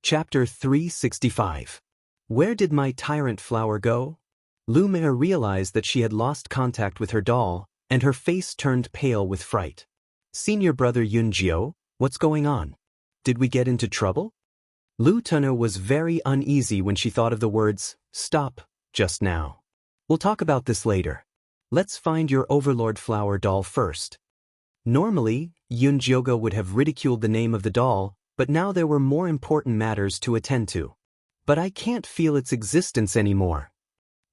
Chapter 365. Where did my tyrant flower go? Lu Mei realized that she had lost contact with her doll, and her face turned pale with fright. Senior brother Yunjiu, what's going on? Did we get into trouble? Lu Tenu was very uneasy when she thought of the words, "Stop, just now." We'll talk about this later. Let's find your overlord flower doll first. Normally, Yunjiu would have ridiculed the name of the doll, but now there were more important matters to attend to. But I can't feel its existence anymore.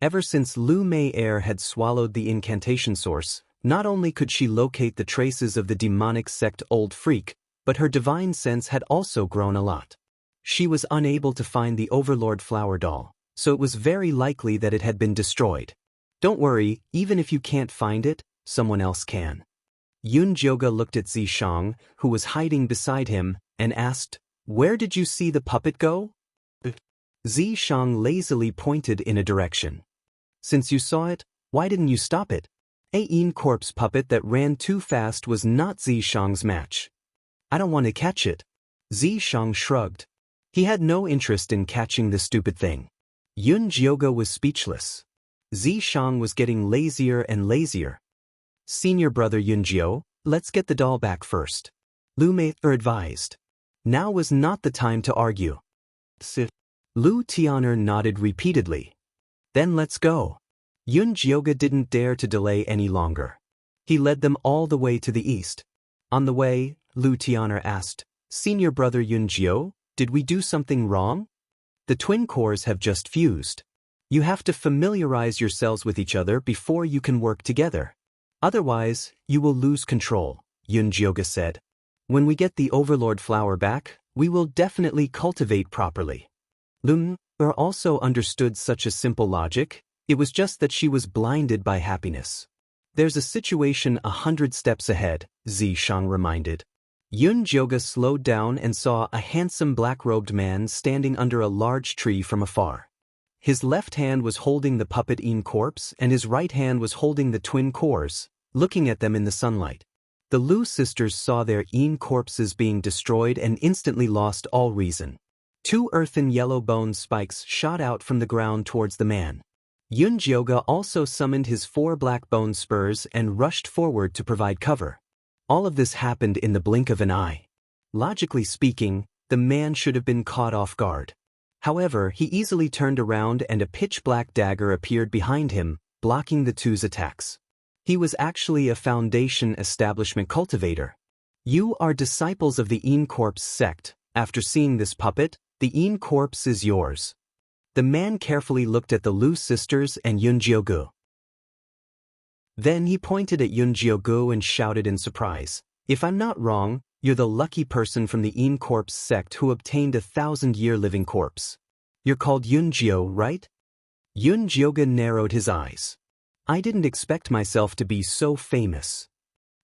Ever since Lu Mei had swallowed the incantation source, not only could she locate the traces of the demonic sect Old Freak, but her divine sense had also grown a lot. She was unable to find the Overlord flower doll, so it was very likely that it had been destroyed. Don't worry, even if you can't find it, someone else can. Yunjiu looked at Zishang, who was hiding beside him, and asked, "Where did you see the puppet go?" Zishang lazily pointed in a direction. "Since you saw it, why didn't you stop it?" A corpse puppet that ran too fast was not Zishang's match. "I don't want to catch it." Zishang shrugged. He had no interest in catching the stupid thing. Yunjiu was speechless. Zishang was getting lazier and lazier. "Senior brother Yunjiu, let's get the doll back first," Lu Mei advised. Now was not the time to argue. Lu Tian'er nodded repeatedly. "Then let's go." Yunjiu didn't dare to delay any longer. He led them all the way to the east. On the way, Lu Tian'er asked, "Senior brother Yunjiu, did we do something wrong? The twin cores have just fused. You have to familiarize yourselves with each other before you can work together. Otherwise, you will lose control," Yunjiu said. "When we get the Overlord flower back, we will definitely cultivate properly." Lu Mei also understood such a simple logic. It was just that she was blinded by happiness. "There's a situation 100 steps ahead," Zishang reminded. Yunjiu slowed down and saw a handsome black-robed man standing under a large tree from afar. His left hand was holding the puppet corpse and his right hand was holding the twin cores, looking at them in the sunlight. The Lu sisters saw their corpses being destroyed and instantly lost all reason. 2 earthen yellow bone spikes shot out from the ground towards the man. Yunjiu also summoned his 4 black bone spurs and rushed forward to provide cover. All of this happened in the blink of an eye. Logically speaking, the man should have been caught off guard. However, he easily turned around and a pitch-black dagger appeared behind him, blocking the two's attacks. He was actually a Foundation establishment cultivator. "You are disciples of the corpse sect. After seeing this puppet, the corpse is yours." The man carefully looked at the Lu sisters and Yunjiu. Then he pointed at Yunjiu and shouted in surprise, "If I'm not wrong, you're the lucky person from the corpse sect who obtained a 1,000-year living corpse. You're called Yunjiu, right?" Yunjiu narrowed his eyes. "I didn't expect myself to be so famous."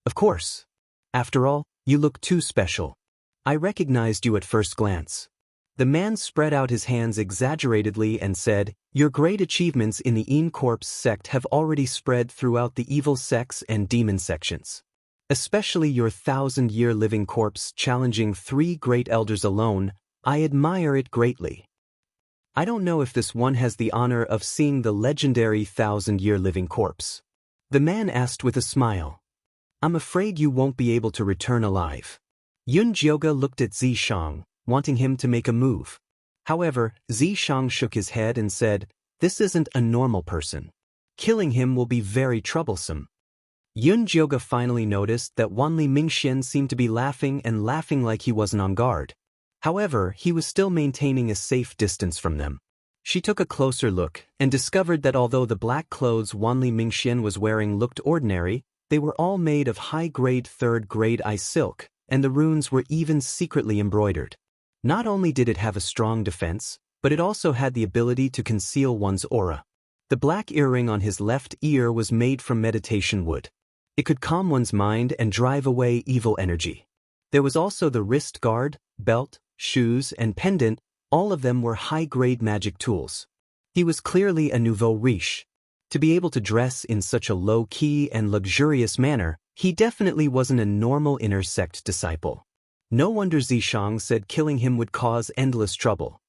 "Of course. After all, you look too special. I recognized you at first glance." The man spread out his hands exaggeratedly and said, "Your great achievements in the corpse sect have already spread throughout the evil sects and demon sections. Especially your 1,000-year living corpse challenging 3 great elders alone. I admire it greatly. I don't know if this one has the honor of seeing the legendary 1,000-year living corpse." The man asked with a smile. "I'm afraid you won't be able to return alive." Yunjiu looked at Zishang, wanting him to make a move. However, Zishang shook his head and said, "This isn't a normal person. Killing him will be very troublesome." Yunjiu finally noticed that Wanli Mingxian seemed to be laughing like he wasn't on guard. However, he was still maintaining a safe distance from them. She took a closer look and discovered that although the black clothes Wanli Mingxian was wearing looked ordinary, they were all made of high-grade 3rd-grade ice silk, and the runes were even secretly embroidered. Not only did it have a strong defense, but it also had the ability to conceal one's aura. The black earring on his left ear was made from meditation wood. It could calm one's mind and drive away evil energy. There was also the wrist guard, belt, shoes, and pendant. All of them were high-grade magic tools. He was clearly a nouveau riche. To be able to dress in such a low-key and luxurious manner, he definitely wasn't a normal inner sect disciple. No wonder Zishang said killing him would cause endless trouble.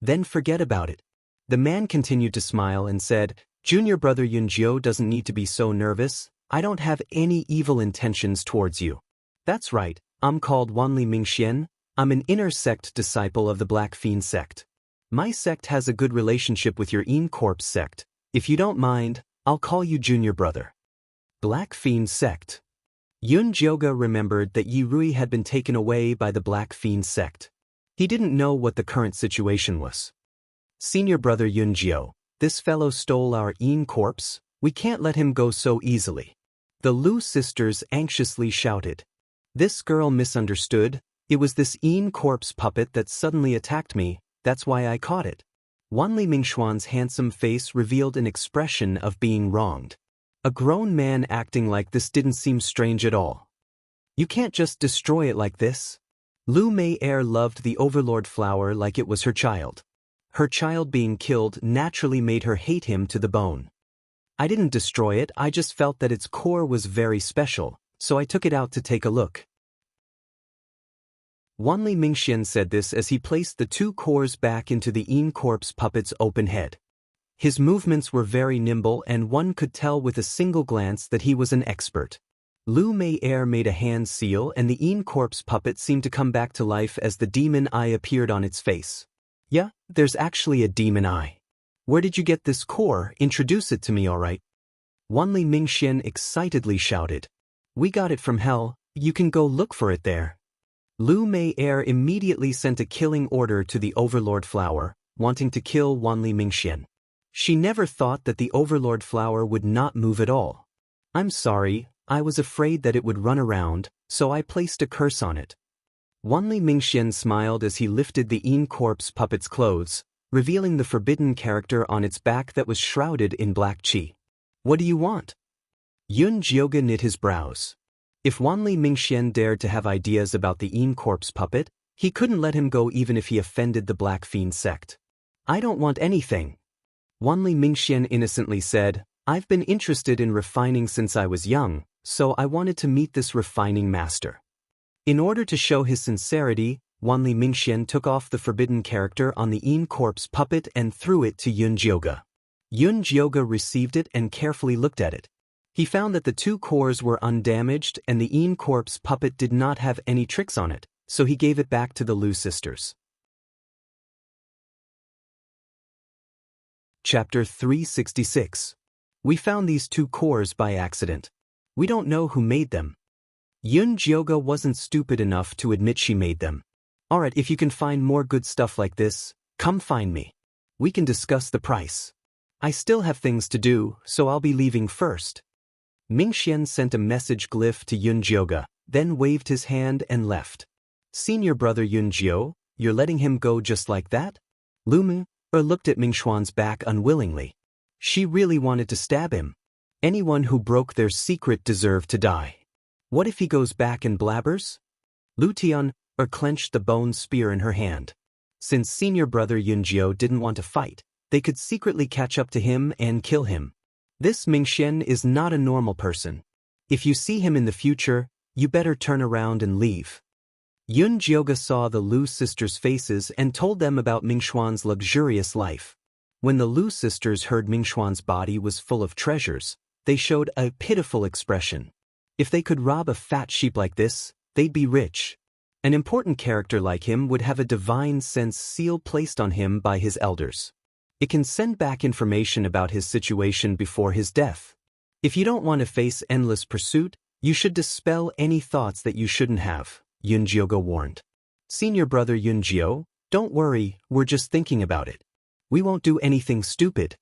Then forget about it. The man continued to smile and said, Junior brother Yunjiu doesn't need to be so nervous. I don't have any evil intentions towards you. That's right, I'm called Wanli Mingxian. I'm an inner sect disciple of the Black Fiend sect. My sect has a good relationship with your Yin Corpse sect. If you don't mind, I'll call you Junior brother. Black Fiend sect. Yun Jioga remembered that Yi Rui had been taken away by the Black Fiend sect. He didn't know what the current situation was. Senior brother Yun Jiu, this fellow stole our Yin corpse. We can't let him go so easily. The Lu sisters anxiously shouted. This girl misunderstood. It was this Yin corpse puppet that suddenly attacked me. That's why I caught it. Wanli Mingxuan's handsome face revealed an expression of being wronged. A grown man acting like this didn't seem strange at all. You can't just destroy it like this. Lu Mei Er loved the Overlord flower like it was her child. Her child being killed naturally made her hate him to the bone. I didn't destroy it, I just felt that its core was very special, so I took it out to take a look. Wanli Mingxian said this as he placed the two cores back into the Yin corpse puppet's open head. His movements were very nimble and one could tell with a single glance that he was an expert. Lu Mei Er made a hand seal and the Yin corpse puppet seemed to come back to life as the demon eye appeared on its face. Yeah, there's actually a demon eye. Where did you get this core? Introduce it to me, alright? Wanli Mingxian excitedly shouted. We got it from hell, you can go look for it there. Lu Mei Er immediately sent a killing order to the Overlord flower, wanting to kill Wanli Mingxian. She never thought that the Overlord flower would not move at all. I'm sorry, I was afraid that it would run around, so I placed a curse on it. Wanli Mingxian smiled as he lifted the Yin corpse puppet's clothes, revealing the forbidden character on its back that was shrouded in black qi. What do you want? Yun Jioga knit his brows. If Wanli Mingxian dared to have ideas about the Yin corpse puppet, he couldn't let him go even if he offended the Black Fiend sect. I don't want anything. Wanli Mingxian innocently said, I've been interested in refining since I was young, so I wanted to meet this refining master. In order to show his sincerity, Wanli Mingxian took off the forbidden character on the Yin corpse puppet and threw it to Yun Jioga. Yun Jioga received it and carefully looked at it. He found that the two cores were undamaged and the Yin corpse puppet did not have any tricks on it, so he gave it back to the Lu sisters. Chapter 366. We found these two cores by accident. We don't know who made them. Yun Jioga wasn't stupid enough to admit she made them. Alright, if you can find more good stuff like this, come find me. We can discuss the price. I still have things to do, so I'll be leaving first. Mingxian sent a message glyph to Yun Jioga, then waved his hand and left. Senior brother Yun Jiu, you're letting him go just like that? Lu Mei Er looked at Mingxuan's back unwillingly. She really wanted to stab him. Anyone who broke their secret deserved to die. What if he goes back and blabbers? Lu Tian clenched the bone spear in her hand. Since senior brother Yun Jiu didn't want to fight, they could secretly catch up to him and kill him. This Mingxian is not a normal person. If you see him in the future, you better turn around and leave. Yun Jioga saw the Lu sisters' faces and told them about Mingxuan's luxurious life. When the Lu sisters heard Mingxuan's body was full of treasures, they showed a pitiful expression. If they could rob a fat sheep like this, they'd be rich. An important character like him would have a divine sense seal placed on him by his elders. It can send back information about his situation before his death. If you don't want to face endless pursuit, you should dispel any thoughts that you shouldn't have, Yun Jioga warned. Senior brother Yun Jiu, don't worry, we're just thinking about it. We won't do anything stupid.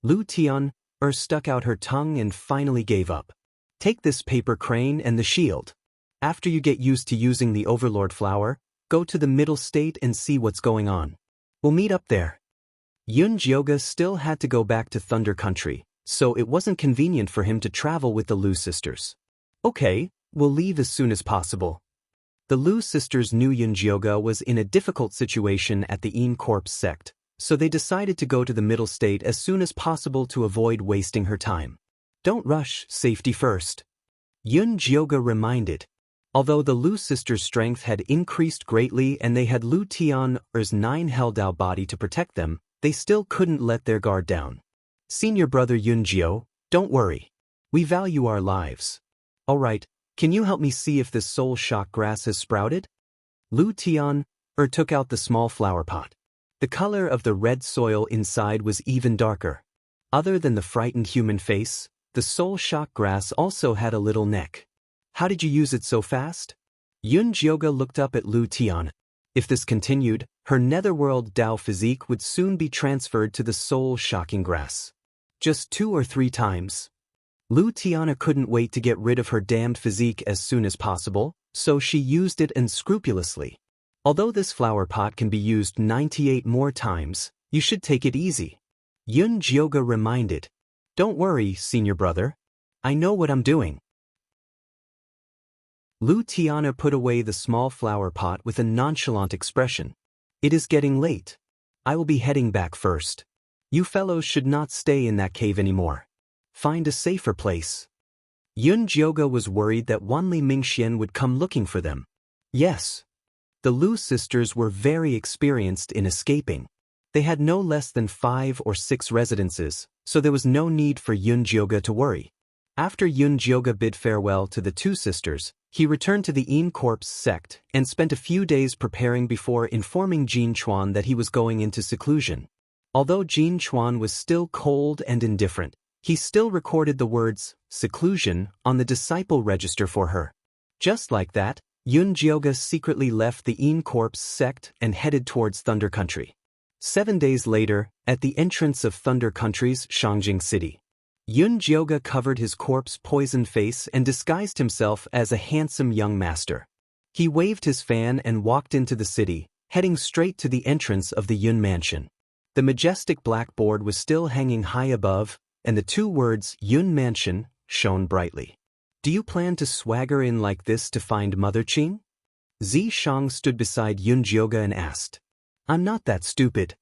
Lu Tian stuck out her tongue and finally gave up. Take this paper crane and the shield. After you get used to using the Overlord flower, go to the middle state and see what's going on. We'll meet up there. Yun Jioga still had to go back to Thunder Country, so it wasn't convenient for him to travel with the Lu sisters. Okay, we'll leave as soon as possible. The Lu sisters knew Yun Jioga was in a difficult situation at the Yin Corpse sect, so they decided to go to the middle state as soon as possible to avoid wasting her time. Don't rush, safety first. Yun Jioga reminded. Although the Lu sisters' strength had increased greatly and they had Lu Tian's 9 Heldao body to protect them, they still couldn't let their guard down. Senior brother Yunjiao, don't worry. We value our lives. Alright, can you help me see if this soul shock grass has sprouted? Lu Tian took out the small flower pot. The color of the red soil inside was even darker. Other than the frightened human face, the soul shock grass also had a little neck. How did you use it so fast? Yun Jioga looked up at Lu Tian. If this continued, her netherworld Dao physique would soon be transferred to the soul-shocking grass. Just 2 or 3 times. Lu Tiana couldn't wait to get rid of her damned physique as soon as possible, so she used it unscrupulously. Although this flower pot can be used 98 more times, you should take it easy. Yun Jioga reminded. Don't worry, senior brother. I know what I'm doing. Lu Tiana put away the small flower pot with a nonchalant expression. It is getting late. I will be heading back first. You fellows should not stay in that cave anymore. Find a safer place. Yun Jioga was worried that Wanli Mingxian would come looking for them. Yes. The Lu sisters were very experienced in escaping. They had no less than 5 or 6 residences, so there was no need for Yun Jioga to worry. After Yun Jioga bid farewell to the 2 sisters, he returned to the Yin Corpse sect and spent a few days preparing before informing Jin Chuan that he was going into seclusion. Although Jin Chuan was still cold and indifferent, he still recorded the words, seclusion, on the disciple register for her. Just like that, Yun Jioga secretly left the Yin Corpse sect and headed towards Thunder Country. 7 days later, at the entrance of Thunder Country's Shangjing City, Yun Jioga covered his corpse-poisoned face and disguised himself as a handsome young master. He waved his fan and walked into the city, heading straight to the entrance of the Yun Mansion. The majestic blackboard was still hanging high above, and the 2 words Yun Mansion shone brightly. Do you plan to swagger in like this to find Mother Qing? Zi Shang stood beside Yun Jioga and asked. I'm not that stupid.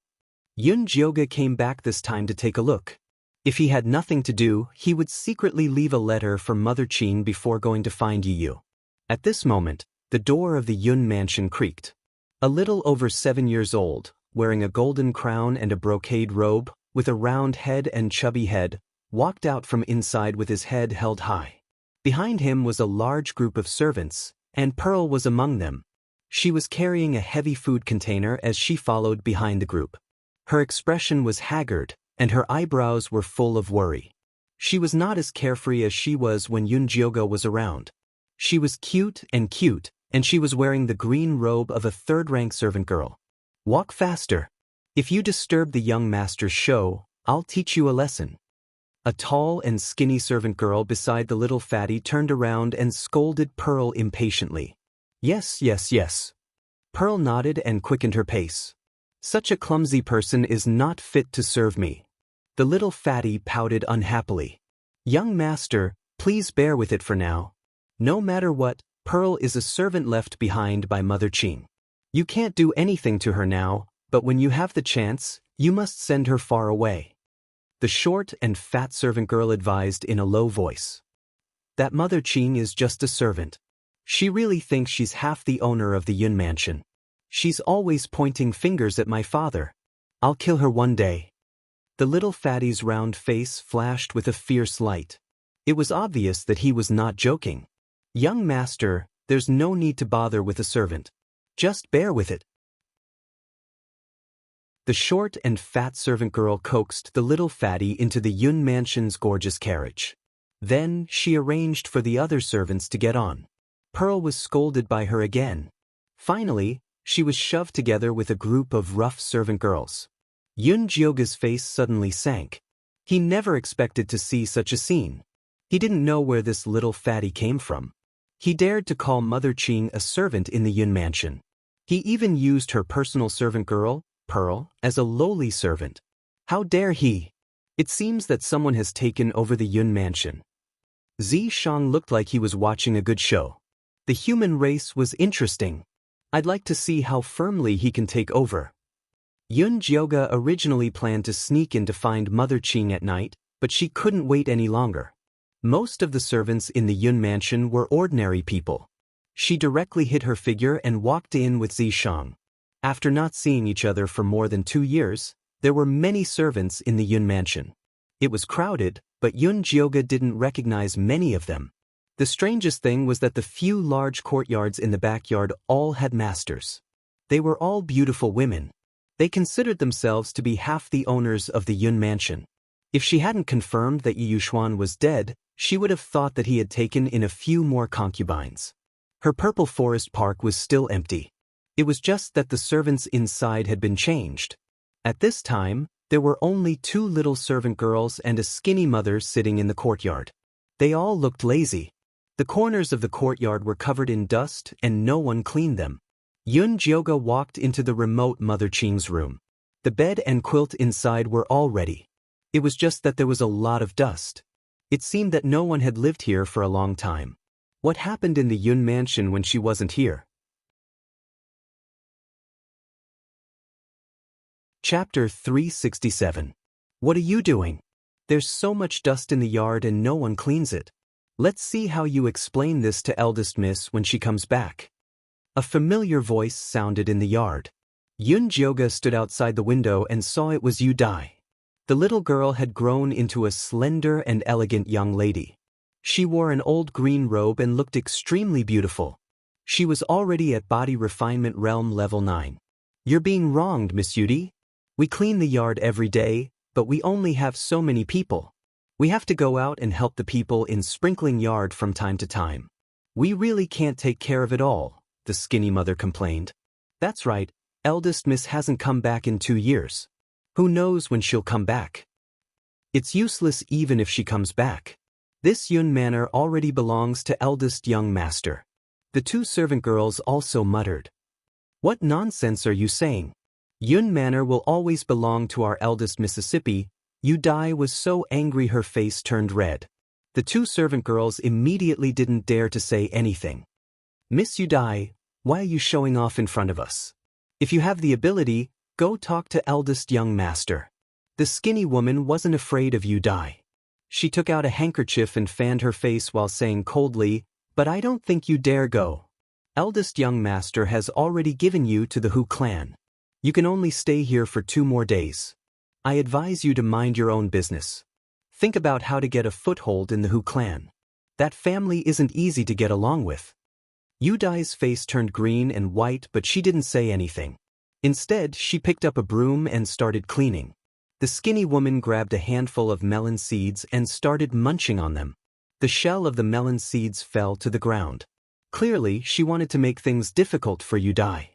Yun Jioga came back this time to take a look. If he had nothing to do, he would secretly leave a letter for Mother Qing before going to find Yu. At this moment, the door of the Yun Mansion creaked. A little over 7 years old, wearing a golden crown and a brocade robe, with a round head and chubby head, walked out from inside with his head held high. Behind him was a large group of servants, and Pearl was among them. She was carrying a heavy food container as she followed behind the group. Her expression was haggard, and her eyebrows were full of worry. She was not as carefree as she was when Yun Jioga was around. She was cute, and she was wearing the green robe of a 3rd-rank servant girl. Walk faster. If you disturb the young master's show, I'll teach you a lesson. A tall and skinny servant girl beside the little fatty turned around and scolded Pearl impatiently. Yes. Pearl nodded and quickened her pace. Such a clumsy person is not fit to serve me. The little fatty pouted unhappily. Young master, please bear with it for now. No matter what, Pearl is a servant left behind by Mother Qing. You can't do anything to her now, but when you have the chance, you must send her far away. The short and fat servant girl advised in a low voice. That Mother Qing is just a servant. She really thinks she's half the owner of the Yun Mansion. She's always pointing fingers at my father. I'll kill her one day. The little fatty's round face flashed with a fierce light. It was obvious that he was not joking. Young master, there's no need to bother with a servant. Just bear with it. The short and fat servant girl coaxed the little fatty into the Yun Mansion's gorgeous carriage. Then she arranged for the other servants to get on. Pearl was scolded by her again. Finally, she was shoved together with a group of rough servant girls. Yun Jioga's face suddenly sank. He never expected to see such a scene. He didn't know where this little fatty came from. He dared to call Mother Qing a servant in the Yun Mansion. He even used her personal servant girl, Pearl, as a lowly servant. How dare he? It seems that someone has taken over the Yun Mansion. Zi Shang looked like he was watching a good show. The human race was interesting. I'd like to see how firmly he can take over. Yun Jioga originally planned to sneak in to find Mother Qing at night, but she couldn't wait any longer. Most of the servants in the Yun Mansion were ordinary people. She directly hid her figure and walked in with Zishang. After not seeing each other for more than 2 years, there were many servants in the Yun mansion. It was crowded, but Yun Jioga didn't recognize many of them. The strangest thing was that the few large courtyards in the backyard all had masters. They were all beautiful women. They considered themselves to be half the owners of the Yun mansion. If she hadn't confirmed that Yu Xuan was dead, she would have thought that he had taken in a few more concubines. Her purple forest park was still empty. It was just that the servants inside had been changed. At this time, there were only 2 little servant girls and a skinny mother sitting in the courtyard. They all looked lazy. The corners of the courtyard were covered in dust and no one cleaned them. Yun Jioga walked into the remote Mother Qing's room. The bed and quilt inside were all ready. It was just that there was a lot of dust. It seemed that no one had lived here for a long time. What happened in the Yun mansion when she wasn't here? Chapter 367. What are you doing? There's so much dust in the yard and no one cleans it. Let's see how you explain this to eldest miss when she comes back. A familiar voice sounded in the yard. Yun Jioga stood outside the window and saw it was Yu Dai. The little girl had grown into a slender and elegant young lady. She wore an old green robe and looked extremely beautiful. She was already at body refinement realm level 9. You're being wronged, Miss Yudi. We clean the yard every day, but we only have so many people. We have to go out and help the people in sprinkling yard from time to time. We really can't take care of it all, the skinny mother complained. That's right, eldest miss hasn't come back in 2 years. Who knows when she'll come back? It's useless even if she comes back. This Yun manor already belongs to eldest young master. The 2 servant girls also muttered. What nonsense are you saying? Yun manor will always belong to our eldest Mississippi. Yu Dai was so angry her face turned red. The 2 servant girls immediately didn't dare to say anything. Miss Yu Dai, why are you showing off in front of us? If you have the ability, go talk to eldest young master. The skinny woman wasn't afraid of Yu Dai. She took out a handkerchief and fanned her face while saying coldly, but I don't think you dare go. Eldest young master has already given you to the Hu clan. You can only stay here for 2 more days. I advise you to mind your own business. Think about how to get a foothold in the Hu clan. That family isn't easy to get along with. Yu Dai's face turned green and white, but she didn't say anything. Instead, she picked up a broom and started cleaning. The skinny woman grabbed a handful of melon seeds and started munching on them. The shell of the melon seeds fell to the ground. Clearly, she wanted to make things difficult for Yu Dai.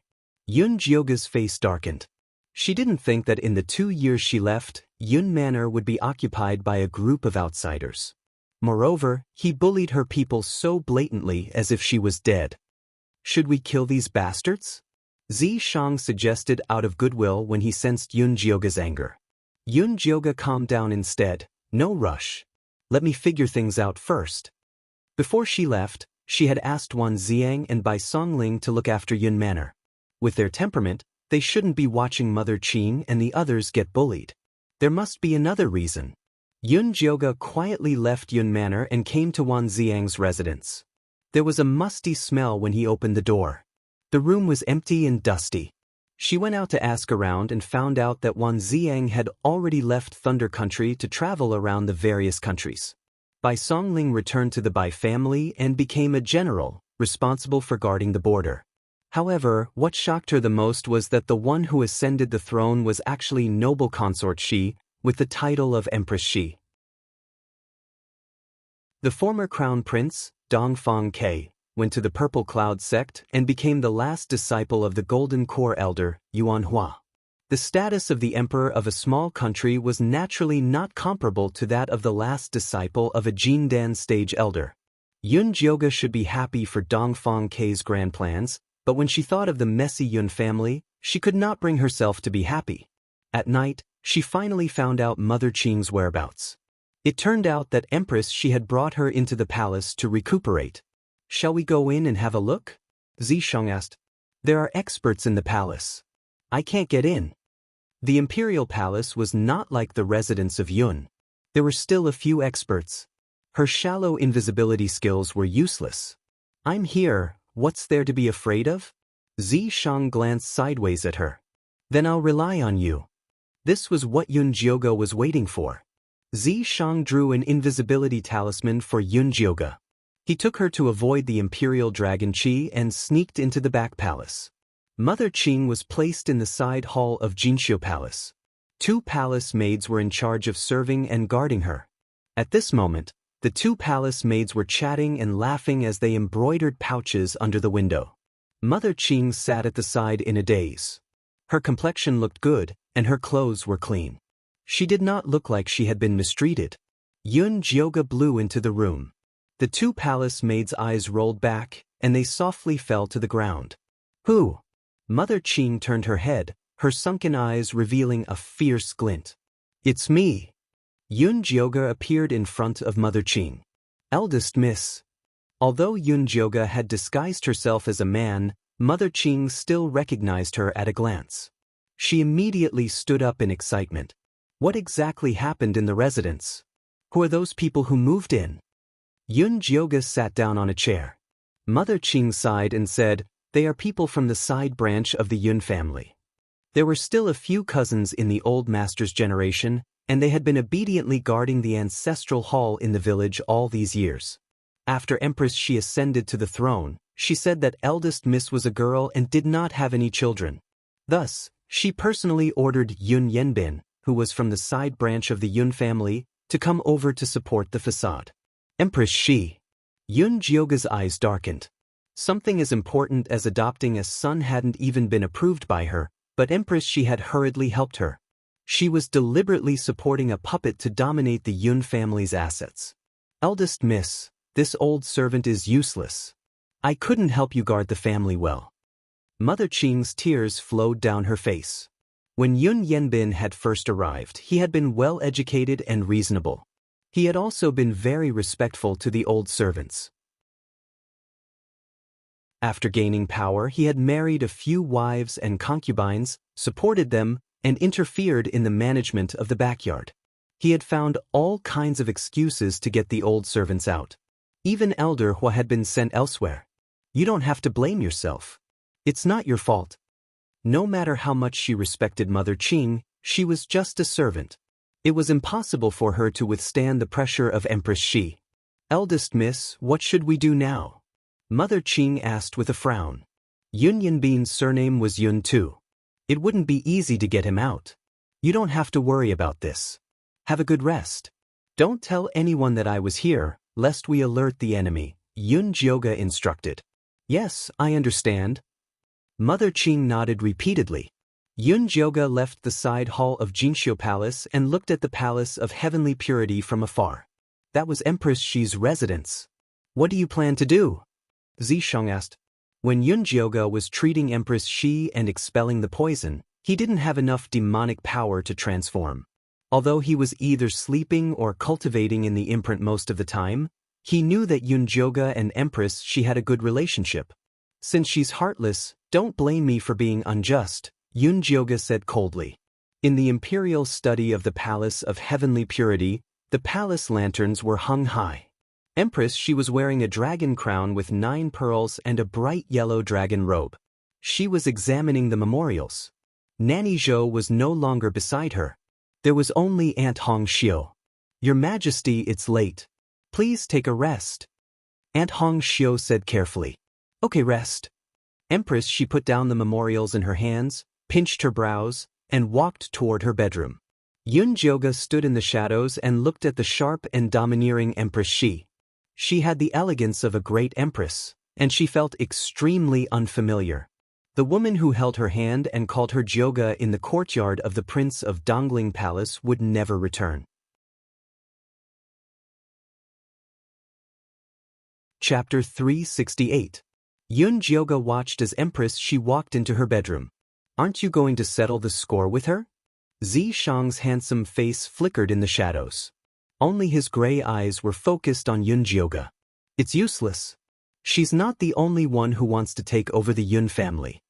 Yun Jioga's face darkened. She didn't think that in the 2 years she left, Yun Manor would be occupied by a group of outsiders. Moreover, he bullied her people so blatantly as if she was dead. Should we kill these bastards? Zishang suggested out of goodwill when he sensed Yun Jioga's anger. Yun Jioga calmed down instead. No rush. Let me figure things out first. Before she left, she had asked Wan Xiang and Bai Songling to look after Yun Manor. With their temperament, they shouldn't be watching Mother Qing and the others get bullied. There must be another reason. Yun Jioga quietly left Yun Manor and came to Wan Xiang's residence. There was a musty smell when he opened the door. The room was empty and dusty. She went out to ask around and found out that Wan Xiang had already left Thunder Country to travel around the various countries. Bai Songling returned to the Bai family and became a general, responsible for guarding the border. However, what shocked her the most was that the one who ascended the throne was actually noble consort Shi, with the title of Empress Shi. The former crown prince, Dongfang Ke, went to the Purple Cloud sect and became the last disciple of the Golden Core elder, Yuan Hua. The status of the emperor of a small country was naturally not comparable to that of the last disciple of a Jindan stage elder. Yun Jioga should be happy for Dongfang Ke's grand plans, but when she thought of the messy Yun family, she could not bring herself to be happy. At night, she finally found out Mother Qing's whereabouts. It turned out that Empress She had brought her into the palace to recuperate. Shall we go in and have a look? Zishang asked. There are experts in the palace. I can't get in. The imperial palace was not like the residence of Yun. There were still a few experts. Her shallow invisibility skills were useless. I'm here, what's there to be afraid of? Xianxia glanced sideways at her. Then I'll rely on you. This was what Yunjioga was waiting for. Xianxia drew an invisibility talisman for Yunjioga. He took her to avoid the Imperial Dragon Qi and sneaked into the back palace. Mother Qing was placed in the side hall of Jinxiu Palace. 2 palace maids were in charge of serving and guarding her. At this moment, the 2 palace maids were chatting and laughing as they embroidered pouches under the window. Mother Qing sat at the side in a daze. Her complexion looked good, and her clothes were clean. She did not look like she had been mistreated. Yunjioga blew into the room. The 2 palace maids' eyes rolled back, and they softly fell to the ground. Who? Mother Qing turned her head, her sunken eyes revealing a fierce glint. It's me. Yunjioga appeared in front of Mother Qing. Eldest Miss. Although Yunjioga had disguised herself as a man, Mother Qing still recognized her at a glance. She immediately stood up in excitement. What exactly happened in the residence? Who are those people who moved in? Yunjioga sat down on a chair. Mother Qing sighed and said, They are people from the side branch of the Yun family. There were still a few cousins in the old master's generation, and they had been obediently guarding the ancestral hall in the village all these years. After Empress Shi ascended to the throne, she said that eldest Miss was a girl and did not have any children. Thus, she personally ordered Yun Yanbin, who was from the side branch of the Yun family, to come over to support the facade. Empress Shi. Yunjioga's eyes darkened. Something as important as adopting a son hadn't even been approved by her, but Empress Shi had hurriedly helped her. She was deliberately supporting a puppet to dominate the Yun family's assets. Eldest Miss, this old servant is useless. I couldn't help you guard the family well. Mother Qing's tears flowed down her face. When Yun Yanbin had first arrived, he had been well-educated and reasonable. He had also been very respectful to the old servants. After gaining power, he had married a few wives and concubines, supported them, and interfered in the management of the backyard. He had found all kinds of excuses to get the old servants out. Even Elder Hua had been sent elsewhere. You don't have to blame yourself. It's not your fault. No matter how much she respected Mother Qing, she was just a servant. It was impossible for her to withstand the pressure of Empress Shi. Eldest Miss, what should we do now? Mother Qing asked with a frown. Yun Yanbin's surname was Yun too. It wouldn't be easy to get him out. You don't have to worry about this. Have a good rest. Don't tell anyone that I was here, lest we alert the enemy, Yunjioga instructed. Yes, I understand. Mother Qing nodded repeatedly. Yunjioga left the side hall of Jinxiu Palace and looked at the Palace of Heavenly Purity from afar. That was Empress Shi's residence. What do you plan to do? Xianxia asked. When Yunjioga was treating Empress Shi and expelling the poison, he didn't have enough demonic power to transform. Although he was either sleeping or cultivating in the imprint most of the time, he knew that Yunjioga and Empress Shi had a good relationship. Since she's heartless, don't blame me for being unjust, Yunjioga said coldly. In the imperial study of the Palace of Heavenly Purity, the palace lanterns were hung high. Empress She was wearing a dragon crown with 9 pearls and a bright yellow dragon robe. She was examining the memorials. Nanny Zhou was no longer beside her. There was only Aunt Hong Xiu. Your Majesty, it's late. Please take a rest. Aunt Hong Xiu said carefully. Okay, rest. Empress She put down the memorials in her hands, pinched her brows, and walked toward her bedroom. Yunjioga stood in the shadows and looked at the sharp and domineering Empress Shi. She had the elegance of a great empress, and she felt extremely unfamiliar. The woman who held her hand and called her Jioga in the courtyard of the Prince of Dongling Palace would never return. Chapter 368. Yunjioga watched as Empress Shi walked into her bedroom. Aren't you going to settle the score with her? Xianxia's handsome face flickered in the shadows. Only his gray eyes were focused on Yunjioga. It's useless. She's not the only one who wants to take over the Yun family.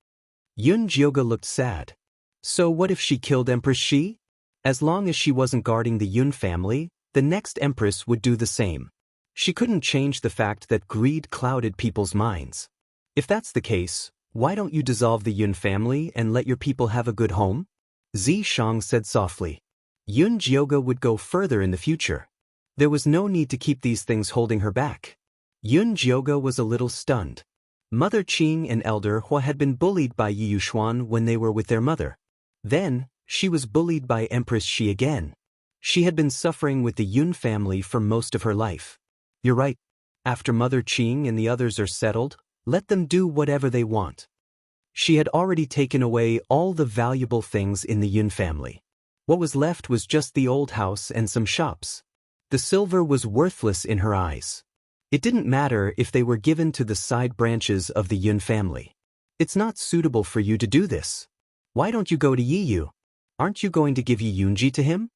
Yunjioga looked sad. So what if she killed Empress Shi? As long as she wasn't guarding the Yun family, the next empress would do the same. She couldn't change the fact that greed clouded people's minds. If that's the case, why don't you dissolve the Yun family and let your people have a good home? Zishang said softly. Yun Jioga would go further in the future. There was no need to keep these things holding her back. Yun Jioga was a little stunned. Mother Qing and Elder Hua had been bullied by Yi Yuxuan when they were with their mother. Then, she was bullied by Empress Shi again. She had been suffering with the Yun family for most of her life. You're right. After Mother Qing and the others are settled, let them do whatever they want. She had already taken away all the valuable things in the Yun family. What was left was just the old house and some shops. The silver was worthless in her eyes. It didn't matter if they were given to the side branches of the Yun family. It's not suitable for you to do this. Why don't you go to Yi Yu? Aren't you going to give Yi Yunji to him?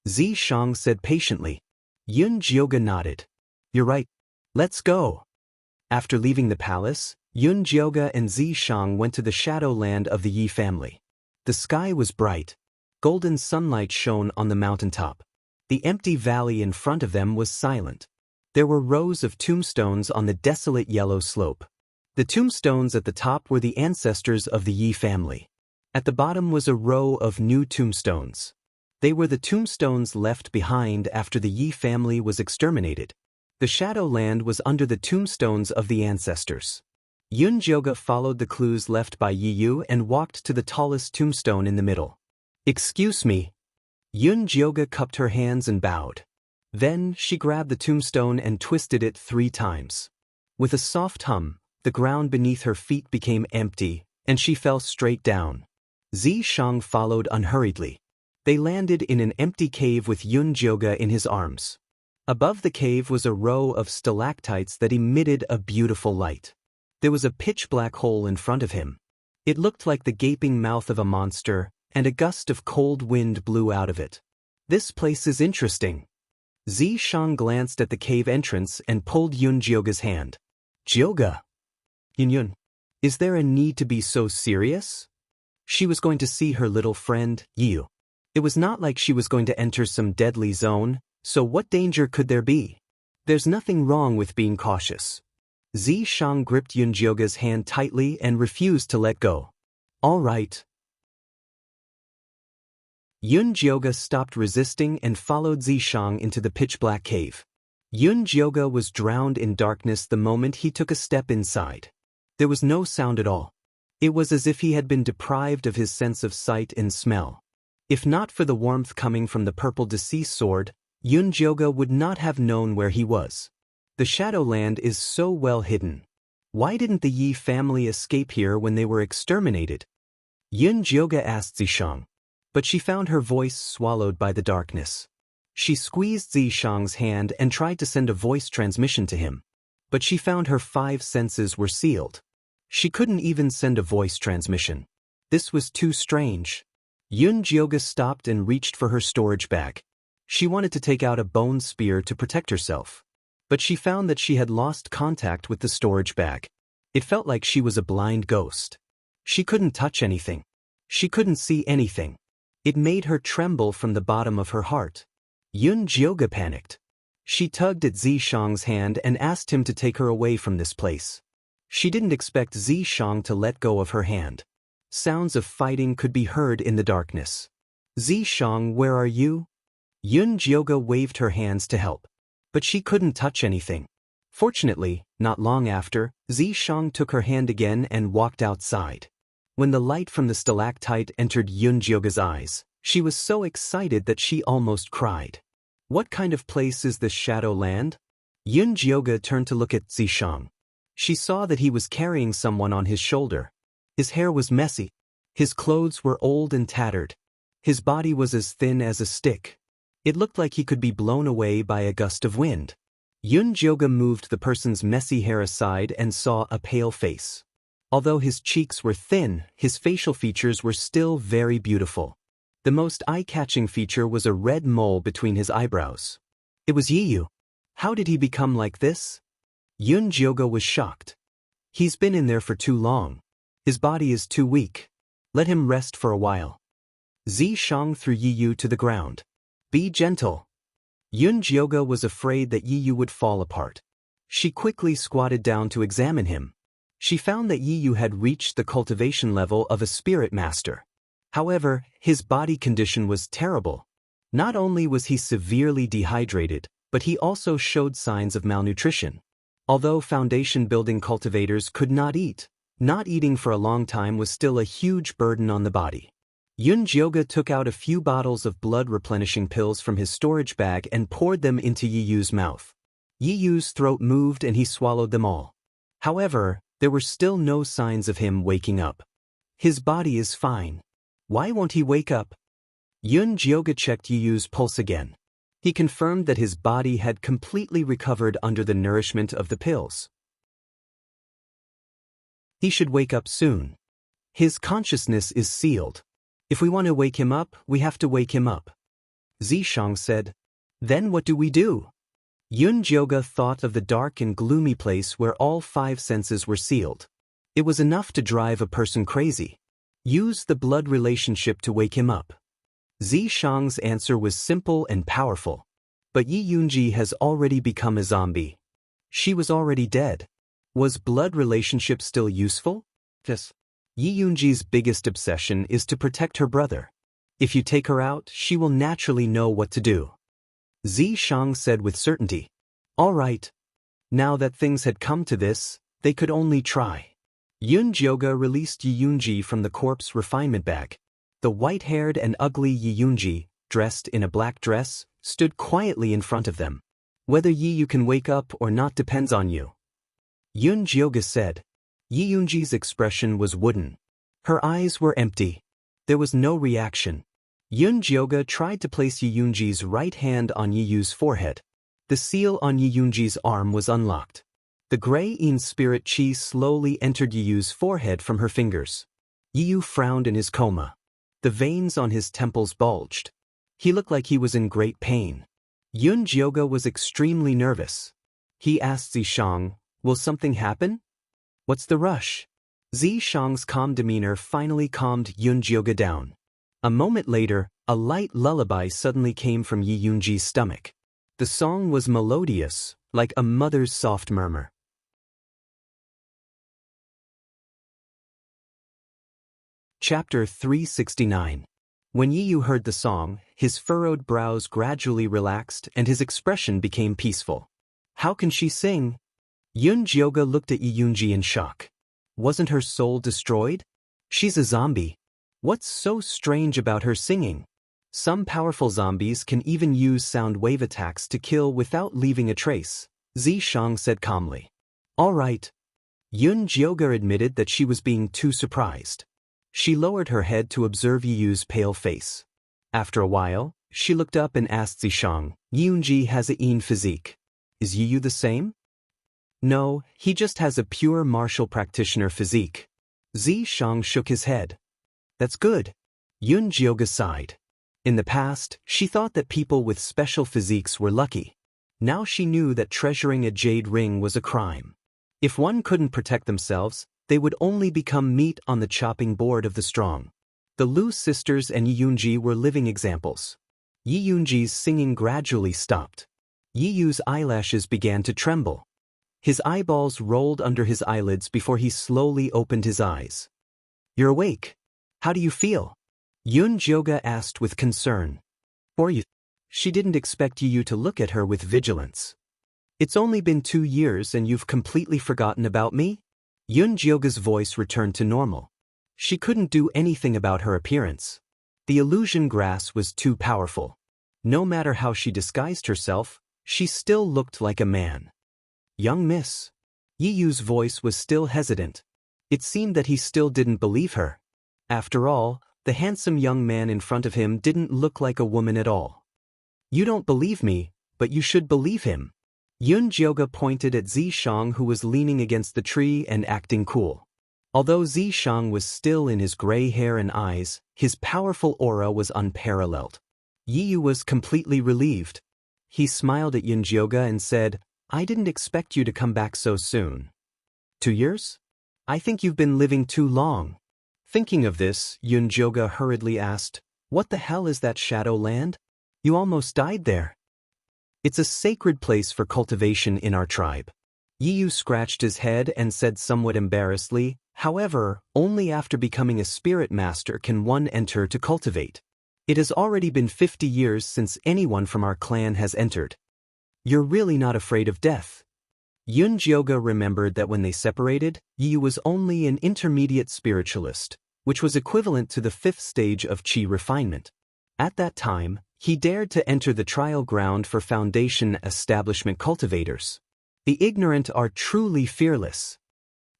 Zishang said patiently. Yun Jioga nodded. You're right. Let's go. After leaving the palace, Yun Jioga and Zishang went to the shadowland of the Yi family. The sky was bright. Golden sunlight shone on the mountaintop. The empty valley in front of them was silent. There were rows of tombstones on the desolate yellow slope. The tombstones at the top were the ancestors of the Yi family. At the bottom was a row of new tombstones. They were the tombstones left behind after the Yi family was exterminated. The Shadowland was under the tombstones of the ancestors. Yun Jioga followed the clues left by Yi Yu and walked to the tallest tombstone in the middle. Excuse me. Yun Jioga cupped her hands and bowed. Then she grabbed the tombstone and twisted it 3 times. With a soft hum, the ground beneath her feet became empty, and she fell straight down. Zishang followed unhurriedly. They landed in an empty cave with Yun Jioga in his arms. Above the cave was a row of stalactites that emitted a beautiful light. There was a pitch-black hole in front of him. It looked like the gaping mouth of a monster, and a gust of cold wind blew out of it. This place is interesting. Zishang glanced at the cave entrance and pulled Yun Jioga's hand. Jioga! Yun, is there a need to be so serious? She was going to see her little friend, Yu. It was not like she was going to enter some deadly zone, so what danger could there be? There's nothing wrong with being cautious. Zishang gripped Yun Jioga's hand tightly and refused to let go. All right. Yun Jioga stopped resisting and followed Zishang into the pitch-black cave. Yun Jioga was drowned in darkness the moment he took a step inside. There was no sound at all. It was as if he had been deprived of his sense of sight and smell. If not for the warmth coming from the purple deceased sword, Yun Jioga would not have known where he was. The Shadowland is so well hidden. Why didn't the Yi family escape here when they were exterminated? Yun Jioga asked Zishang. But she found her voice swallowed by the darkness. She squeezed Zishang's hand and tried to send a voice transmission to him. But she found her 5 senses were sealed. She couldn't even send a voice transmission. This was too strange. Yun Jioga stopped and reached for her storage bag. She wanted to take out a bone spear to protect herself. But she found that she had lost contact with the storage bag. It felt like she was a blind ghost. She couldn't touch anything. She couldn't see anything. It made her tremble from the bottom of her heart. Yun Jioga panicked. She tugged at Zishang's hand and asked him to take her away from this place. She didn't expect Zishang to let go of her hand. Sounds of fighting could be heard in the darkness. Zishang, where are you? Yun Jioga waved her hands to help. But she couldn't touch anything. Fortunately, not long after, Zishang took her hand again and walked outside. When the light from the stalactite entered Yun Jioga's eyes, she was so excited that she almost cried. What kind of place is this Shadowland? Yun Jioga turned to look at Zishang. She saw that he was carrying someone on his shoulder. His hair was messy. His clothes were old and tattered. His body was as thin as a stick. It looked like he could be blown away by a gust of wind. Yun Jioga moved the person's messy hair aside and saw a pale face. Although his cheeks were thin, his facial features were still very beautiful. The most eye-catching feature was a red mole between his eyebrows. It was Yi Yu. How did he become like this? Yun Jioga was shocked. He's been in there for too long. His body is too weak. Let him rest for a while. Zishang threw Yi Yu to the ground. Be gentle. Yun Jioga was afraid that Yi Yu would fall apart. She quickly squatted down to examine him. She found that Yi Yu had reached the cultivation level of a spirit master. However, his body condition was terrible. Not only was he severely dehydrated, but he also showed signs of malnutrition. Although foundation-building cultivators could not eat, not eating for a long time was still a huge burden on the body. Yun Jioge took out a few bottles of blood-replenishing pills from his storage bag and poured them into Yi Yu's mouth. Yi Yu's throat moved and he swallowed them all. However, there were still no signs of him waking up. His body is fine. Why won't he wake up? Yun Jioge checked Yi Yu's pulse again. He confirmed that his body had completely recovered under the nourishment of the pills. He should wake up soon. His consciousness is sealed. If we want to wake him up, we have to wake him up. Zishang said. Then what do we do? Yun Jioge thought of the dark and gloomy place where all 5 senses were sealed. It was enough to drive a person crazy. Use the blood relationship to wake him up. Zishang's answer was simple and powerful. But Yi Yunji has already become a zombie. She was already dead. Was blood relationship still useful? Yes. Yi Yunji's biggest obsession is to protect her brother. If you take her out, she will naturally know what to do. Zishang said with certainty. All right. Now that things had come to this, they could only try. Yun Jioge released Yi Yunji from the corpse refinement bag. The white-haired and ugly Yi Yunji, dressed in a black dress, stood quietly in front of them. Whether Yi Yu can wake up or not depends on you. Yun Jioge said. Yi Yunji's expression was wooden. Her eyes were empty. There was no reaction. Yun Jioge tried to place Yi Yunji's right hand on Yi Yu's forehead. The seal on Yi Yunji's arm was unlocked. The gray-in spirit chi slowly entered Yi Yu's forehead from her fingers. Yi Yu frowned in his coma. The veins on his temples bulged. He looked like he was in great pain. Yun Jioge was extremely nervous. He asked Zishang, will something happen? What's the rush? Zishang's calm demeanor finally calmed Yun Jioge down. A moment later, a light lullaby suddenly came from Yi Yunji's stomach. The song was melodious, like a mother's soft murmur. Chapter 369. When Yi Yu heard the song, his furrowed brows gradually relaxed and his expression became peaceful. How can she sing? Yun Jioge looked at Yi Yunji in shock. Wasn't her soul destroyed? She's a zombie. What's so strange about her singing? Some powerful zombies can even use sound wave attacks to kill without leaving a trace, Zishang said calmly. All right. Yun Jioge admitted that she was being too surprised. She lowered her head to observe Yi Yu's pale face. After a while, she looked up and asked Zishang, Yi Yunji has a yin physique. Is Yi Yu the same? No, he just has a pure martial practitioner physique. Zishang shook his head. That's good. Yun Jioge sighed. In the past, she thought that people with special physiques were lucky. Now she knew that treasuring a jade ring was a crime. If one couldn't protect themselves, they would only become meat on the chopping board of the strong. The Lu sisters and Yi Yunji were living examples. Yi Yunji's singing gradually stopped. Yi Yu's eyelashes began to tremble. His eyeballs rolled under his eyelids before he slowly opened his eyes. You're awake. How do you feel? Yun Jioge asked with concern. Or you? She didn't expect Yi Yu to look at her with vigilance. It's only been 2 years and you've completely forgotten about me? Yun Jioge's voice returned to normal. She couldn't do anything about her appearance. The illusion grass was too powerful. No matter how she disguised herself, she still looked like a man. Young miss. Yi Yu's voice was still hesitant. It seemed that he still didn't believe her. After all, the handsome young man in front of him didn't look like a woman at all. You don't believe me, but you should believe him. Yun Jioge pointed at Zishang, who was leaning against the tree and acting cool. Although Zishang was still in his gray hair and eyes, his powerful aura was unparalleled. Yi Yu was completely relieved. He smiled at Yun Jioge and said, I didn't expect you to come back so soon. 2 years? I think you've been living too long. Thinking of this, Yun Jioge hurriedly asked, What the hell is that shadow land? You almost died there. It's a sacred place for cultivation in our tribe. Yiyu scratched his head and said somewhat embarrassedly, "However, only after becoming a spirit master can one enter to cultivate. It has already been 50 years since anyone from our clan has entered. You're really not afraid of death?" Yunjioga remembered that when they separated, Yiyu was only an intermediate spiritualist, which was equivalent to the 5th stage of Qi refinement. At that time, he dared to enter the trial ground for Foundation establishment cultivators. The ignorant are truly fearless.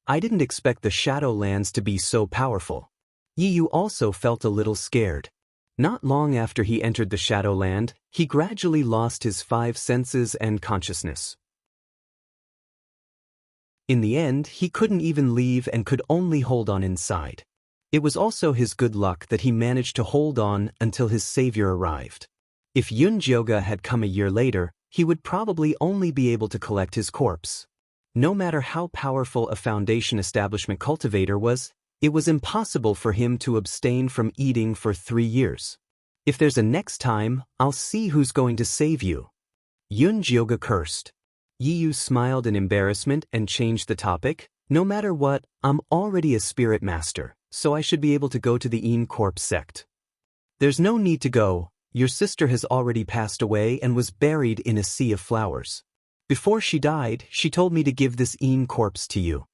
I didn't expect the Shadowlands to be so powerful. Yiyu also felt a little scared. Not long after he entered the Shadowland, he gradually lost his 5 senses and consciousness. In the end, he couldn't even leave and could only hold on inside. It was also his good luck that he managed to hold on until his savior arrived. If Yunjioga had come a year later, he would probably only be able to collect his corpse. No matter how powerful a Foundation establishment cultivator was, it was impossible for him to abstain from eating for 3 years. If there's a next time, I'll see who's going to save you. Yunjioga cursed. Yiyu smiled in embarrassment and changed the topic. No matter what, I'm already a spirit master, so I should be able to go to the Een Corp sect. There's no need to go. Your sister has already passed away and was buried in a sea of flowers. Before she died, she told me to give this Een corpse to you.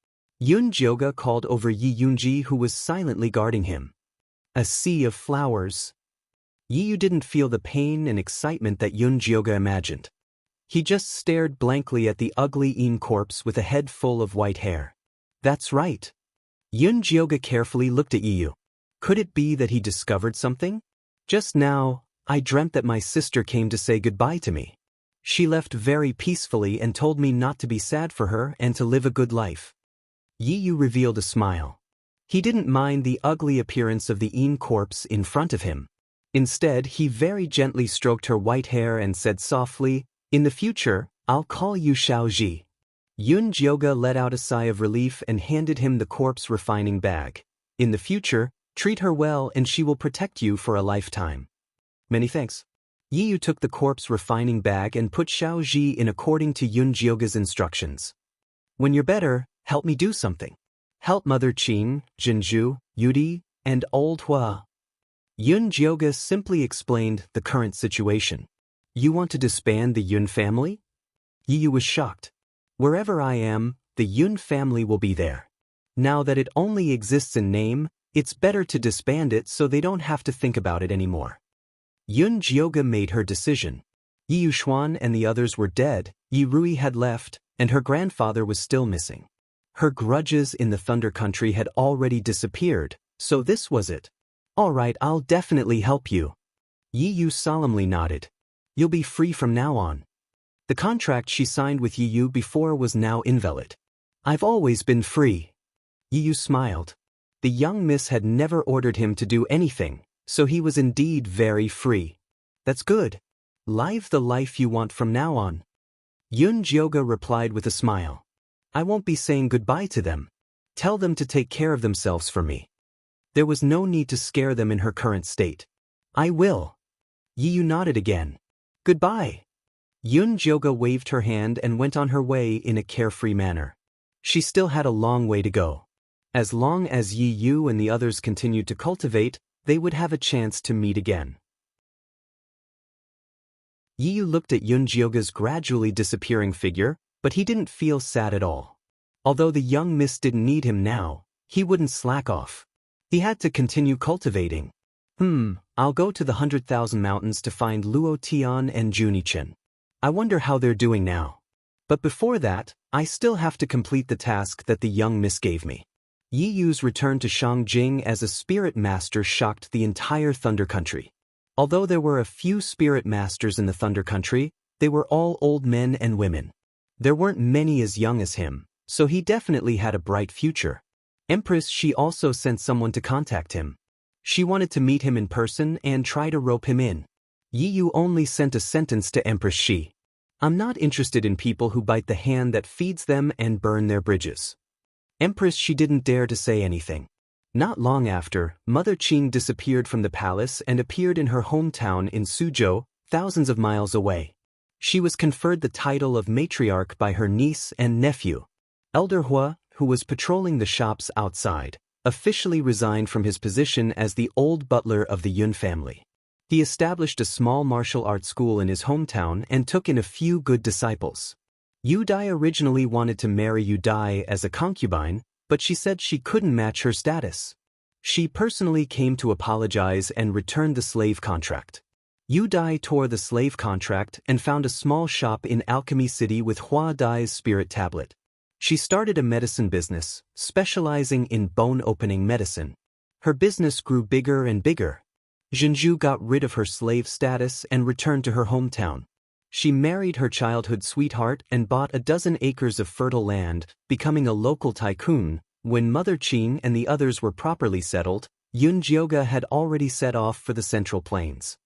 Yunjioga called over Yi Yunji, who was silently guarding him. A sea of flowers. Yiyu didn't feel the pain and excitement that Yunjioga imagined. He just stared blankly at the ugly Een corpse with a head full of white hair. That's right. Yunjioga carefully looked at Yiyu. Could it be that he discovered something? Just now, I dreamt that my sister came to say goodbye to me. She left very peacefully and told me not to be sad for her and to live a good life. Yiyu revealed a smile. He didn't mind the ugly appearance of the Een corpse in front of him. Instead, he very gently stroked her white hair and said softly, "In the future, I'll call you Xiaoji." Yunjioga let out a sigh of relief and handed him the corpse refining bag. "In the future, treat her well and she will protect you for a lifetime." "Many thanks." Yiyu took the corpse refining bag and put Xiaoji in according to Yunjioga's instructions. "When you're better, help me do something. Help Mother Qin, Jinju, Yudi, and Old Hua." Yunjioga simply explained the current situation. "You want to disband the Yun family?" Yiyu was shocked. "Wherever I am, the Yun family will be there. Now that it only exists in name, it's better to disband it so they don't have to think about it anymore." Yunjioga made her decision. Yi Yuxuan and the others were dead, Yi Rui had left, and her grandfather was still missing. Her grudges in the Thunder Country had already disappeared, so this was it. "All right, I'll definitely help you." Yi Yu solemnly nodded. "You'll be free from now on." The contract she signed with Yi Yu before was now invalid. "I've always been free." Yi Yu smiled. The young miss had never ordered him to do anything, so he was indeed very free. "That's good. Live the life you want from now on." Yunjioga replied with a smile. "I won't be saying goodbye to them. Tell them to take care of themselves for me." There was no need to scare them in her current state. "I will." Yi Yu nodded again. "Goodbye." Yunjioga waved her hand and went on her way in a carefree manner. She still had a long way to go. As long as Yi Yu and the others continued to cultivate, they would have a chance to meet again. Yi Yu looked at Yunjioga's gradually disappearing figure, but he didn't feel sad at all. Although the young miss didn't need him now, he wouldn't slack off. He had to continue cultivating. I'll go to the 100,000 mountains to find Luo Tian and Junichen. I wonder how they're doing now. But before that, I still have to complete the task that the young miss gave me. Yi Yu's return to Shangjing as a spirit master shocked the entire Thunder Country. Although there were a few spirit masters in the Thunder Country, they were all old men and women. There weren't many as young as him, so he definitely had a bright future. Empress Shi also sent someone to contact him. She wanted to meet him in person and try to rope him in. Yi Yu only sent a sentence to Empress Shi. "I'm not interested in people who bite the hand that feeds them and burn their bridges." Empress Shi didn't dare to say anything. Not long after, Mother Qin disappeared from the palace and appeared in her hometown in Suzhou, thousands of miles away. She was conferred the title of matriarch by her niece and nephew. Elder Hua, who was patrolling the shops outside, officially resigned from his position as the old butler of the Yun family. He established a small martial arts school in his hometown and took in a few good disciples. Yu Dai originally wanted to marry Yu Dai as a concubine, but she said she couldn't match her status. She personally came to apologize and returned the slave contract. Yu Dai tore the slave contract and found a small shop in Alchemy City with Hua Dai's spirit tablet. She started a medicine business, specializing in bone-opening medicine. Her business grew bigger and bigger. Zhenju got rid of her slave status and returned to her hometown. She married her childhood sweetheart and bought a dozen acres of fertile land, becoming a local tycoon. When Mother Qing and the others were properly settled, Yun Jioga had already set off for the Central Plains.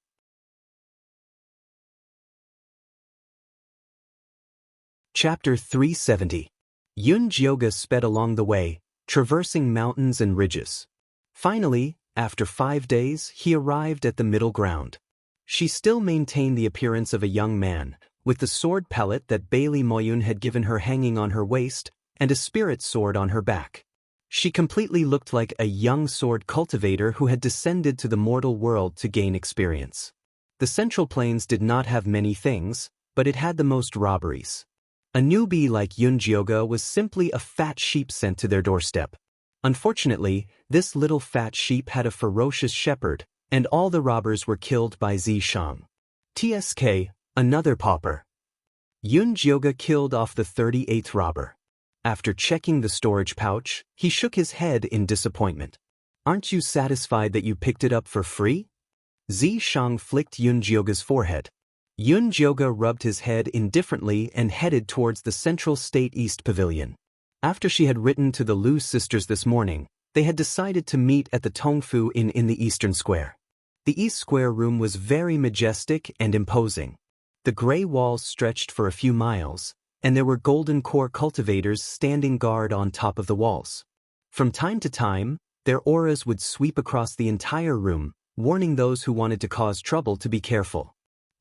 Chapter 370. Yun Jioga sped along the way, traversing mountains and ridges. Finally, after 5 days, he arrived at the middle ground. She still maintained the appearance of a young man, with the sword pellet that Bailey Moyun had given her hanging on her waist, and a spirit sword on her back. She completely looked like a young sword cultivator who had descended to the mortal world to gain experience. The Central Plains did not have many things, but it had the most robberies. A newbie like Yun Jioga was simply a fat sheep sent to their doorstep. Unfortunately, this little fat sheep had a ferocious shepherd, and all the robbers were killed by Zi Shang. TSK, another pauper. Yun Jioga killed off the 38th robber. After checking the storage pouch, he shook his head in disappointment. "Aren't you satisfied that you picked it up for free?" Zi Shang flicked Yun Jioga's forehead. Yun Jioga rubbed his head indifferently and headed towards the Central State East Pavilion. After she had written to the Lu sisters this morning, they had decided to meet at the Tongfu Inn in the Eastern Square. The East Square room was very majestic and imposing. The gray walls stretched for a few miles, and there were golden core cultivators standing guard on top of the walls. From time to time, their auras would sweep across the entire room, warning those who wanted to cause trouble to be careful.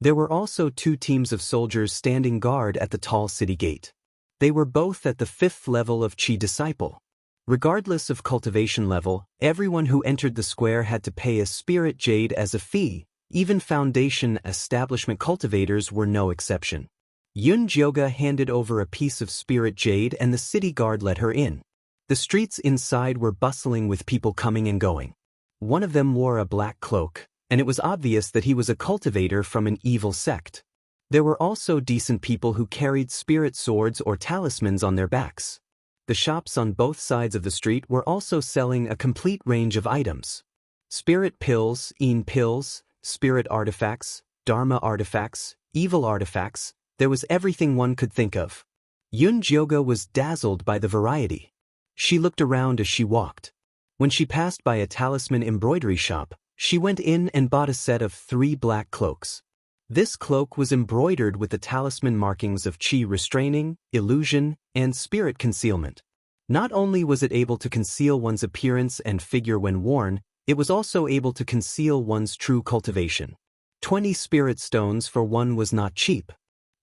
There were also 2 teams of soldiers standing guard at the tall city gate. They were both at the 5th level of Qi Disciple. Regardless of cultivation level, everyone who entered the square had to pay a spirit jade as a fee. Even Foundation establishment cultivators were no exception. Yun Jioga handed over a piece of spirit jade and the city guard let her in. The streets inside were bustling with people coming and going. One of them wore a black cloak, and it was obvious that he was a cultivator from an evil sect. There were also decent people who carried spirit swords or talismans on their backs. The shops on both sides of the street were also selling a complete range of items. Spirit pills, pills, spirit artifacts, dharma artifacts, evil artifacts, there was everything one could think of. Yun Jioga was dazzled by the variety. She looked around as she walked. When she passed by a talisman embroidery shop, she went in and bought a set of 3 black cloaks. This cloak was embroidered with the talisman markings of Qi restraining, illusion, and spirit concealment. Not only was it able to conceal one's appearance and figure when worn, it was also able to conceal one's true cultivation. 20 spirit stones for one was not cheap.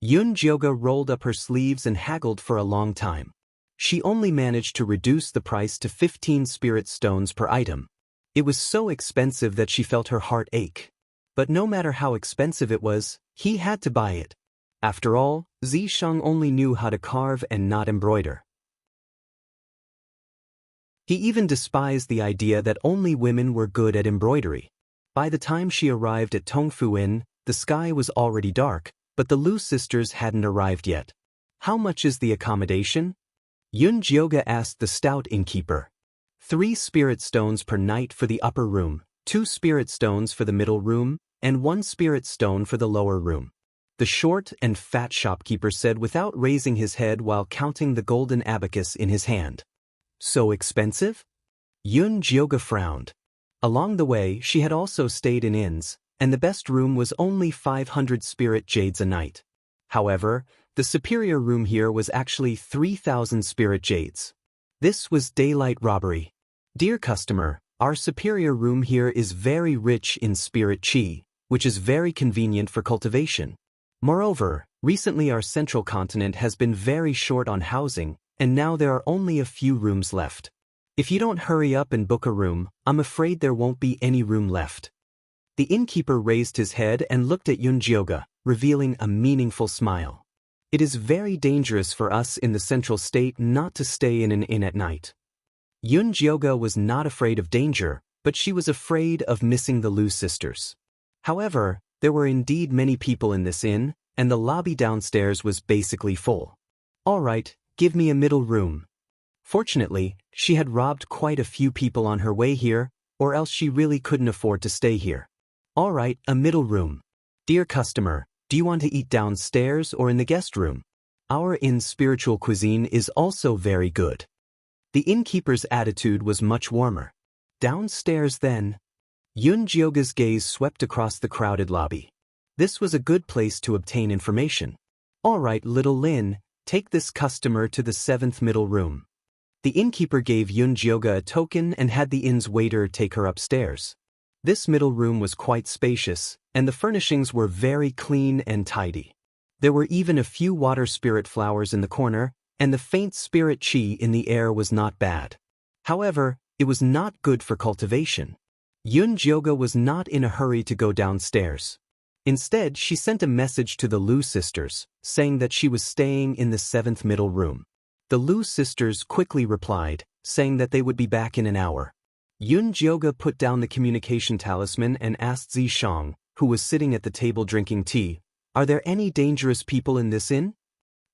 Yun Jioga rolled up her sleeves and haggled for a long time. She only managed to reduce the price to 15 spirit stones per item. It was so expensive that she felt her heart ache. But no matter how expensive it was, he had to buy it. After all, Zi Shang only knew how to carve and not embroider. He even despised the idea that only women were good at embroidery. By the time she arrived at Tongfu Inn, the sky was already dark, but the Lu sisters hadn't arrived yet. "How much is the accommodation?" Yun Jioga asked the stout innkeeper. 3 spirit stones per night for the upper room, 2 spirit stones for the middle room, and 1 spirit stone for the lower room. The short and fat shopkeeper said without raising his head while counting the golden abacus in his hand. "So expensive?" Yun Jioga frowned. Along the way, she had also stayed in inns, and the best room was only 500 spirit jades a night. However, the superior room here was actually 3,000 spirit jades. This was daylight robbery. "Dear customer, our superior room here is very rich in spirit qi, which is very convenient for cultivation. Moreover, recently our central continent has been very short on housing, and now there are only a few rooms left. If you don't hurry up and book a room, I'm afraid there won't be any room left. The innkeeper raised his head and looked at Yunjioga, revealing a meaningful smile. It is very dangerous for us in the central state not to stay in an inn at night. Yunjioga was not afraid of danger, but she was afraid of missing the Lu sisters. However, there were indeed many people in this inn, and the lobby downstairs was basically full. All right, give me a middle room. Fortunately, she had robbed quite a few people on her way here, or else she really couldn't afford to stay here. All right, a middle room. Dear customer, do you want to eat downstairs or in the guest room? Our inn's spiritual cuisine is also very good. The innkeeper's attitude was much warmer. Downstairs then. Yunjioga's gaze swept across the crowded lobby. This was a good place to obtain information. All right, little Lin, take this customer to the 7th middle room. The innkeeper gave Yunjioga a token and had the inn's waiter take her upstairs. This middle room was quite spacious, and the furnishings were very clean and tidy. There were even a few water spirit flowers in the corner, and the faint spirit chi in the air was not bad. However, it was not good for cultivation. Yunjioga was not in a hurry to go downstairs. Instead, she sent a message to the Lu sisters, saying that she was staying in the 7th middle room. The Lu sisters quickly replied, saying that they would be back in an hour. Yunjioga put down the communication talisman and asked Zishang, who was sitting at the table drinking tea, "Are there any dangerous people in this inn?"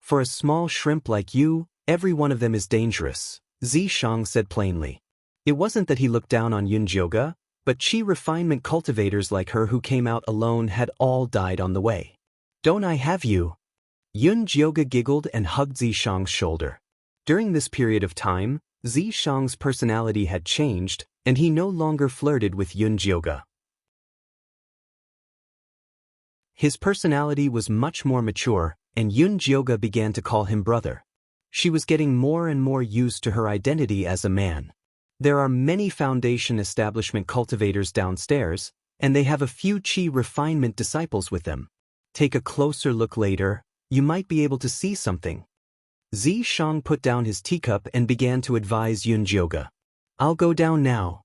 "For a small shrimp like you, every one of them is dangerous," Zishang said plainly. It wasn't that he looked down on Yunjioga, but chi refinement cultivators like her who came out alone had all died on the way. "Don't I have you?" Yunjioga giggled and hugged Zishang's shoulder. During this period of time, Zishang's personality had changed, and he no longer flirted with Yunjioga. His personality was much more mature, and Yunjioga began to call him brother. She was getting more and more used to her identity as a man. There are many foundation establishment cultivators downstairs, and they have a few chi refinement disciples with them. Take a closer look later, you might be able to see something. Zishang put down his teacup and began to advise Yunjioga. "I'll go down now."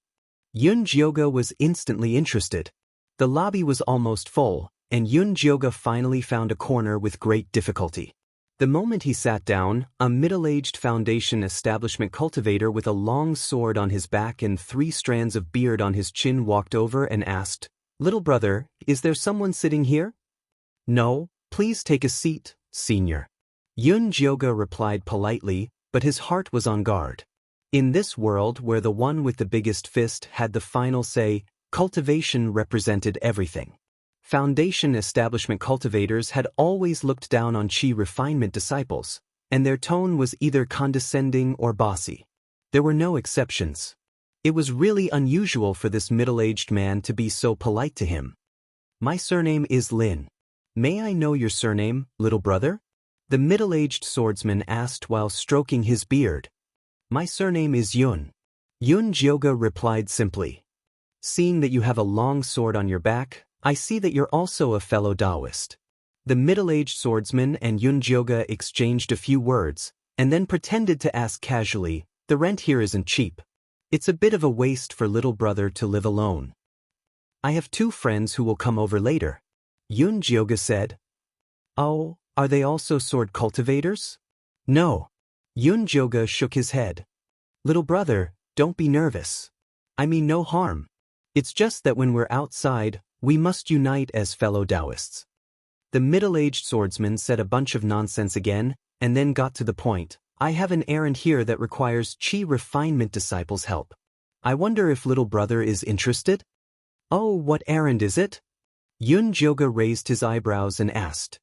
Yunjioga was instantly interested. The lobby was almost full, and Yunjioga finally found a corner with great difficulty. The moment he sat down, a middle-aged foundation establishment cultivator with a long sword on his back and 3 strands of beard on his chin walked over and asked, "Little brother, is there someone sitting here?" "No, please take a seat, senior." Yunjioga replied politely, but his heart was on guard. In this world where the one with the biggest fist had the final say, cultivation represented everything. Foundation establishment cultivators had always looked down on chi refinement disciples, and their tone was either condescending or bossy. There were no exceptions. It was really unusual for this middle-aged man to be so polite to him. "My surname is Lin. May I know your surname, little brother?" The middle-aged swordsman asked while stroking his beard. "My surname is Yun." Yunjioga replied simply. "Seeing that you have a long sword on your back, I see that you're also a fellow Daoist." The middle-aged swordsman and Yunjioga exchanged a few words, and then pretended to ask casually, "The rent here isn't cheap. It's a bit of a waste for little brother to live alone." "I have 2 friends who will come over later," Yunjioga said. "Oh, are they also sword cultivators?" "No." Yunjioga shook his head. "Little brother, don't be nervous. I mean no harm. It's just that when we're outside, we must unite as fellow Daoists." The middle-aged swordsman said a bunch of nonsense again, and then got to the point. "I have an errand here that requires chi refinement disciples' help. I wonder if little brother is interested?" "Oh, what errand is it?" Yunjioga raised his eyebrows and asked.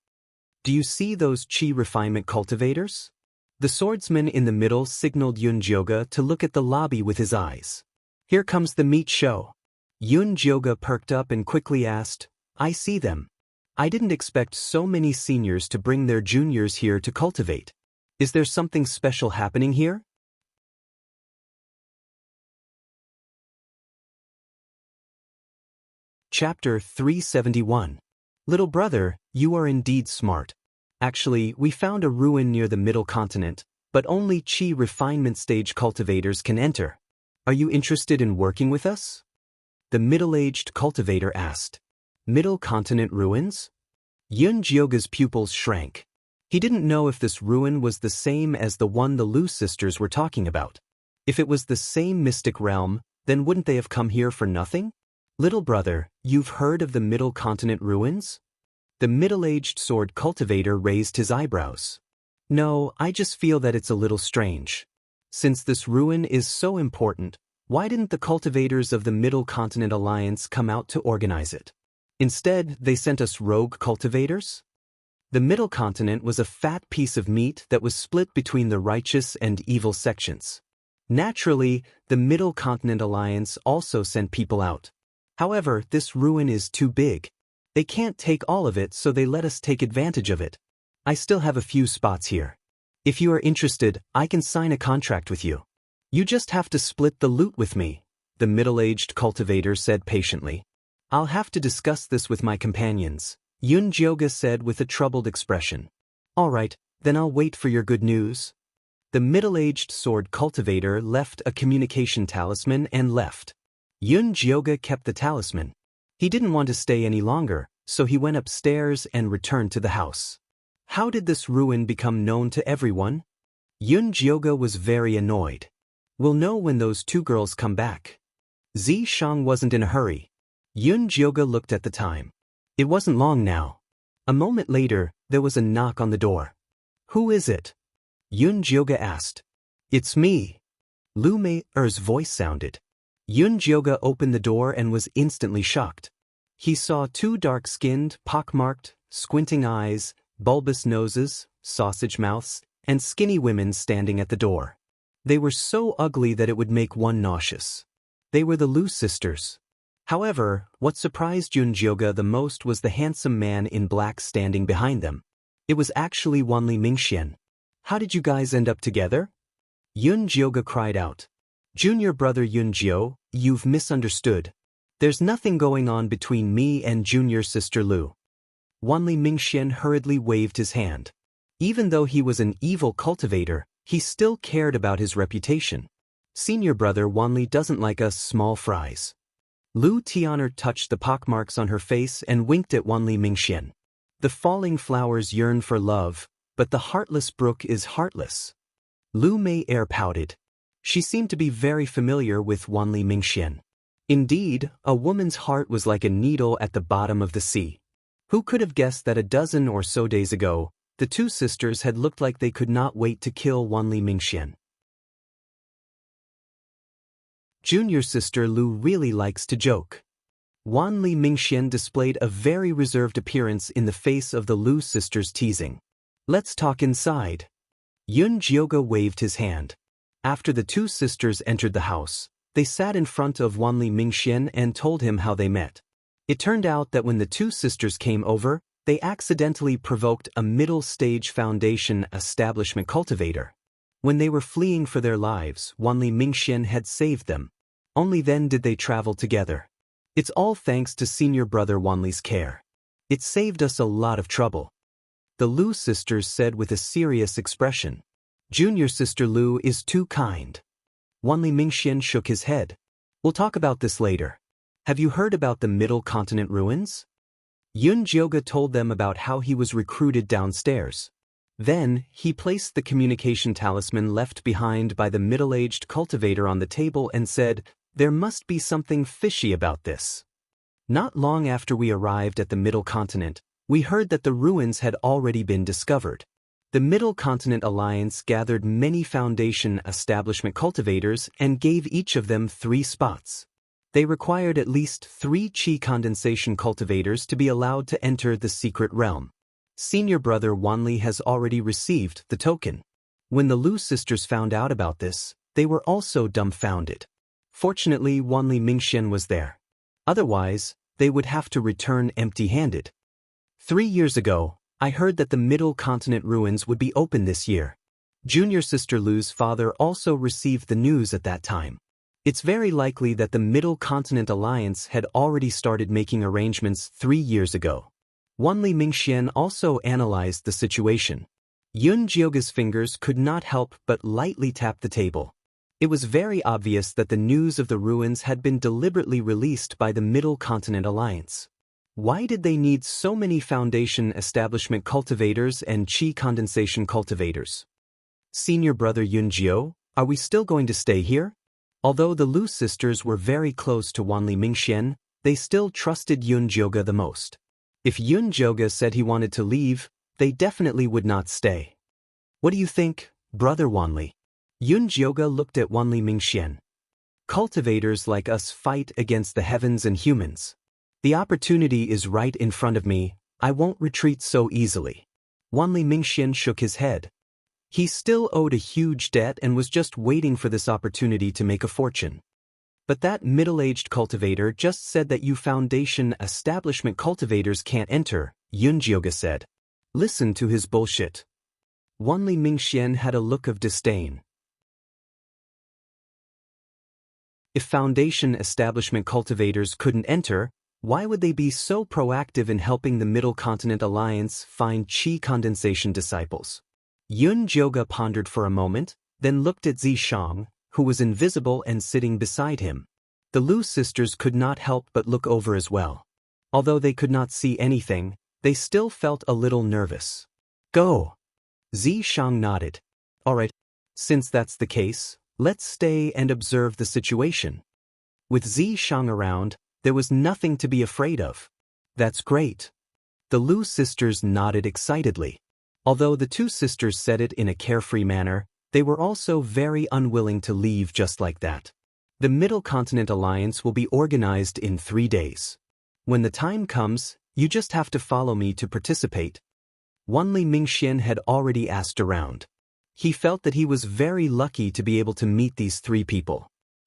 "Do you see those chi refinement cultivators?" The swordsman in the middle signaled Yunjioga to look at the lobby with his eyes. "Here comes the meat show." Yunjioga perked up and quickly asked, "I see them. I didn't expect so many seniors to bring their juniors here to cultivate. Is there something special happening here?" Chapter 371. Little brother, you are indeed smart. Actually, we found a ruin near the middle continent, but only Qi refinement stage cultivators can enter. Are you interested in working with us? The middle-aged cultivator asked. Middle continent ruins? Yun Jioga's pupils shrank. He didn't know if this ruin was the same as the one the Lu sisters were talking about. If it was the same mystic realm, then wouldn't they have come here for nothing? Little brother, you've heard of the middle continent ruins? The middle-aged sword cultivator raised his eyebrows. No, I just feel that it's a little strange. Since this ruin is so important, why didn't the cultivators of the Middle Continent Alliance come out to organize it? Instead, they sent us rogue cultivators? The Middle Continent was a fat piece of meat that was split between the righteous and evil sections. Naturally, the Middle Continent Alliance also sent people out. However, this ruin is too big. They can't take all of it, so they let us take advantage of it. I still have a few spots here. If you are interested, I can sign a contract with you. You just have to split the loot with me, the middle-aged cultivator said patiently. I'll have to discuss this with my companions, Yun Jioga said with a troubled expression. All right, then I'll wait for your good news. The middle-aged sword cultivator left a communication talisman and left. Yun Jioga kept the talisman. He didn't want to stay any longer, so he went upstairs and returned to the house. How did this ruin become known to everyone? Yun Jioga was very annoyed. We'll know when those two girls come back. Zi Shang wasn't in a hurry. Yun Jioga looked at the time. It wasn't long now. A moment later, there was a knock on the door. Who is it? Yun Jioga asked. It's me. Lu Mei's voice sounded. Yun Jioga opened the door and was instantly shocked. He saw two dark-skinned, pockmarked, squinting eyes, bulbous noses, sausage mouths, and skinny women standing at the door. They were so ugly that it would make one nauseous. They were the Lu sisters. However, what surprised Yun Jioga the most was the handsome man in black standing behind them. It was actually Wanli Mingxian. How did you guys end up together? Yun Jioga cried out. Junior brother Yun Jio, you've misunderstood. There's nothing going on between me and junior sister Lu. Wanli Mingxian hurriedly waved his hand. Even though he was an evil cultivator, he still cared about his reputation. Senior brother Wanli doesn't like us small fries. Lu Tian'er touched the pockmarks on her face and winked at Wanli Mingxian. The falling flowers yearn for love, but the heartless brook is heartless. Lu Mei pouted. She seemed to be very familiar with Wanli Mingxian. Indeed, a woman's heart was like a needle at the bottom of the sea. Who could have guessed that a dozen or so days ago, the two sisters had looked like they could not wait to kill Wanli Mingxian. Junior sister Lu really likes to joke. Wanli Mingxian displayed a very reserved appearance in the face of the Lu sisters' teasing. Let's talk inside. Yun Jioga waved his hand. After the two sisters entered the house, they sat in front of Wanli Mingxian and told him how they met. It turned out that when the two sisters came over, they accidentally provoked a middle-stage foundation establishment cultivator. When they were fleeing for their lives, Wanli Mingxian had saved them. Only then did they travel together. It's all thanks to senior brother Wanli's care. It saved us a lot of trouble. The Lu sisters said with a serious expression. Junior sister Lu is too kind. Wanli Mingxian shook his head. We'll talk about this later. Have you heard about the Middle Continent ruins? Yun Jioga told them about how he was recruited downstairs. Then, he placed the communication talisman left behind by the middle-aged cultivator on the table and said, there must be something fishy about this. Not long after we arrived at the Middle Continent, we heard that the ruins had already been discovered. The Middle Continent Alliance gathered many Foundation establishment cultivators and gave each of them 3 spots. They required at least 3 Qi condensation cultivators to be allowed to enter the secret realm. Senior brother Wanli has already received the token. When the Lu sisters found out about this, they were also dumbfounded. Fortunately, Wanli Mingxian was there. Otherwise, they would have to return empty-handed. 3 years ago, I heard that the Middle Continent ruins would be open this year. Junior sister Lu's father also received the news at that time. It's very likely that the Middle Continent Alliance had already started making arrangements 3 years ago. Wanli Mingxian also analyzed the situation. Yun Jioga's fingers could not help but lightly tap the table. It was very obvious that the news of the ruins had been deliberately released by the Middle Continent Alliance. Why did they need so many foundation establishment cultivators and qi condensation cultivators? Senior brother Yunjio, are we still going to stay here? Although the Lu sisters were very close to Wanli Mingxian, they still trusted Yunjioga the most. If Yunjioga said he wanted to leave, they definitely would not stay. What do you think, brother Wanli? Yunjioga looked at Wanli Mingxian. Cultivators like us fight against the heavens and humans. The opportunity is right in front of me, I won't retreat so easily. Wanli Mingxian shook his head. He still owed a huge debt and was just waiting for this opportunity to make a fortune. But that middle-aged cultivator just said that you foundation establishment cultivators can't enter, Yunjioga said. Listen to his bullshit. Wanli Mingxian had a look of disdain. If foundation establishment cultivators couldn't enter, why would they be so proactive in helping the Middle Continent Alliance find qi condensation disciples? Yunjioga pondered for a moment, then looked at Zishang, who was invisible and sitting beside him. The Lu sisters could not help but look over as well. Although they could not see anything, they still felt a little nervous. Go! Zishang nodded. Alright, since that's the case, let's stay and observe the situation. With Zishang around, there was nothing to be afraid of. That's great. The Lu sisters nodded excitedly. Although the two sisters said it in a carefree manner, they were also very unwilling to leave just like that. The Middle Continent Alliance will be organized in 3 days. When the time comes, you just have to follow me to participate. Wanli Mingxian had already asked around. He felt that he was very lucky to be able to meet these 3 people.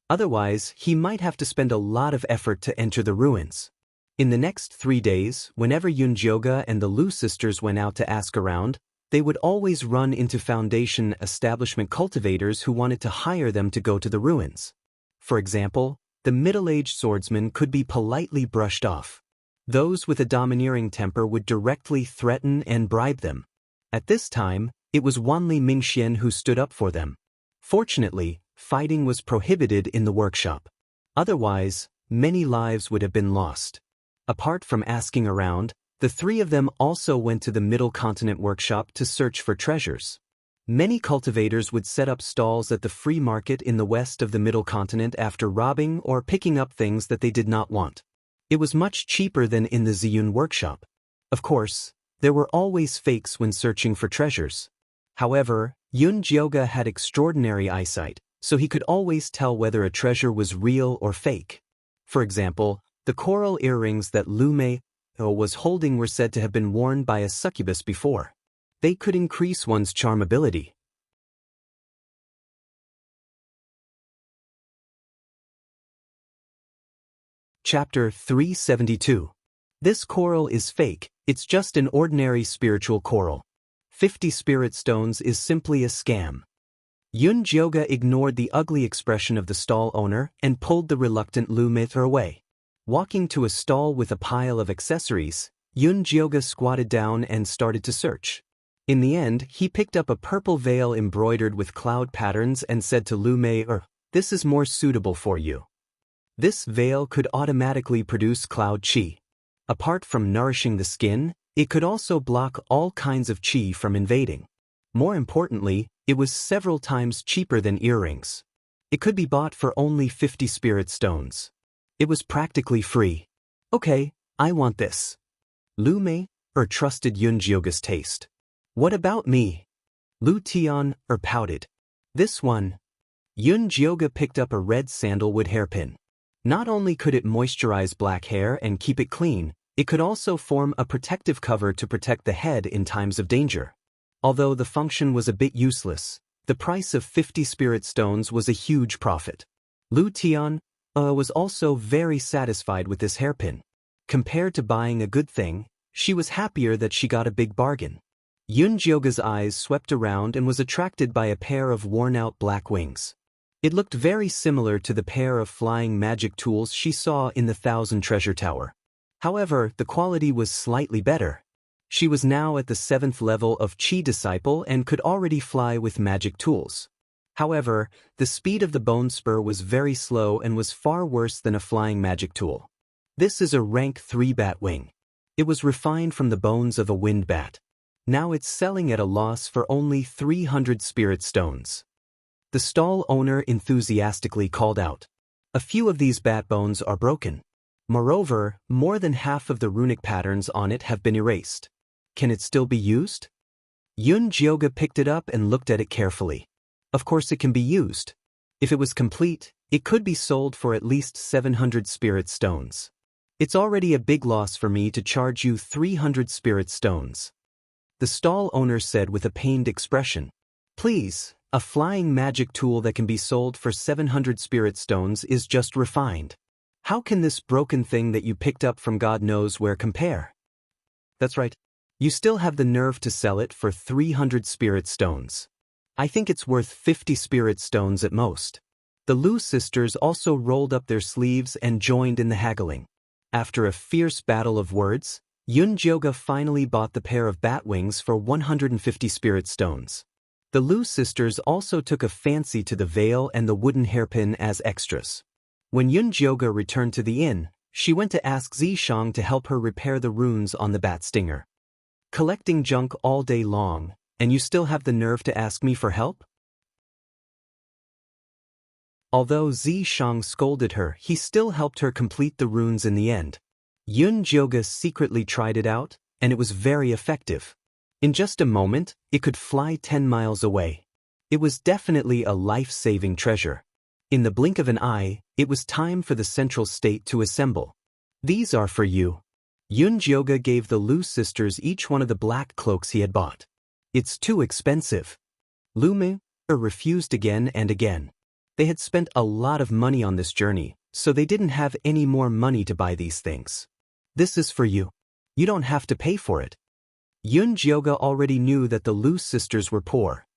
Otherwise, he might have to spend a lot of effort to enter the ruins. In the next 3 days, whenever Yunjioga and the Lu sisters went out to ask around, they would always run into foundation establishment cultivators who wanted to hire them to go to the ruins. For example, the middle-aged swordsman could be politely brushed off. Those with a domineering temper would directly threaten and bribe them. At this time, it was Wanli Mingxian who stood up for them. Fortunately, fighting was prohibited in the workshop. Otherwise, many lives would have been lost. Apart from asking around, the 3 of them also went to the Middle Continent workshop to search for treasures. Many cultivators would set up stalls at the free market in the west of the Middle Continent after robbing or picking up things that they did not want. It was much cheaper than in the Ziyun workshop. Of course, there were always fakes when searching for treasures. However, Yunjioga had extraordinary eyesight, so he could always tell whether a treasure was real or fake. For example, the coral earrings that Lu Mei was holding were said to have been worn by a succubus before. They could increase one's charm ability. Chapter 372. This coral is fake, it's just an ordinary spiritual coral. 50 spirit stones is simply a scam. Yunjioga ignored the ugly expression of the stall owner and pulled the reluctant Lu Mei away. Walking to a stall with a pile of accessories, Yunjioga squatted down and started to search. In the end, he picked up a purple veil embroidered with cloud patterns and said to Lu Mei, "This is more suitable for you." This veil could automatically produce cloud qi. Apart from nourishing the skin, it could also block all kinds of qi from invading. More importantly, it was several times cheaper than earrings. It could be bought for only 50 spirit stones. It was practically free. Okay, I want this. Lu Mei trusted Yunjioga's taste. What about me? Lu Tian pouted. This one. Yunjioga picked up a red sandalwood hairpin. Not only could it moisturize black hair and keep it clean, it could also form a protective cover to protect the head in times of danger. Although the function was a bit useless, the price of 50 spirit stones was a huge profit. Lu Tian was also very satisfied with this hairpin. Compared to buying a good thing, she was happier that she got a big bargain. Yunjioga's eyes swept around and was attracted by a pair of worn-out black wings. It looked very similar to the pair of flying magic tools she saw in the Thousand Treasure Tower. However, the quality was slightly better. She was now at the 7th level of Qi Disciple and could already fly with magic tools. However, the speed of the bone spur was very slow and was far worse than a flying magic tool. This is a rank 3 bat wing. It was refined from the bones of a wind bat. Now it's selling at a loss for only 300 spirit stones. The stall owner enthusiastically called out. A few of these bat bones are broken. Moreover, more than half of the runic patterns on it have been erased. Can it still be used? Yun Jioga picked it up and looked at it carefully. Of course it can be used. If it was complete, it could be sold for at least 700 spirit stones. It's already a big loss for me to charge you 300 spirit stones. The stall owner said with a pained expression. Please, a flying magic tool that can be sold for 700 spirit stones is just refined. How can this broken thing that you picked up from God knows where compare? That's right. You still have the nerve to sell it for 300 spirit stones. I think it's worth 50 spirit stones at most. The Lu sisters also rolled up their sleeves and joined in the haggling. After a fierce battle of words, Yun Jioga finally bought the pair of bat wings for 150 spirit stones. The Lu sisters also took a fancy to the veil and the wooden hairpin as extras. When Yun Jioga returned to the inn, she went to ask Zishang to help her repair the runes on the bat stinger. Collecting junk all day long, and you still have the nerve to ask me for help? Although Zishang scolded her, he still helped her complete the runes in the end. Yun Jioga secretly tried it out, and it was very effective. In just a moment, it could fly 10 miles away. It was definitely a life-saving treasure. In the blink of an eye, it was time for the central state to assemble. These are for you. Yun Jioga gave the Lu sisters each one of the black cloaks he had bought. It's too expensive. Lu Mei refused again and again. They had spent a lot of money on this journey, so they didn't have any more money to buy these things. This is for you. You don't have to pay for it. Yun Jioga already knew that the Lu sisters were poor.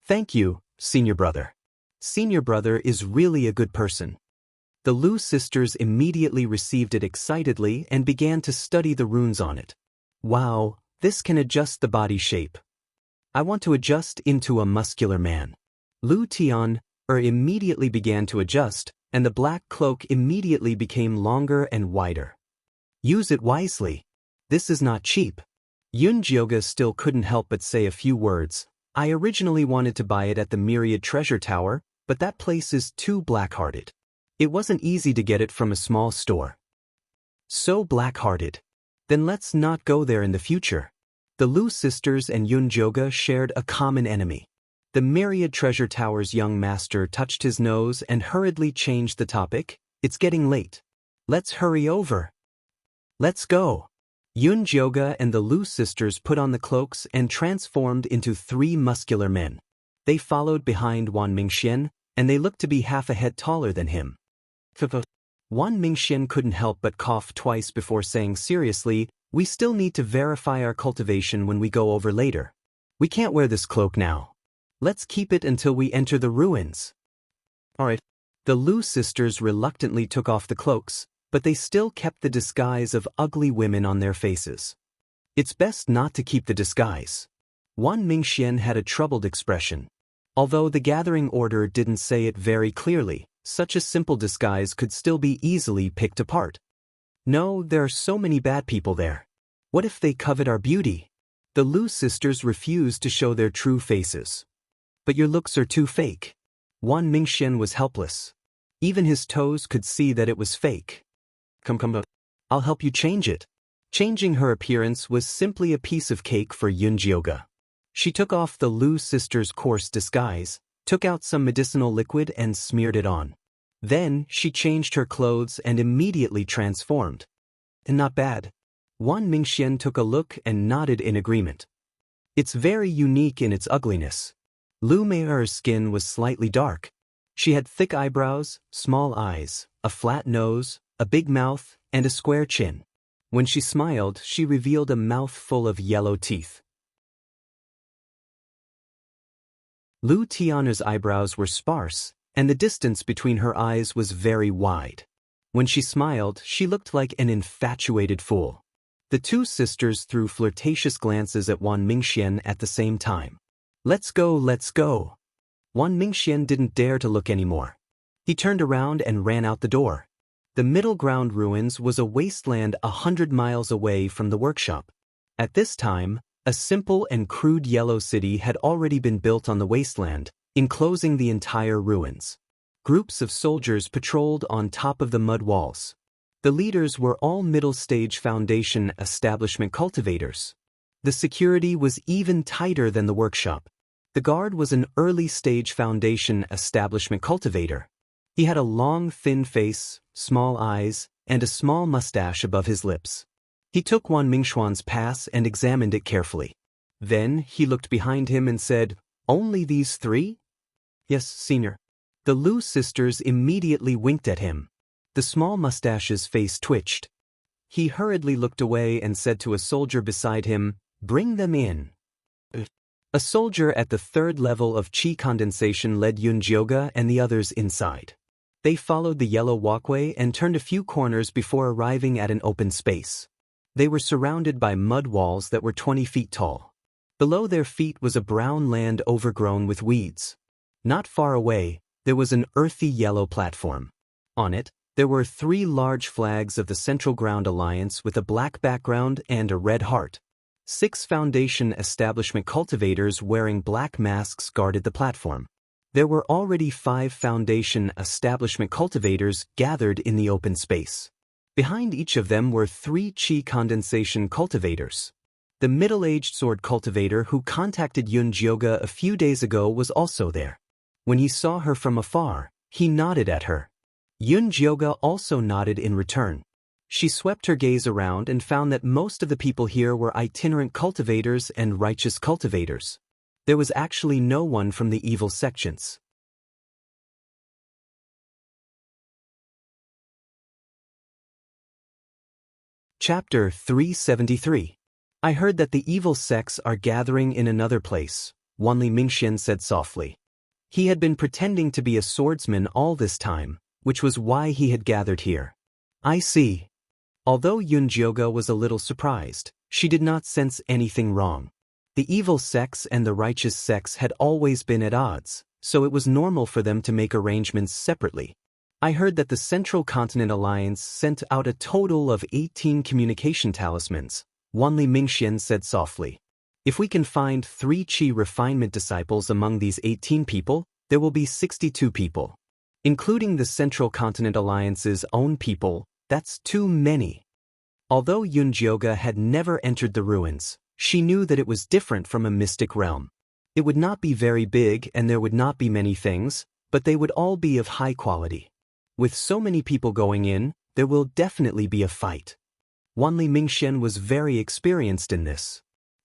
Thank you, senior brother. Senior brother is really a good person. The Lu sisters immediately received it excitedly and began to study the runes on it. Wow, this can adjust the body shape. I want to adjust into a muscular man. Lu Tian immediately began to adjust, and the black cloak immediately became longer and wider. Use it wisely. This is not cheap. Yun Jioga still couldn't help but say a few words. I originally wanted to buy it at the Myriad Treasure Tower, but that place is too black-hearted. It wasn't easy to get it from a small store. So black-hearted. Then let's not go there in the future. The Lu sisters and Yun Jioga shared a common enemy. The Myriad Treasure Tower's young master touched his nose and hurriedly changed the topic. It's getting late. Let's hurry over. Let's go. Yun Jioga and the Lu sisters put on the cloaks and transformed into 3 muscular men. They followed behind Wan Mingxian, and they looked to be half a head taller than him. Wan Mingxian couldn't help but cough twice before saying seriously, we still need to verify our cultivation when we go over later. We can't wear this cloak now. Let's keep it until we enter the ruins. Alright. The Lu sisters reluctantly took off the cloaks, but they still kept the disguise of ugly women on their faces. It's best not to keep the disguise. Wan Mingxian had a troubled expression. Although the gathering order didn't say it very clearly, such a simple disguise could still be easily picked apart. No, there are so many bad people there. What if they covet our beauty? The Lu sisters refused to show their true faces. But your looks are too fake. Wan Mingxian was helpless. Even his toes could see that it was fake. Come, I'll help you change it. Changing her appearance was simply a piece of cake for Yun Jioga. She took off the Lu sisters' coarse disguise, took out some medicinal liquid and smeared it on. Then, she changed her clothes and immediately transformed. Not bad. Wan Mingxian took a look and nodded in agreement. It's very unique in its ugliness. Lu Mei's skin was slightly dark. She had thick eyebrows, small eyes, a flat nose, a big mouth, and a square chin. When she smiled, she revealed a mouth full of yellow teeth. Lu Tiana's eyebrows were sparse, and the distance between her eyes was very wide. When she smiled, she looked like an infatuated fool. The two sisters threw flirtatious glances at Wan Mingxian at the same time. Let's go, let's go. Wan Mingxian didn't dare to look anymore. He turned around and ran out the door. The middle ground ruins was a wasteland 100 miles away from the workshop. At this time, a simple and crude yellow city had already been built on the wasteland, enclosing the entire ruins. Groups of soldiers patrolled on top of the mud walls. The leaders were all middle-stage Foundation establishment cultivators. The security was even tighter than the workshop. The guard was an early-stage Foundation establishment cultivator. He had a long, thin face, small eyes, and a small mustache above his lips. He took Wan Mingxuan's pass and examined it carefully. Then he looked behind him and said, "Only these three?" "Yes, senior." The Lu sisters immediately winked at him. The small mustache's face twitched. He hurriedly looked away and said to a soldier beside him, "Bring them in." A soldier at the third level of Qi condensation led Yunjioga and the others inside. They followed the yellow walkway and turned a few corners before arriving at an open space. They were surrounded by mud walls that were 20 feet tall. Below their feet was a brown land overgrown with weeds. Not far away, there was an earthy yellow platform. On it, there were 3 large flags of the Central Ground Alliance with a black background and a red heart. 6 Foundation establishment cultivators wearing black masks guarded the platform. There were already 5 Foundation establishment cultivators gathered in the open space. Behind each of them were 3 Qi condensation cultivators. The middle-aged sword cultivator who contacted Yunjioga a few days ago was also there. When he saw her from afar, he nodded at her. Yunjioga also nodded in return. She swept her gaze around and found that most of the people here were itinerant cultivators and righteous cultivators. There was actually no one from the evil sections. Chapter 373. I heard that the evil sects are gathering in another place, Wanli Mingxian said softly. He had been pretending to be a swordsman all this time, which was why he had gathered here. I see. Although Yunjioga was a little surprised, she did not sense anything wrong. The evil sects and the righteous sects had always been at odds, so it was normal for them to make arrangements separately. I heard that the Central Continent Alliance sent out a total of 18 communication talismans, Wanli Mingxian said softly. If we can find 3 Qi refinement disciples among these 18 people, there will be 62 people. Including the Central Continent Alliance's own people, that's too many. Although Yunjioga had never entered the ruins, she knew that it was different from a mystic realm. It would not be very big and there would not be many things, but they would all be of high quality. With so many people going in, there will definitely be a fight. Wanli Mingxian was very experienced in this.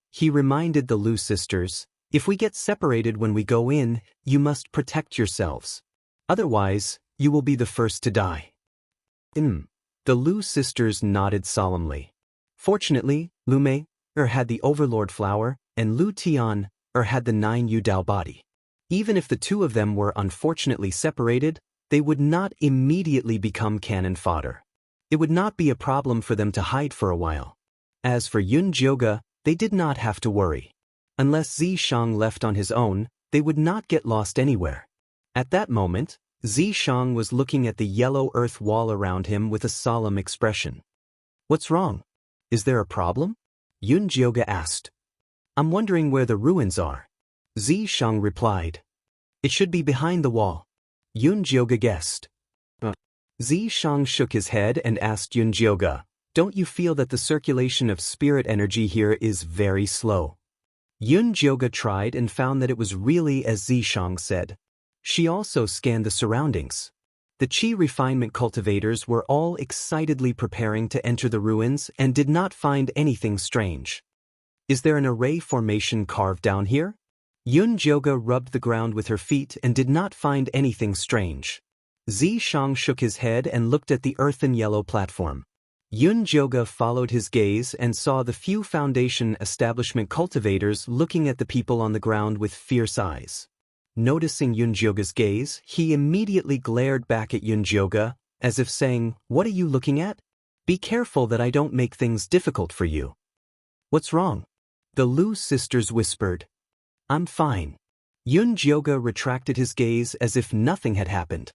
He reminded the Lu sisters, "If we get separated when we go in, you must protect yourselves. Otherwise, you will be the first to die." The Lu sisters nodded solemnly. Fortunately, Lu Mei had the Overlord Flower, and Lu Tian had the 9 Yu Dao body. Even if the two of them were unfortunately separated, they would not immediately become cannon fodder. It would not be a problem for them to hide for a while. As for Yunjioga, they did not have to worry. Unless Zishang left on his own, they would not get lost anywhere. At that moment, Zishang was looking at the yellow earth wall around him with a solemn expression. "What's wrong? Is there a problem?" Yunjioga asked. "I'm wondering where the ruins are." Zishang replied. "It should be behind the wall." Yunjioga guessed. Zishang shook his head and asked Yunjioga, "Don't you feel that the circulation of spirit energy here is very slow?" Yunjioga tried and found that it was really as Zishang said. She also scanned the surroundings. The Qi refinement cultivators were all excitedly preparing to enter the ruins and did not find anything strange. "Is there an array formation carved down here?" Yunjioga rubbed the ground with her feet and did not find anything strange. Zishang shook his head and looked at the earthen yellow platform. Yunjioga followed his gaze and saw the few Foundation establishment cultivators looking at the people on the ground with fierce eyes. Noticing Yunjioga's gaze, he immediately glared back at Yunjioga, as if saying, "What are you looking at? Be careful that I don't make things difficult for you." "What's wrong?" the Lu sisters whispered. "I'm fine." Yun Jioge retracted his gaze as if nothing had happened.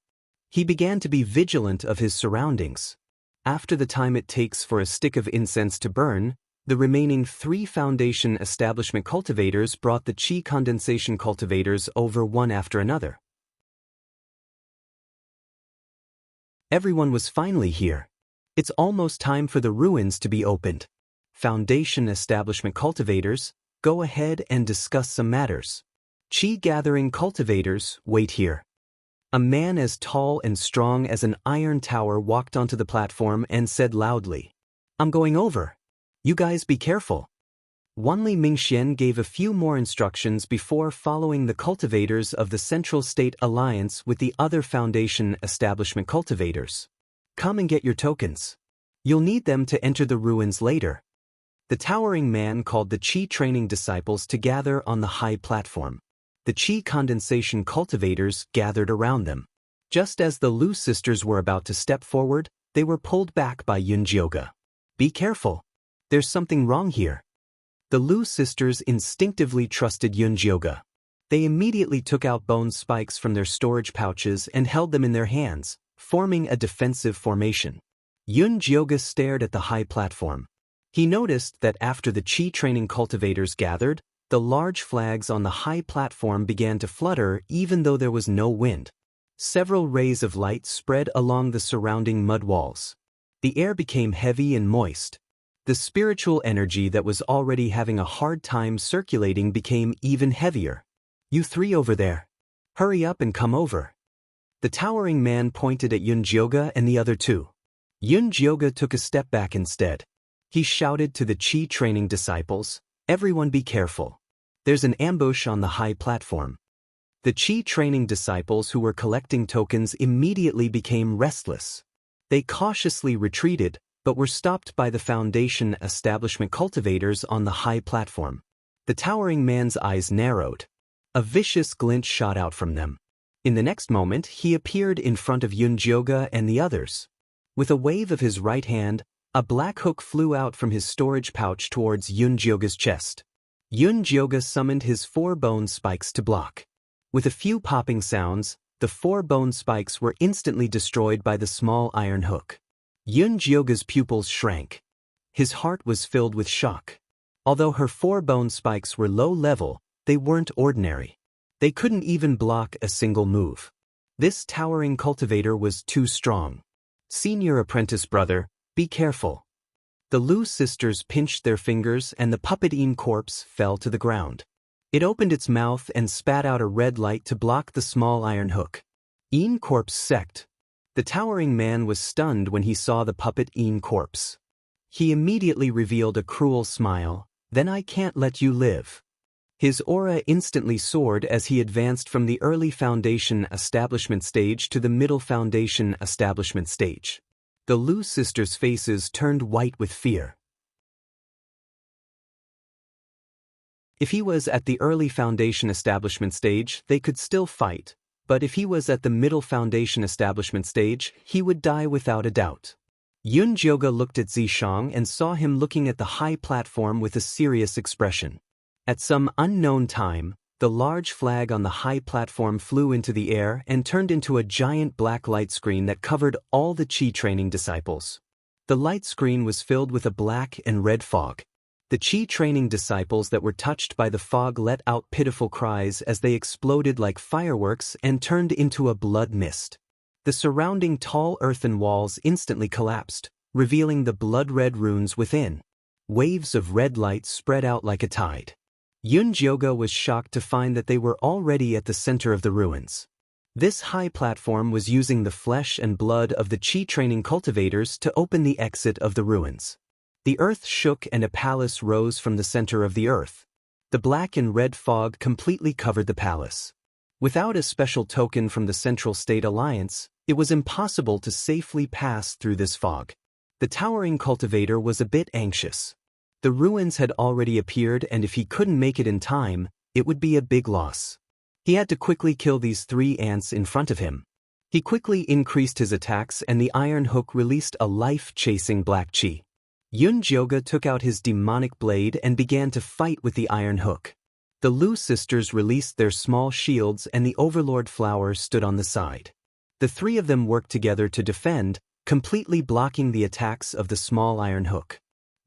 He began to be vigilant of his surroundings. After the time it takes for a stick of incense to burn, the remaining 3 foundation establishment cultivators brought the qi condensation cultivators over one after another. Everyone was finally here. It's almost time for the ruins to be opened. Foundation establishment cultivators, go ahead and discuss some matters. Qi gathering cultivators, wait here. A man as tall and strong as an iron tower walked onto the platform and said loudly, "I'm going over. You guys be careful." Wang Lin gave a few more instructions before following the cultivators of the Central State Alliance with the other Foundation establishment cultivators. "Come and get your tokens. You'll need them to enter the ruins later." The towering man called the Qi training disciples to gather on the high platform. The Qi condensation cultivators gathered around them. Just as the Lu sisters were about to step forward, they were pulled back by Yun Jioge. "Be careful. There's something wrong here." The Lu sisters instinctively trusted Yun Jioge. They immediately took out bone spikes from their storage pouches and held them in their hands, forming a defensive formation. Yun Jioge stared at the high platform. He noticed that after the Qi training cultivators gathered, the large flags on the high platform began to flutter even though there was no wind. Several rays of light spread along the surrounding mud walls. The air became heavy and moist. The spiritual energy that was already having a hard time circulating became even heavier. "You 3 over there. Hurry up and come over." The towering man pointed at Yun Jioge and the other 2. Yun Jioge took a step back instead. He shouted to the Qi training disciples, "Everyone be careful. There's an ambush on the high platform." The Qi training disciples who were collecting tokens immediately became restless. They cautiously retreated, but were stopped by the Foundation establishment cultivators on the high platform. The towering man's eyes narrowed. A vicious glint shot out from them. In the next moment, he appeared in front of Yun Jioge and the others. With a wave of his right hand, a black hook flew out from his storage pouch towards Yun Jioge's chest. Yun Jioge summoned his 4 bone spikes to block. With a few popping sounds, the 4 bone spikes were instantly destroyed by the small iron hook. Yun Jioge's pupils shrank. His heart was filled with shock. Although her 4 bone spikes were low level, they weren't ordinary. They couldn't even block a single move. This towering cultivator was too strong. "Senior apprentice brother, be careful." The Lu sisters pinched their fingers and the puppet Yin corpse fell to the ground. It opened its mouth and spat out a red light to block the small iron hook. Yin corpse sect. The towering man was stunned when he saw the puppet Yin corpse. He immediately revealed a cruel smile, "Then I can't let you live." His aura instantly soared as he advanced from the early Foundation establishment stage to the middle Foundation establishment stage. The Lu sisters' faces turned white with fear. If he was at the early Foundation establishment stage, they could still fight, but if he was at the middle Foundation establishment stage, he would die without a doubt. Yun Jioge looked at Zishang and saw him looking at the high platform with a serious expression. At some unknown time, the large flag on the high platform flew into the air and turned into a giant black light screen that covered all the Qi training disciples. The light screen was filled with a black and red fog. The Qi training disciples that were touched by the fog let out pitiful cries as they exploded like fireworks and turned into a blood mist. The surrounding tall earthen walls instantly collapsed, revealing the blood-red runes within. Waves of red light spread out like a tide. Yun Jioge was shocked to find that they were already at the center of the ruins. This high platform was using the flesh and blood of the Qi training cultivators to open the exit of the ruins. The earth shook and a palace rose from the center of the earth. The black and red fog completely covered the palace. Without a special token from the Central State Alliance, it was impossible to safely pass through this fog. The towering cultivator was a bit anxious. The ruins had already appeared, and if he couldn't make it in time, it would be a big loss. He had to quickly kill these 3 ants in front of him. He quickly increased his attacks and the iron hook released a life-chasing black chi. Yun Jioge took out his demonic blade and began to fight with the iron hook. The Lu sisters released their small shields and the Overlord flower stood on the side. The three of them worked together to defend, completely blocking the attacks of the small iron hook.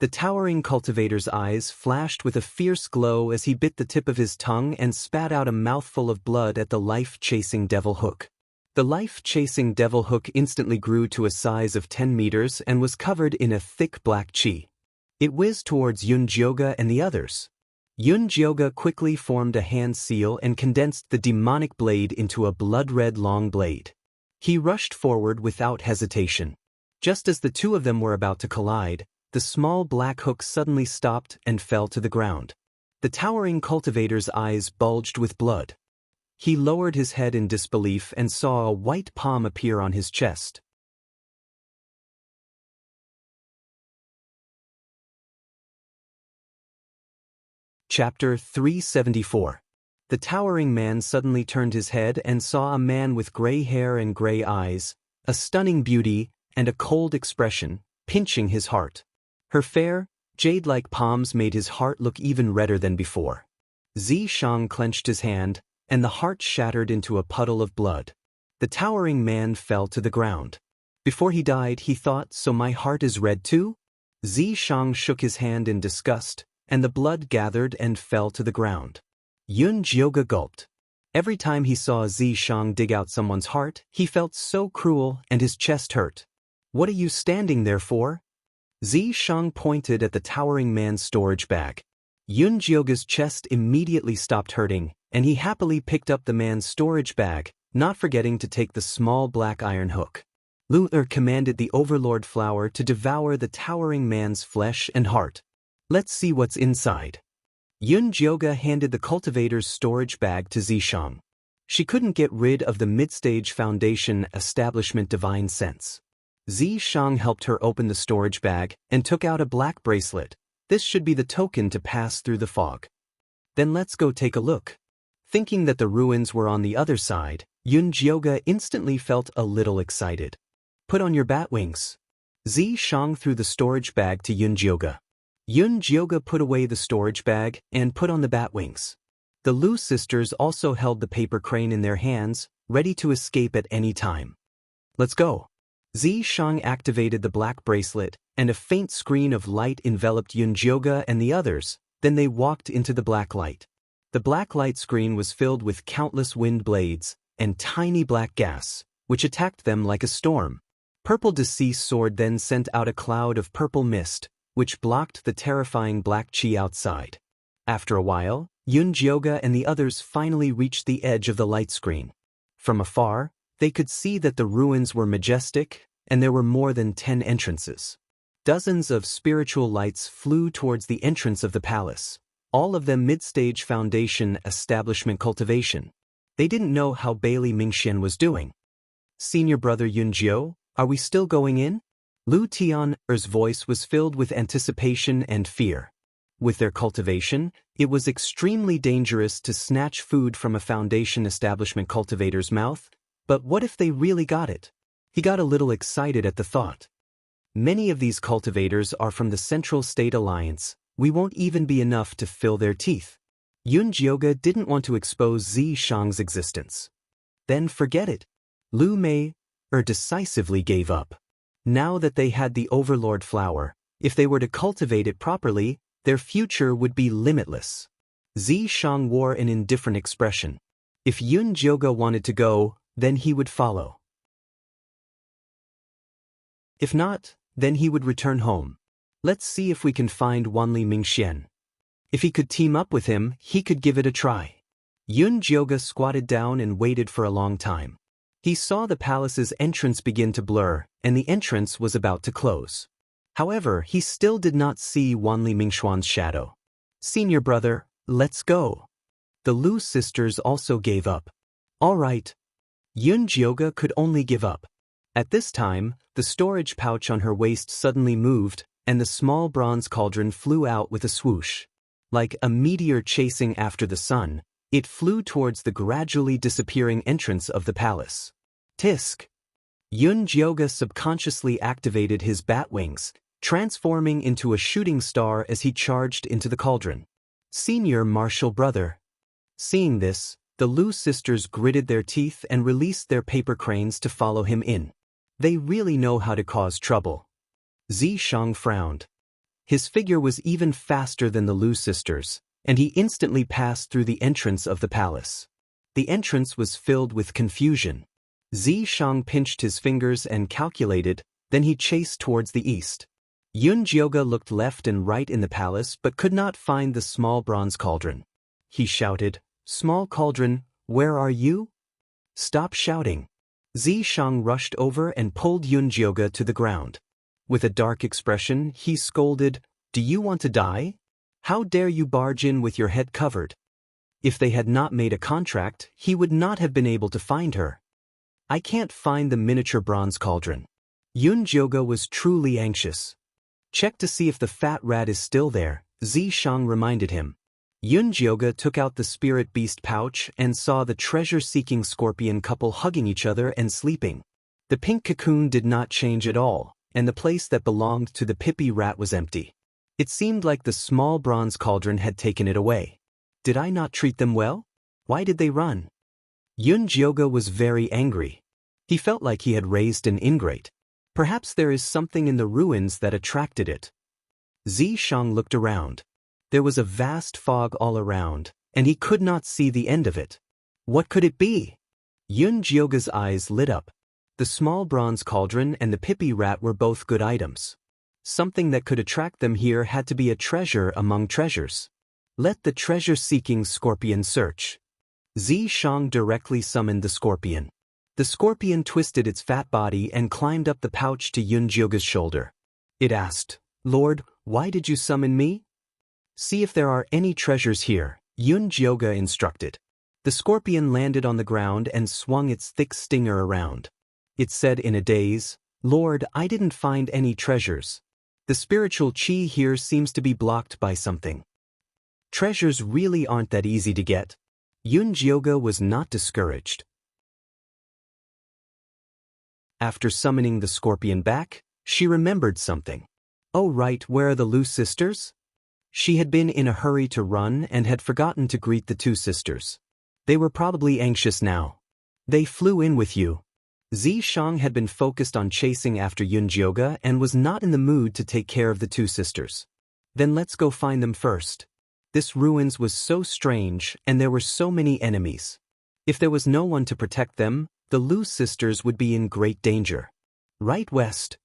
The towering cultivator's eyes flashed with a fierce glow as he bit the tip of his tongue and spat out a mouthful of blood at the life-chasing devil hook. The life-chasing devil hook instantly grew to a size of 10 meters and was covered in a thick black chi. It whizzed towards Yun Jioge and the others. Yun Jioge quickly formed a hand seal and condensed the demonic blade into a blood-red long blade. He rushed forward without hesitation. Just as the two of them were about to collide, the small black hook suddenly stopped and fell to the ground. The towering cultivator's eyes bulged with blood. He lowered his head in disbelief and saw a white palm appear on his chest. Chapter 374. The towering man suddenly turned his head and saw a man with gray hair and gray eyes, a stunning beauty, and a cold expression, pinching his heart. Her fair, jade-like palms made his heart look even redder than before. Xianxia clenched his hand, and the heart shattered into a puddle of blood. The towering man fell to the ground. Before he died, he thought, "So my heart is red too?" Xianxia shook his hand in disgust, and the blood gathered and fell to the ground. Yun Jioge gulped. Every time he saw Xianxia dig out someone's heart, he felt so cruel and his chest hurt. "What are you standing there for?" Xianxia pointed at the towering man's storage bag. Yun Jioge's chest immediately stopped hurting, and he happily picked up the man's storage bag, not forgetting to take the small black iron hook. Lu commanded the Overlord flower to devour the towering man's flesh and heart. "Let's see what's inside." Yun Jioge handed the cultivator's storage bag to Xianxia. She couldn't get rid of the mid-stage foundation establishment divine sense. Xianxia helped her open the storage bag and took out a black bracelet. This should be the token to pass through the fog. "Then let's go take a look." Thinking that the ruins were on the other side, Yun Jioge instantly felt a little excited. "Put on your bat wings." Xianxia threw the storage bag to Yun Jioge. Yun Jioge put away the storage bag and put on the bat wings. The Lu sisters also held the paper crane in their hands, ready to escape at any time. "Let's go." Xianxia activated the black bracelet, and a faint screen of light enveloped Yun Jioge and the others, then they walked into the black light. The black light screen was filled with countless wind blades and tiny black gas, which attacked them like a storm. Purple Decease Sword then sent out a cloud of purple mist, which blocked the terrifying black chi outside. After a while, Yun Jioge and the others finally reached the edge of the light screen. From afar, they could see that the ruins were majestic, and there were more than 10 entrances. Dozens of spiritual lights flew towards the entrance of the palace, all of them mid-stage foundation establishment cultivation. They didn't know how Bailey Mingxian was doing. "Senior brother Yun Jio, are we still going in?" Lu Tian's voice was filled with anticipation and fear. With their cultivation, it was extremely dangerous to snatch food from a foundation establishment cultivator's mouth, but what if they really got it? He got a little excited at the thought. "Many of these cultivators are from the Central State Alliance. We won't even be enough to fill their teeth." Yun Jioge didn't want to expose Xianxia's existence. "Then forget it." Lu Mei decisively gave up. Now that they had the Overlord flower, if they were to cultivate it properly, their future would be limitless. Xianxia wore an indifferent expression. If Yun Jioge wanted to go, then he would follow. If not, then he would return home. Let's see if we can find Wanli Mingxian. If he could team up with him, he could give it a try. Yun Jioge squatted down and waited for a long time. He saw the palace's entrance begin to blur, and the entrance was about to close. However, he still did not see Wanli Mingxian's shadow. "Senior brother, let's go." The Lu sisters also gave up. "All right." Yun Jioge could only give up. At this time, the storage pouch on her waist suddenly moved, and the small bronze cauldron flew out with a swoosh. Like a meteor chasing after the sun, it flew towards the gradually disappearing entrance of the palace. Tisk! Yun Jioga subconsciously activated his bat wings, transforming into a shooting star as he charged into the cauldron. Senior martial brother. Seeing this, the Lu sisters gritted their teeth and released their paper cranes to follow him in. They really know how to cause trouble. Zishang frowned. His figure was even faster than the Lu sisters, and he instantly passed through the entrance of the palace. The entrance was filled with confusion. Zishang pinched his fingers and calculated, then he chased towards the east. Yun Jioga looked left and right in the palace but could not find the small bronze cauldron. He shouted, "Small cauldron, where are you?" "Stop shouting." Zishang rushed over and pulled Yun Jioga to the ground. With a dark expression, he scolded, "Do you want to die? How dare you barge in with your head covered?" If they had not made a contract, he would not have been able to find her. "I can't find the miniature bronze cauldron." Yun Jioga was truly anxious. "Check to see if the fat rat is still there," Zishang reminded him. Yun Jioga took out the spirit beast pouch and saw the treasure-seeking scorpion couple hugging each other and sleeping. The pink cocoon did not change at all, and the place that belonged to the pippy rat was empty. It seemed like the small bronze cauldron had taken it away. Did I not treat them well? Why did they run? Yun Jioga was very angry. He felt like he had raised an ingrate. Perhaps there is something in the ruins that attracted it. Zishang looked around. There was a vast fog all around, and he could not see the end of it. What could it be? Yun Jioga's eyes lit up. The small bronze cauldron and the pippy rat were both good items. Something that could attract them here had to be a treasure among treasures. Let the treasure-seeking scorpion search. Zishang directly summoned the scorpion. The scorpion twisted its fat body and climbed up the pouch to Yun Jioga's shoulder. It asked, "Lord, why did you summon me?" "See if there are any treasures here," Yun Jioga instructed. The scorpion landed on the ground and swung its thick stinger around. It said in a daze, "Lord, I didn't find any treasures. The spiritual chi here seems to be blocked by something." Treasures really aren't that easy to get. Yun Jioga was not discouraged. After summoning the scorpion back, she remembered something. Oh right, where are the Lu sisters? She had been in a hurry to run and had forgotten to greet the two sisters. They were probably anxious now. "They flew in with you." Zishang had been focused on chasing after Yun Jioga and was not in the mood to take care of the two sisters. "Then let's go find them first." This ruins was so strange and there were so many enemies. If there was no one to protect them, the Lu sisters would be in great danger. Right west.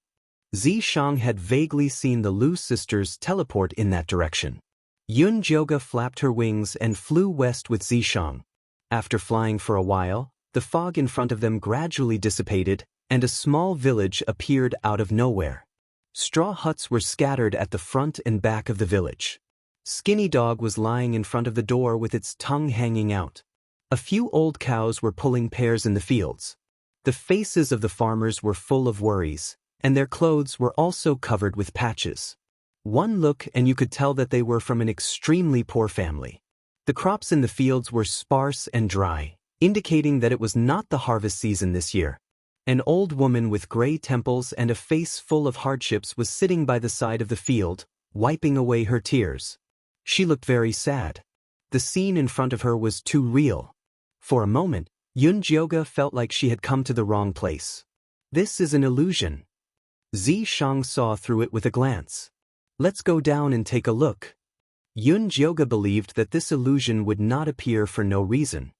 Zishang had vaguely seen the Lu sisters teleport in that direction. Yun Jioga flapped her wings and flew west with Zishang. After flying for a while, the fog in front of them gradually dissipated, and a small village appeared out of nowhere. Straw huts were scattered at the front and back of the village. Skinny Dog was lying in front of the door with its tongue hanging out. A few old cows were pulling pears in the fields. The faces of the farmers were full of worries, and their clothes were also covered with patches. One look and you could tell that they were from an extremely poor family. The crops in the fields were sparse and dry, indicating that it was not the harvest season this year. An old woman with gray temples and a face full of hardships was sitting by the side of the field, wiping away her tears. She looked very sad. The scene in front of her was too real. For a moment, Yun Jioga felt like she had come to the wrong place. This is an illusion. Zishang saw through it with a glance. Let's go down and take a look. Yun Jioga believed that this illusion would not appear for no reason.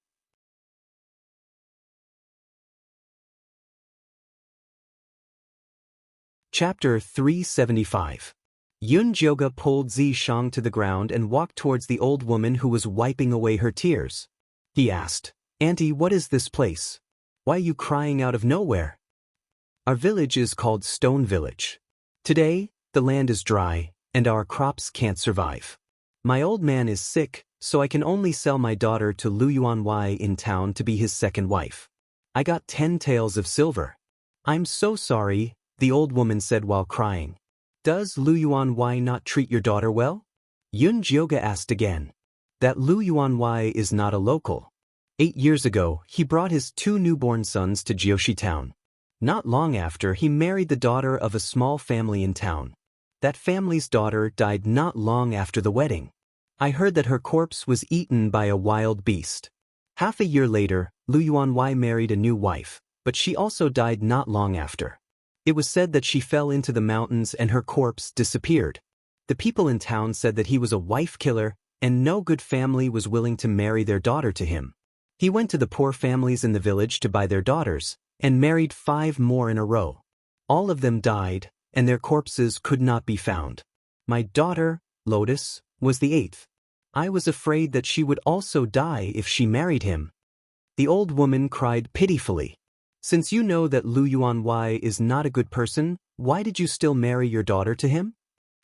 Chapter 375. Yun Jioga pulled Zishang to the ground and walked towards the old woman who was wiping away her tears. He asked, "Auntie, what is this place? Why are you crying out of nowhere?" "Our village is called Stone Village. Today, the land is dry, and our crops can't survive. My old man is sick, so I can only sell my daughter to Lu Yuanwei in town to be his second wife. I got 10 taels of silver." "I'm so sorry," the old woman said while crying. "Does Lu Yuanwei not treat your daughter well?" Yun Jioga asked again. "That Lu Yuanwei is not a local. 8 years ago, he brought his 2 newborn sons to Jiushi town. Not long after, he married the daughter of a small family in town. That family's daughter died not long after the wedding. I heard that her corpse was eaten by a wild beast. Half a year later, Lu Yuanwei married a new wife, but she also died not long after. It was said that she fell into the mountains and her corpse disappeared. The people in town said that he was a wife killer and no good family was willing to marry their daughter to him. He went to the poor families in the village to buy their daughters, and married 5 more in a row. All of them died, and their corpses could not be found. My daughter, Lotus, was the 8th. I was afraid that she would also die if she married him. The old woman cried pitifully. Since you know that Lu Yuanwei is not a good person, why did you still marry your daughter to him?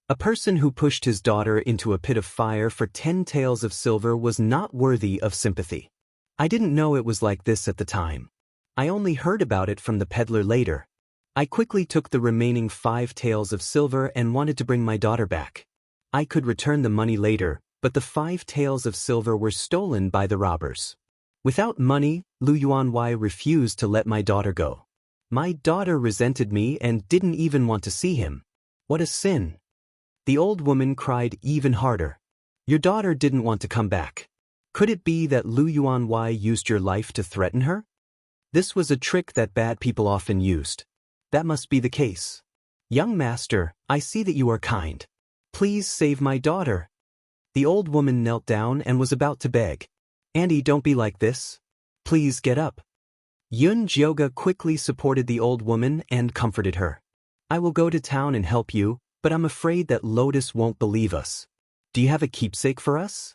A person who pushed his daughter into a pit of fire for 10 taels of silver was not worthy of sympathy. I didn't know it was like this at the time. I only heard about it from the peddler later. I quickly took the remaining 5 taels of silver and wanted to bring my daughter back. I could return the money later, but the 5 taels of silver were stolen by the robbers. Without money, Lu Yuanwei refused to let my daughter go. My daughter resented me and didn't even want to see him. What a sin! The old woman cried even harder. Your daughter didn't want to come back. Could it be that Lu Yuanwei used your life to threaten her? This was a trick that bad people often used. That must be the case. Young master, I see that you are kind. Please save my daughter. The old woman knelt down and was about to beg. Auntie, don't be like this. Please get up. Yun Jioga quickly supported the old woman and comforted her. I will go to town and help you, but I'm afraid that Lotus won't believe us. Do you have a keepsake for us?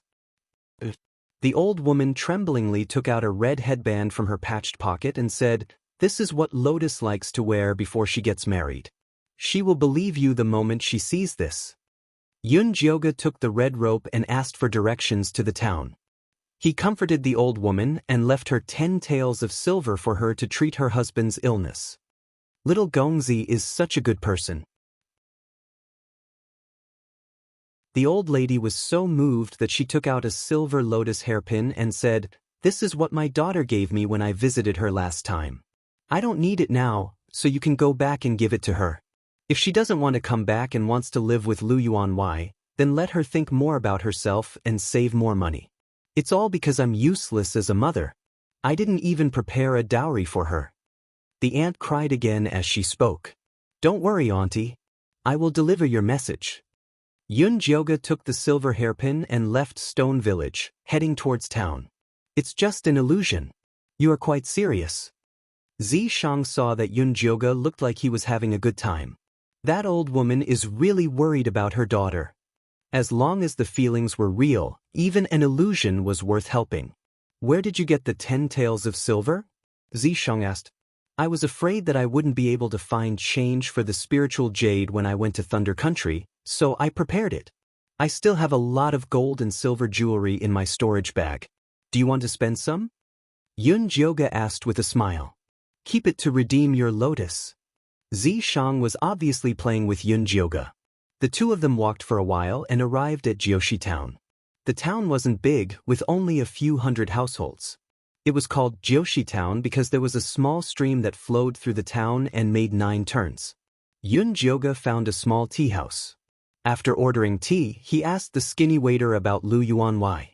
The old woman tremblingly took out a red headband from her patched pocket and said, This is what Lotus likes to wear before she gets married. She will believe you the moment she sees this. Yun Jioga took the red rope and asked for directions to the town. He comforted the old woman and left her 10 taels of silver for her to treat her husband's illness. Little Gongzi is such a good person. The old lady was so moved that she took out a silver lotus hairpin and said, This is what my daughter gave me when I visited her last time. I don't need it now, so you can go back and give it to her. If she doesn't want to come back and wants to live with Lu Yuanwei, then let her think more about herself and save more money. It's all because I'm useless as a mother. I didn't even prepare a dowry for her. The aunt cried again as she spoke. Don't worry, auntie. I will deliver your message. Yun Jioga took the silver hairpin and left Stone Village, heading towards town. It's just an illusion. You are quite serious. Zishang saw that Yun Jioga looked like he was having a good time. That old woman is really worried about her daughter. As long as the feelings were real, even an illusion was worth helping. Where did you get the 10 taels of silver? Zishang asked. I was afraid that I wouldn't be able to find change for the spiritual jade when I went to Thunder Country, so I prepared it. I still have a lot of gold and silver jewelry in my storage bag. Do you want to spend some? Yun Jioga asked with a smile. Keep it to redeem your lotus. Zishang was obviously playing with Yun Jioga. The two of them walked for a while and arrived at Jiushi town. The town wasn't big, with only a few hundred households. It was called Jiushi town because there was a small stream that flowed through the town and made 9 turns. Yun Jioga found a small tea house. After ordering tea, he asked the skinny waiter about Lu Yuanwei.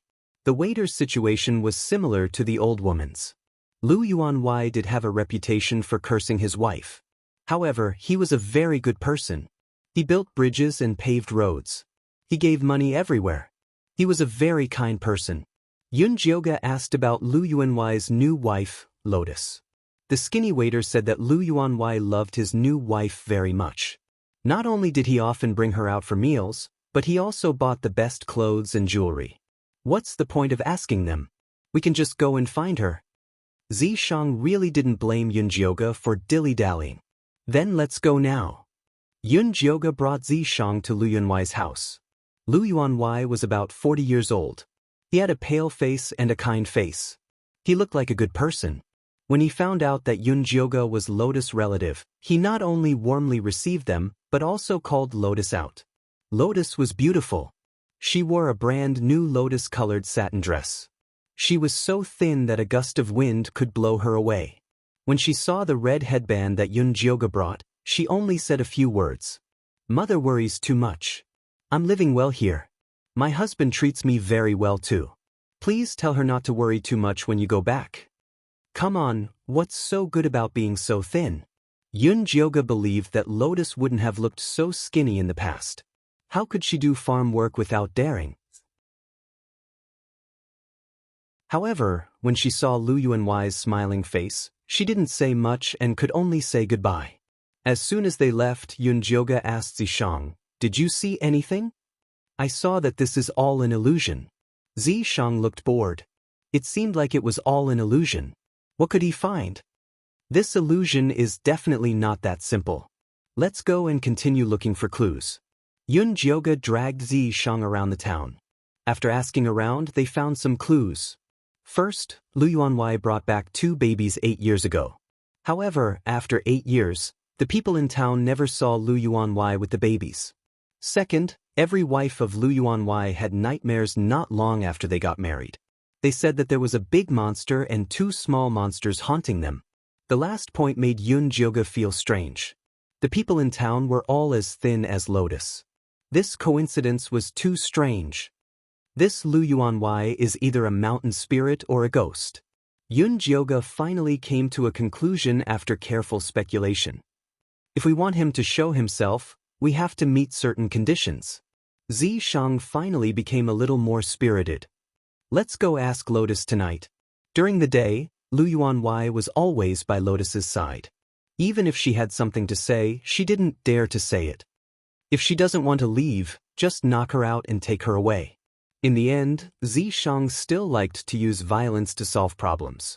The waiter's situation was similar to the old woman's. Lu Yuanwei did have a reputation for cursing his wife. However, he was a very good person. He built bridges and paved roads. He gave money everywhere. He was a very kind person. Yun Jioga asked about Lu Yuanwei's new wife, Lotus. The skinny waiter said that Lu Yuanwei loved his new wife very much. Not only did he often bring her out for meals, but he also bought the best clothes and jewelry. What's the point of asking them? We can just go and find her. Zishang really didn't blame Yun Jioga for dilly-dallying. Then let's go now. Yun Jioga brought Zishang to Lu Yuanwei's house. Lu Yuanwei was about 40 years old. He had a pale face and a kind face. He looked like a good person. When he found out that Yun Jioga was Lotus' relative, he not only warmly received them, but also called Lotus out. Lotus was beautiful. She wore a brand new lotus-colored satin dress. She was so thin that a gust of wind could blow her away. When she saw the red headband that Yun Jioga brought, she only said a few words. Mother worries too much. I'm living well here. My husband treats me very well too. Please tell her not to worry too much when you go back. Come on, what's so good about being so thin? Yun Jioga believed that Lotus wouldn't have looked so skinny in the past. How could she do farm work without daring? However, when she saw Lu Yuanwai's smiling face, she didn't say much and could only say goodbye. As soon as they left, Yun Jioga asked Zishang, "Did you see anything?" "I saw that this is all an illusion." Zishang looked bored. It seemed like it was all an illusion. What could he find? This illusion is definitely not that simple. Let's go and continue looking for clues. Yun Jioga dragged Zishang around the town. After asking around, they found some clues. First, Lu Yuanwai brought back 2 babies 8 years ago. However, after 8 years, the people in town never saw Lu Yuanwai with the babies. Second, every wife of Lu Yuanwai had nightmares not long after they got married. They said that there was a big monster and 2 small monsters haunting them. The last point made Yun Jioga feel strange. The people in town were all as thin as Lotus. This coincidence was too strange. This Lu Yuanwai is either a mountain spirit or a ghost. Yun Jioga finally came to a conclusion after careful speculation. If we want him to show himself, we have to meet certain conditions. Zishang finally became a little more spirited. Let's go ask Lotus tonight. During the day, Lu Yuanwai was always by Lotus's side. Even if she had something to say, she didn't dare to say it. If she doesn't want to leave, just knock her out and take her away. In the end, Zishang still liked to use violence to solve problems.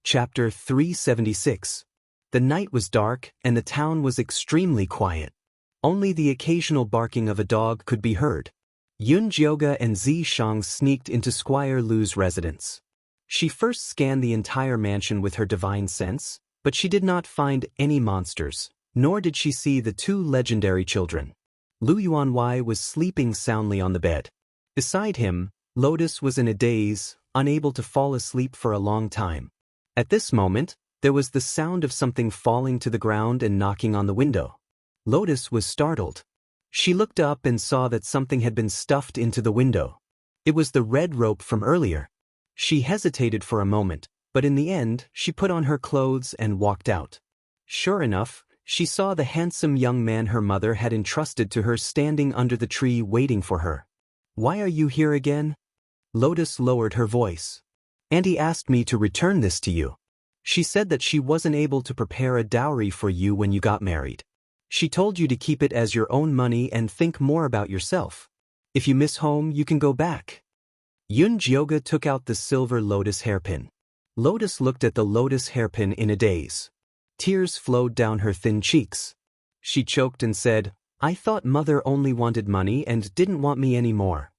Chapter 376. The night was dark and the town was extremely quiet. Only the occasional barking of a dog could be heard. Yun Jioga and Zishang sneaked into Squire Lu's residence. She first scanned the entire mansion with her divine sense, but she did not find any monsters, nor did she see the 2 legendary children. Lu Yuanwai was sleeping soundly on the bed. Beside him, Lotus was in a daze, unable to fall asleep for a long time. At this moment, there was the sound of something falling to the ground and knocking on the window. Lotus was startled. She looked up and saw that something had been stuffed into the window. It was the red rope from earlier. She hesitated for a moment, but in the end, she put on her clothes and walked out. Sure enough, she saw the handsome young man her mother had entrusted to her standing under the tree waiting for her. "Why are you here again?" Lotus lowered her voice. "Auntie asked me to return this to you. She said that she wasn't able to prepare a dowry for you when you got married. She told you to keep it as your own money and think more about yourself. If you miss home, you can go back." Yun Jioga took out the silver lotus hairpin. Lotus looked at the lotus hairpin in a daze. Tears flowed down her thin cheeks. She choked and said, "I thought Mother only wanted money and didn't want me anymore.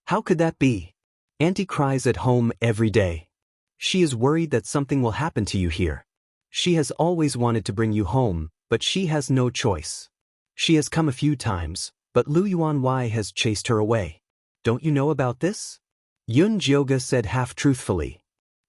How could that be? Auntie cries at home every day. She is worried that something will happen to you here. She has always wanted to bring you home, but she has no choice. She has come a few times, but Lu Yuanwai has chased her away. Don't you know about this?" Yun Jioga said half-truthfully.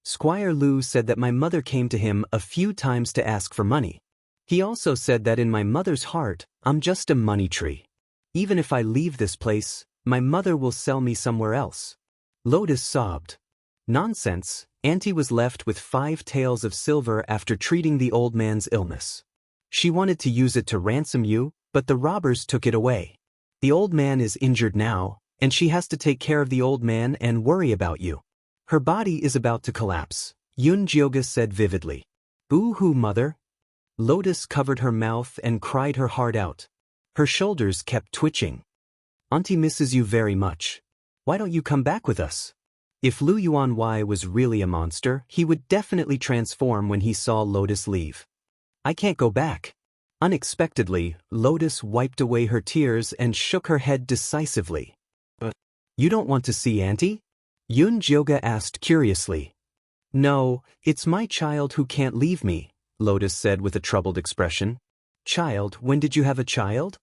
"Squire Lu said that my mother came to him a few times to ask for money. He also said that in my mother's heart, I'm just a money tree. Even if I leave this place, my mother will sell me somewhere else." Lotus sobbed. "Nonsense, Auntie was left with 5 taels of silver after treating the old man's illness. She wanted to use it to ransom you, but the robbers took it away. The old man is injured now, and she has to take care of the old man and worry about you. Her body is about to collapse," Yun Jioga said vividly. "Boo-hoo, mother." Lotus covered her mouth and cried her heart out. Her shoulders kept twitching. "Auntie misses you very much. Why don't you come back with us?" If Lu Yuanwai was really a monster, he would definitely transform when he saw Lotus leave. "I can't go back." Unexpectedly, Lotus wiped away her tears and shook her head decisively. "But you don't want to see Auntie?" Yun Jioga asked curiously. "No, it's my child who can't leave me," Lotus said with a troubled expression. "Child, when did you have a child?"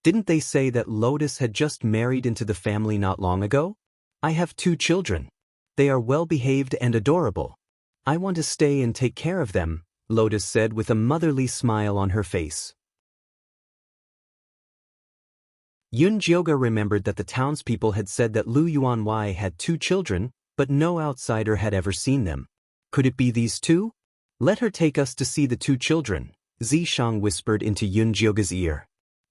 Didn't they say that Lotus had just married into the family not long ago? I have 2 children. They are well-behaved and adorable. I want to stay and take care of them, Lotus said with a motherly smile on her face. Yunjioga remembered that the townspeople had said that Lu Yuanwei had 2 children, but no outsider had ever seen them. Could it be these 2? Let her take us to see the 2 children, Zishang whispered into Yunjioga's ear.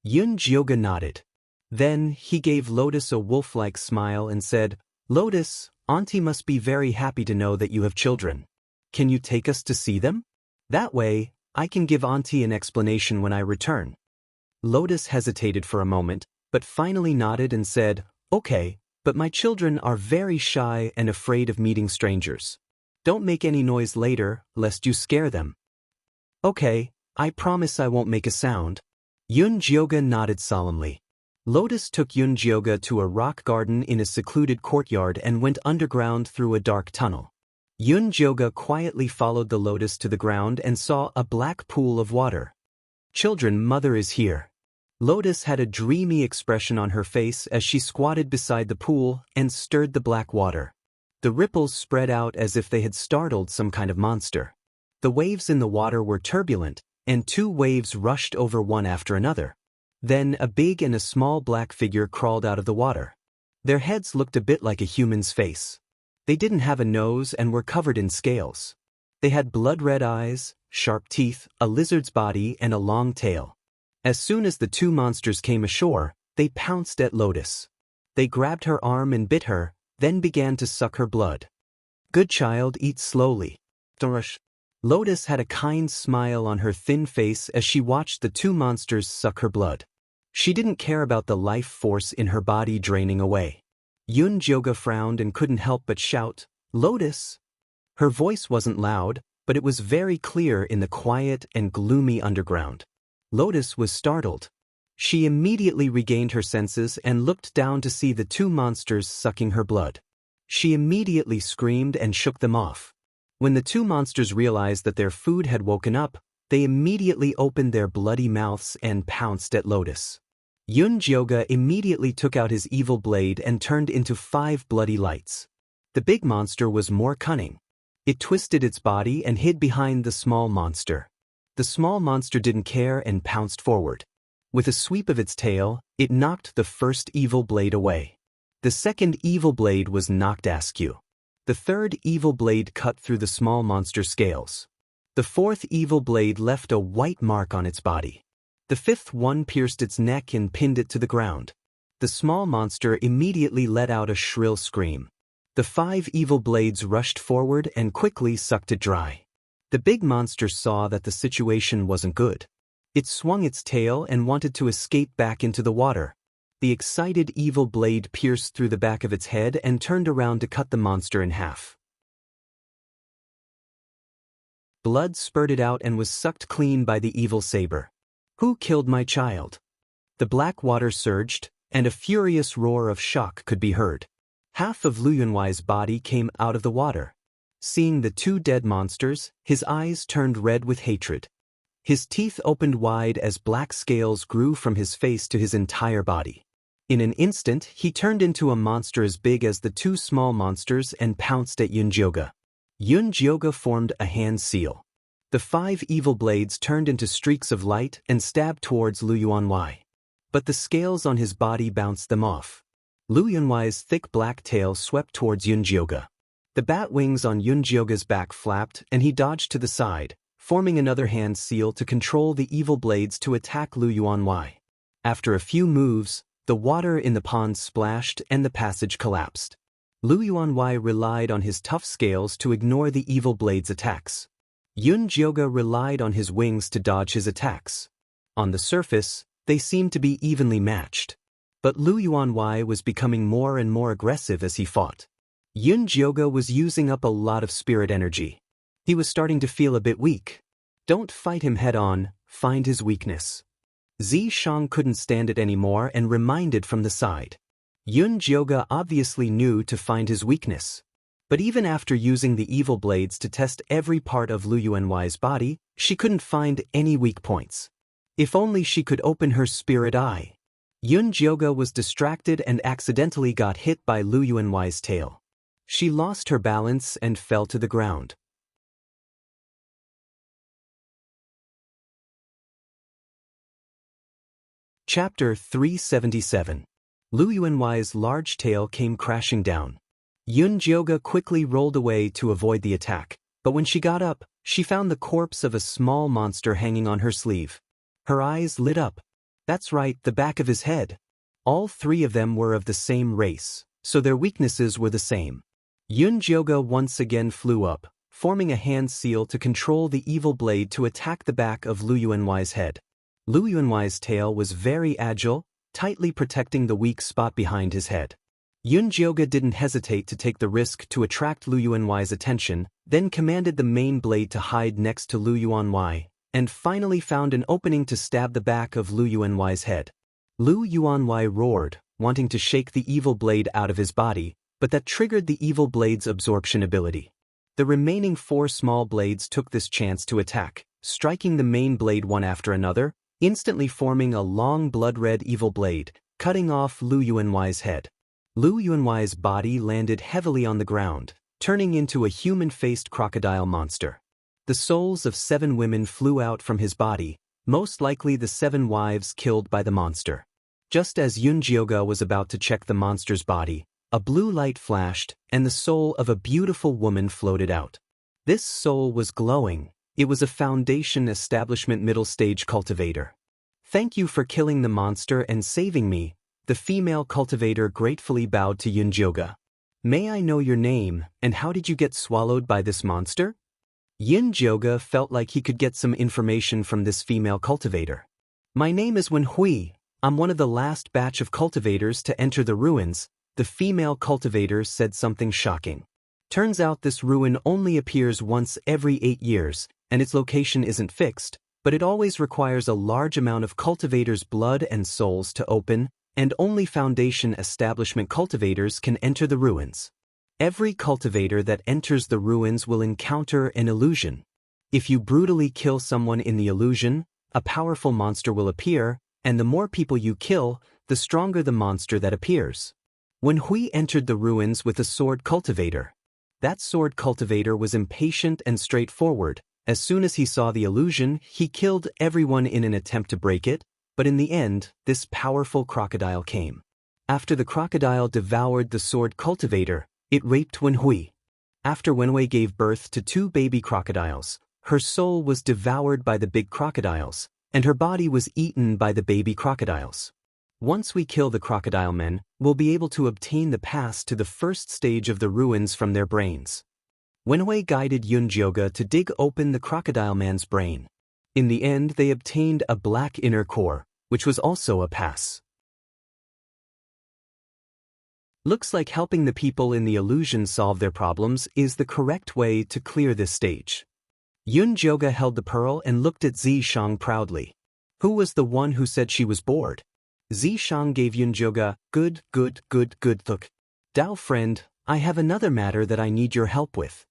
Yunjioga nodded. Then he gave Lotus a wolf-like smile and said, Lotus, Auntie must be very happy to know that you have children. Can you take us to see them? That way, I can give Auntie an explanation when I return. Lotus hesitated for a moment, but finally nodded and said, Okay, but my children are very shy and afraid of meeting strangers. Don't make any noise later, lest you scare them. Okay, I promise I won't make a sound. Yunjioga nodded solemnly. Lotus took Yunjioga to a rock garden in a secluded courtyard and went underground through a dark tunnel. Yunjioga quietly followed the Lotus to the ground and saw a black pool of water. Children, mother is here. Lotus had a dreamy expression on her face as she squatted beside the pool and stirred the black water. The ripples spread out as if they had startled some kind of monster. The waves in the water were turbulent, and 2 waves rushed over one after another. Then a big and a small black figure crawled out of the water. Their heads looked a bit like a human's face. They didn't have a nose and were covered in scales. They had blood-red eyes, sharp teeth, a lizard's body, and a long tail. As soon as the 2 monsters came ashore, they pounced at Lotus. They grabbed her arm and bit her, then began to suck her blood. Good child, eat slowly. Don't rush. Lotus had a kind smile on her thin face as she watched the 2 monsters suck her blood. She didn't care about the life force in her body draining away. Yunjioga frowned and couldn't help but shout, Lotus! Her voice wasn't loud, but it was very clear in the quiet and gloomy underground. Lotus was startled. She immediately regained her senses and looked down to see the 2 monsters sucking her blood. She immediately screamed and shook them off. When the 2 monsters realized that their food had woken up, they immediately opened their bloody mouths and pounced at Lotus. Yunjioga immediately took out his evil blade and turned into 5 bloody lights. The big monster was more cunning. It twisted its body and hid behind the small monster. The small monster didn't care and pounced forward. With a sweep of its tail, it knocked the first evil blade away. The second evil blade was knocked askew. The third evil blade cut through the small monster's scales. The fourth evil blade left a white mark on its body. The fifth one pierced its neck and pinned it to the ground. The small monster immediately let out a shrill scream. The 5 evil blades rushed forward and quickly sucked it dry. The big monster saw that the situation wasn't good. It swung its tail and wanted to escape back into the water. The excited evil blade pierced through the back of its head and turned around to cut the monster in half. Blood spurted out and was sucked clean by the evil saber. Who killed my child? The black water surged, and a furious roar of shock could be heard. Half of Lu Yunwei's body came out of the water. Seeing the 2 dead monsters, his eyes turned red with hatred. His teeth opened wide as black scales grew from his face to his entire body. In an instant, he turned into a monster as big as the 2 small monsters and pounced at Yunjioga. Yunjioga formed a hand seal. The 5 evil blades turned into streaks of light and stabbed towards Lu Yuanwei. But the scales on his body bounced them off. Lu Yunwei's thick black tail swept towards Yunjioga. The bat wings on Yunjioga's back flapped and he dodged to the side, forming another hand seal to control the evil blades to attack Lu Yuanwei. After a few moves, the water in the pond splashed and the passage collapsed. Lu Yuanwei relied on his tough scales to ignore the evil blades' attacks. Yunjioga relied on his wings to dodge his attacks. On the surface, they seemed to be evenly matched. But Lu Yuanwei was becoming more and more aggressive as he fought. Yunjioga was using up a lot of spirit energy. He was starting to feel a bit weak. Don't fight him head-on, find his weakness. Zishang couldn't stand it anymore and reminded from the side. Yunjioga obviously knew to find his weakness. But even after using the evil blades to test every part of Lu Yuanwei's body, she couldn't find any weak points. If only she could open her spirit eye. Yun Jioge was distracted and accidentally got hit by Lu Yuanwei's tail. She lost her balance and fell to the ground. Chapter 377. Lu Yuanwei's large tail came crashing down. Yun Jioge quickly rolled away to avoid the attack, but when she got up, she found the corpse of a small monster hanging on her sleeve. Her eyes lit up. That's right, the back of his head. All three of them were of the same race, so their weaknesses were the same. Yun Jioge once again flew up, forming a hand seal to control the evil blade to attack the back of Lu Yuanwei's head. Lu Yuanwei's tail was very agile, tightly protecting the weak spot behind his head. Yun Jioge didn't hesitate to take the risk to attract Lu Yuanwei's attention, then commanded the main blade to hide next to Lu Yuanwei, and finally found an opening to stab the back of Lu Yuanwei's head. Lu Yuanwei roared, wanting to shake the evil blade out of his body, but that triggered the evil blade's absorption ability. The remaining 4 small blades took this chance to attack, striking the main blade one after another, instantly forming a long blood-red evil blade, cutting off Lu Yuanwei's head. Lu Yuanwei's body landed heavily on the ground, turning into a human-faced crocodile monster. The souls of 7 women flew out from his body, most likely the 7 wives killed by the monster. Just as Yun Jioge was about to check the monster's body, a blue light flashed, and the soul of a beautiful woman floated out. This soul was glowing. It was a Foundation Establishment middle-stage cultivator. "Thank you for killing the monster and saving me," the female cultivator gratefully bowed to Yun Jioge. "May I know your name, and how did you get swallowed by this monster?" Yun Jioge felt like he could get some information from this female cultivator. "My name is Wen Hui. I'm one of the last batch of cultivators to enter the ruins," the female cultivator said something shocking. "Turns out this ruin only appears once every 8 years, and its location isn't fixed, but it always requires a large amount of cultivators' blood and souls to open, and only Foundation Establishment cultivators can enter the ruins. Every cultivator that enters the ruins will encounter an illusion. If you brutally kill someone in the illusion, a powerful monster will appear, and the more people you kill, the stronger the monster that appears." When Hui entered the ruins with a sword cultivator, that sword cultivator was impatient and straightforward. As soon as he saw the illusion, he killed everyone in an attempt to break it, but in the end, this powerful crocodile came. After the crocodile devoured the sword cultivator, it raped Wen Hui. After Wen Hui gave birth to 2 baby crocodiles, her soul was devoured by the big crocodiles, and her body was eaten by the baby crocodiles. Once we kill the crocodile men, we'll be able to obtain the pass to the first stage of the ruins from their brains. Wen Hui guided Yun Jioge to dig open the crocodile man's brain. In the end, they obtained a black inner core, which was also a pass. Looks like helping the people in the illusion solve their problems is the correct way to clear this stage. Yun Jioge held the pearl and looked at Zishang proudly. Who was the one who said she was bored? Zishang gave Yun Jioge, good look. "Dao friend, I have another matter that I need your help with."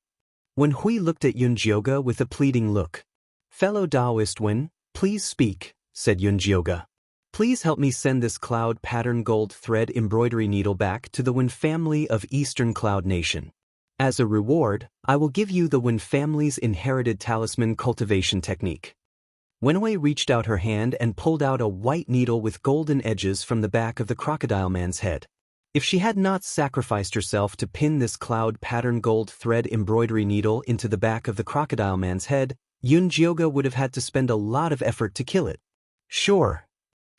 When Hui looked at Yun Jioge with a pleading look. "Fellow Daoist Wen, please speak," said Yun Jioge. "Please help me send this cloud pattern gold thread embroidery needle back to the Wen family of Eastern Cloud Nation. As a reward, I will give you the Wen family's inherited talisman cultivation technique." Wen Hui reached out her hand and pulled out a white needle with golden edges from the back of the crocodile man's head. If she had not sacrificed herself to pin this cloud pattern gold thread embroidery needle into the back of the crocodile man's head, Yun Jioge would have had to spend a lot of effort to kill it. Sure.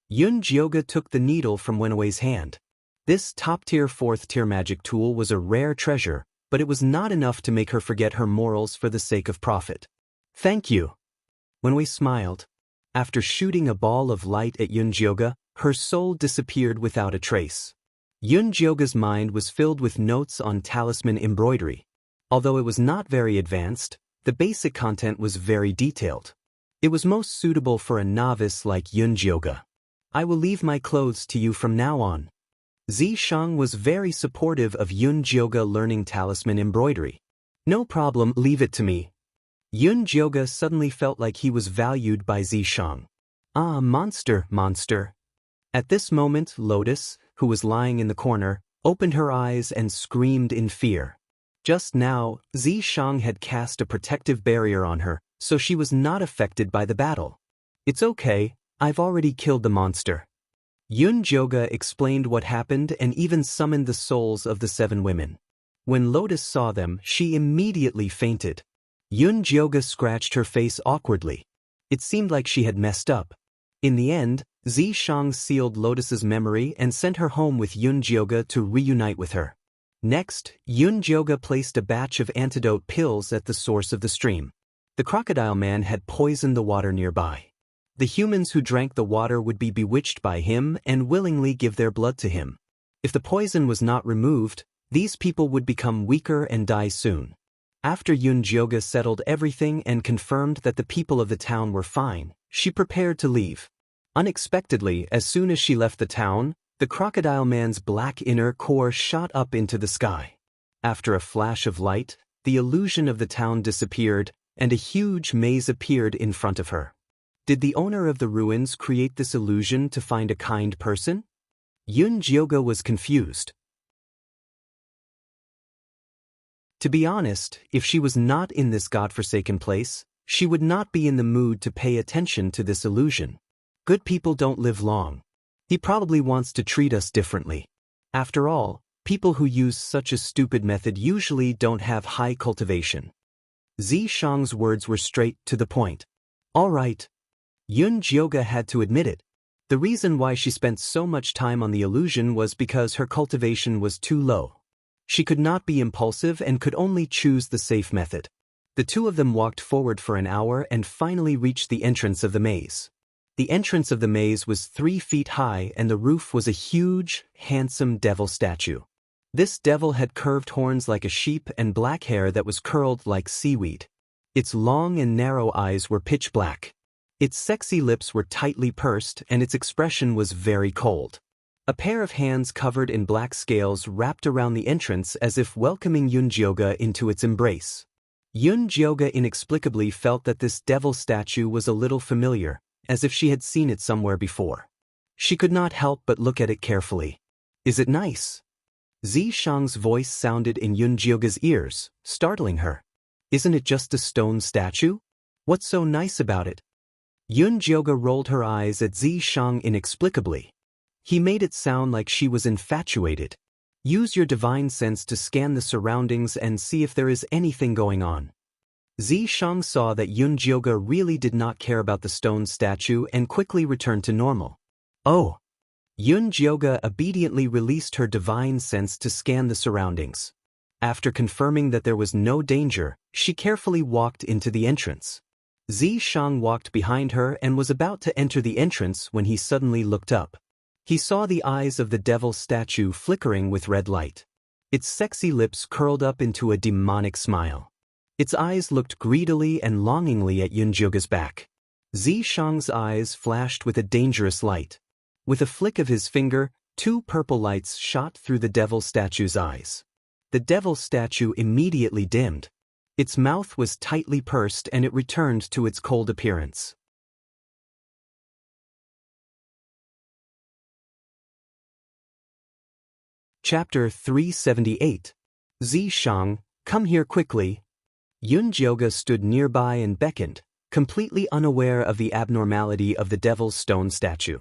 Yun Jioge took the needle from Wen Hui's hand. This top-tier 4th-tier magic tool was a rare treasure, but it was not enough to make her forget her morals for the sake of profit. "Thank you." Wen Hui smiled. After shooting a ball of light at Yun Jioge, her soul disappeared without a trace. Yun Jioge's mind was filled with notes on talisman embroidery. Although it was not very advanced, the basic content was very detailed. It was most suitable for a novice like Yun Jioge. "I will leave my clothes to you from now on." Zishang was very supportive of Yun Jioge learning talisman embroidery. "No problem, leave it to me." Yun Jioge suddenly felt like he was valued by Zishang. "Ah, monster. At this moment, Lotus, who was lying in the corner, opened her eyes and screamed in fear. Just now, Xianxia had cast a protective barrier on her, so she was not affected by the battle. "It's okay, I've already killed the monster." Yunjioge explained what happened and even summoned the souls of the 7 women. When Lotus saw them, she immediately fainted. Yunjioge scratched her face awkwardly. It seemed like she had messed up. In the end, Xianxia sealed Lotus's memory and sent her home with Yunjioge to reunite with her. Next, Yunjioge placed a batch of antidote pills at the source of the stream. The crocodile man had poisoned the water nearby. The humans who drank the water would be bewitched by him and willingly give their blood to him. If the poison was not removed, these people would become weaker and die soon. After Yunjioge settled everything and confirmed that the people of the town were fine, she prepared to leave. Unexpectedly, as soon as she left the town, the crocodile man's black inner core shot up into the sky. After a flash of light, the illusion of the town disappeared, and a huge maze appeared in front of her. Did the owner of the ruins create this illusion to find a kind person? Yunjioge was confused. To be honest, if she was not in this godforsaken place, she would not be in the mood to pay attention to this illusion. Good people don't live long. He probably wants to treat us differently. After all, people who use such a stupid method usually don't have high cultivation. Xianxia's words were straight to the point. All right. Yunjioge had to admit it. The reason why she spent so much time on the illusion was because her cultivation was too low. She could not be impulsive and could only choose the safe method. The two of them walked forward for an hour and finally reached the entrance of the maze. The entrance of the maze was 3 feet high and the roof was a huge, handsome devil statue. This devil had curved horns like a sheep and black hair that was curled like seaweed. Its long and narrow eyes were pitch black. Its sexy lips were tightly pursed and its expression was very cold. A pair of hands covered in black scales wrapped around the entrance as if welcoming Yunjioge into its embrace. Yunjioge inexplicably felt that this devil statue was a little familiar, as if she had seen it somewhere before. She could not help but look at it carefully. "Is it nice?" Xianxia's voice sounded in Yunjioge's ears, startling her. "Isn't it just a stone statue? What's so nice about it?" Yunjioge rolled her eyes at Xianxia inexplicably. He made it sound like she was infatuated. Use your divine sense to scan the surroundings and see if there is anything going on. Xianxia saw that Yunjioge really did not care about the stone statue and quickly returned to normal. "Oh!" Yunjioge obediently released her divine sense to scan the surroundings. After confirming that there was no danger, she carefully walked into the entrance. Xianxia walked behind her and was about to enter the entrance when he suddenly looked up. He saw the eyes of the devil statue flickering with red light. Its sexy lips curled up into a demonic smile. Its eyes looked greedily and longingly at Yunjioge's back. Xianxia's eyes flashed with a dangerous light. With a flick of his finger, 2 purple lights shot through the devil statue's eyes. The devil statue immediately dimmed. Its mouth was tightly pursed and it returned to its cold appearance. Chapter 378. Xianxia, come here quickly. Yunjioge stood nearby and beckoned, completely unaware of the abnormality of the devil's stone statue.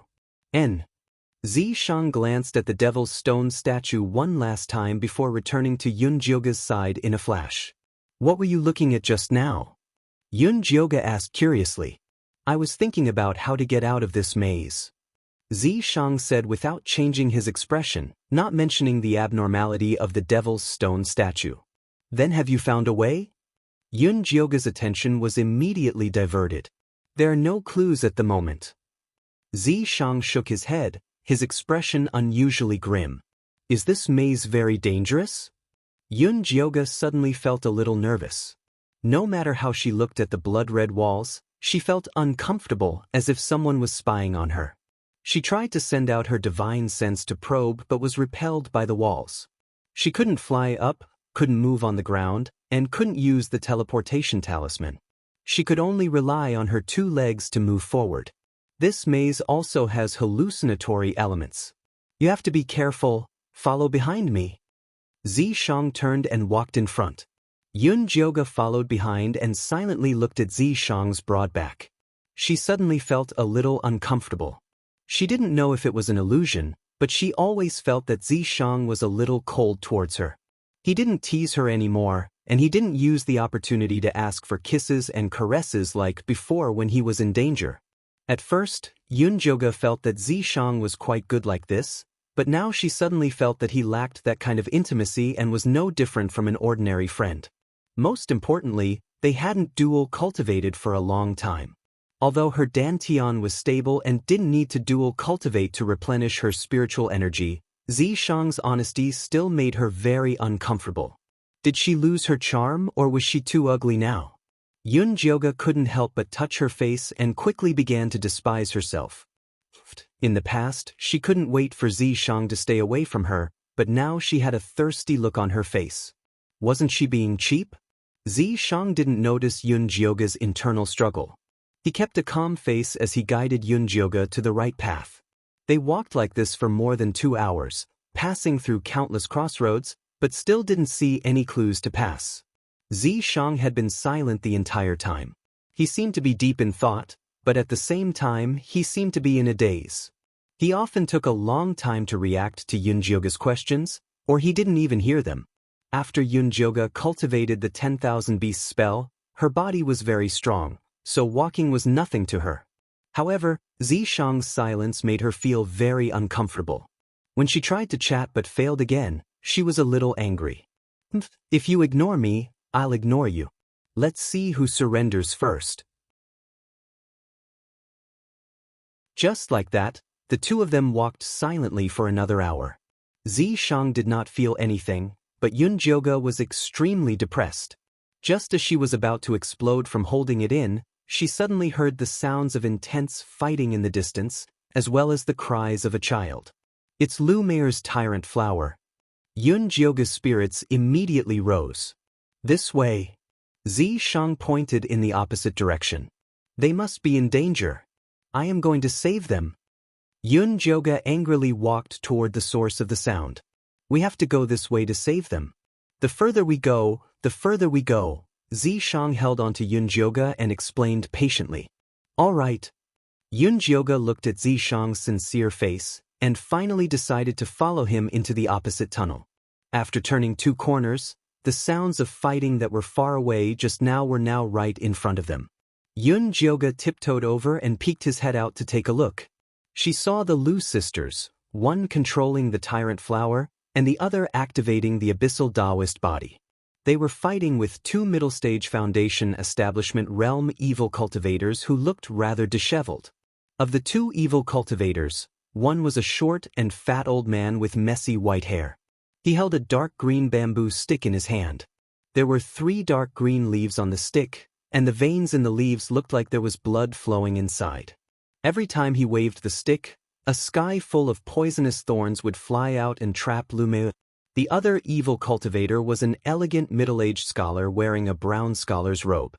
Xianxia glanced at the devil's stone statue one last time before returning to Yunjioge's side in a flash. "What were you looking at just now?" Yunjioge asked curiously. "I was thinking about how to get out of this maze," Xianxia said without changing his expression, not mentioning the abnormality of the devil's stone statue. "Then have you found a way?" Yunjioge's attention was immediately diverted. "There are no clues at the moment." Xianxia shook his head, his expression unusually grim. "Is this maze very dangerous?" Yunjioge suddenly felt a little nervous. No matter how she looked at the blood-red walls, she felt uncomfortable as if someone was spying on her. She tried to send out her divine sense to probe but was repelled by the walls. She couldn't fly up, couldn't move on the ground, and couldn't use the teleportation talisman. She could only rely on her 2 legs to move forward. This maze also has hallucinatory elements. You have to be careful, follow behind me. Zishang turned and walked in front. Yun Jioge followed behind and silently looked at Zishang's broad back. She suddenly felt a little uncomfortable. She didn't know if it was an illusion, but she always felt that Zishang was a little cold towards her. He didn't tease her anymore, and he didn't use the opportunity to ask for kisses and caresses like before when he was in danger. At first, Yun Jioge felt that Zishang was quite good like this, but now she suddenly felt that he lacked that kind of intimacy and was no different from an ordinary friend. Most importantly, they hadn't dual cultivated for a long time. Although her dantian was stable and didn't need to dual cultivate to replenish her spiritual energy, Zishang's honesty still made her very uncomfortable. Did she lose her charm or was she too ugly now? Yun Jioge couldn't help but touch her face and quickly began to despise herself. In the past, she couldn't wait for Zishang to stay away from her, but now she had a thirsty look on her face. Wasn't she being cheap? Zishang didn't notice Yun Jioge's internal struggle. He kept a calm face as he guided Yun Jioge to the right path. They walked like this for more than 2 hours, passing through countless crossroads, but still didn't see any clues to pass. Zishang had been silent the entire time. He seemed to be deep in thought, but at the same time he seemed to be in a daze. He often took a long time to react to Yun Jioge's questions, or he didn't even hear them. After Yun Jioge cultivated the 10,000 beasts spell, her body was very strong, so walking was nothing to her. However, Zishang's silence made her feel very uncomfortable. When she tried to chat but failed again, she was a little angry. If you ignore me, I'll ignore you. Let's see who surrenders first. Just like that, the two of them walked silently for another hour. Zishang did not feel anything, but Yun Jioge was extremely depressed. Just as she was about to explode from holding it in, she suddenly heard the sounds of intense fighting in the distance, as well as the cries of a child. It's Lu Meier's tyrant flower. Yun Jioge's spirits immediately rose. This way. Zishang pointed in the opposite direction. They must be in danger. I am going to save them. Yun Jioge angrily walked toward the source of the sound. We have to go this way to save them. The further we go, the further we go. Zishang held onto Yun Jioge and explained patiently. All right. Yun Jioge looked at Zishang's sincere face and finally decided to follow him into the opposite tunnel. After turning 2 corners, the sounds of fighting that were far away just now were now right in front of them. Yun Jioge tiptoed over and peeked his head out to take a look. She saw the Lu sisters, one controlling the tyrant flower, and the other activating the abyssal Daoist body. They were fighting with 2 middle-stage Foundation Establishment realm evil cultivators who looked rather disheveled. Of the 2 evil cultivators, one was a short and fat old man with messy white hair. He held a dark green bamboo stick in his hand. There were 3 dark green leaves on the stick, and the veins in the leaves looked like there was blood flowing inside. Every time he waved the stick, a sky full of poisonous thorns would fly out and trap Lu Meier. The other evil cultivator was an elegant middle-aged scholar wearing a brown scholar's robe.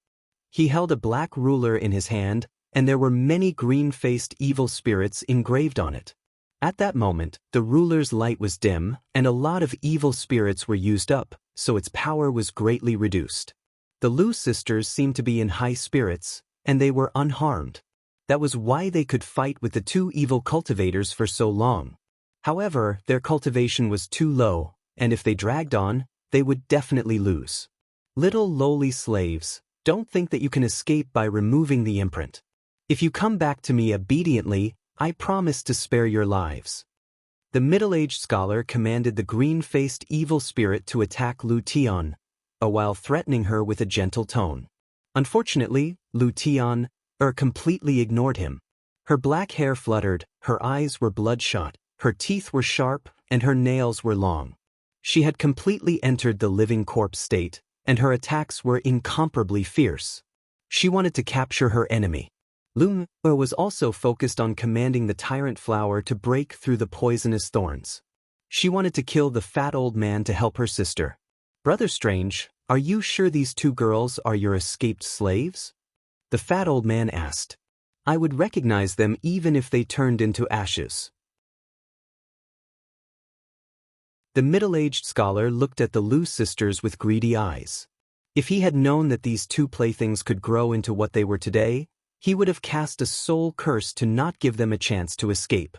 He held a black ruler in his hand, and there were many green-faced evil spirits engraved on it. At that moment, the ruler's light was dim, and a lot of evil spirits were used up, so its power was greatly reduced. The Lu sisters seemed to be in high spirits, and they were unharmed. That was why they could fight with the 2 evil cultivators for so long. However, their cultivation was too low, and if they dragged on, they would definitely lose. Little lowly slaves, don't think that you can escape by removing the imprint. If you come back to me obediently, I promise to spare your lives. The middle-aged scholar commanded the green-faced evil spirit to attack Lu Tian, while threatening her with a gentle tone. Unfortunately, Lu Tian completely ignored him. Her black hair fluttered, her eyes were bloodshot, her teeth were sharp, and her nails were long. She had completely entered the living corpse state, and her attacks were incomparably fierce. She wanted to capture her enemy. Lu Meier was also focused on commanding the tyrant flower to break through the poisonous thorns. She wanted to kill the fat old man to help her sister. Brother Strange, are you sure these 2 girls are your escaped slaves? The fat old man asked. I would recognize them even if they turned into ashes. The middle-aged scholar looked at the Lu sisters with greedy eyes. If he had known that these two playthings could grow into what they were today, he would have cast a soul curse to not give them a chance to escape.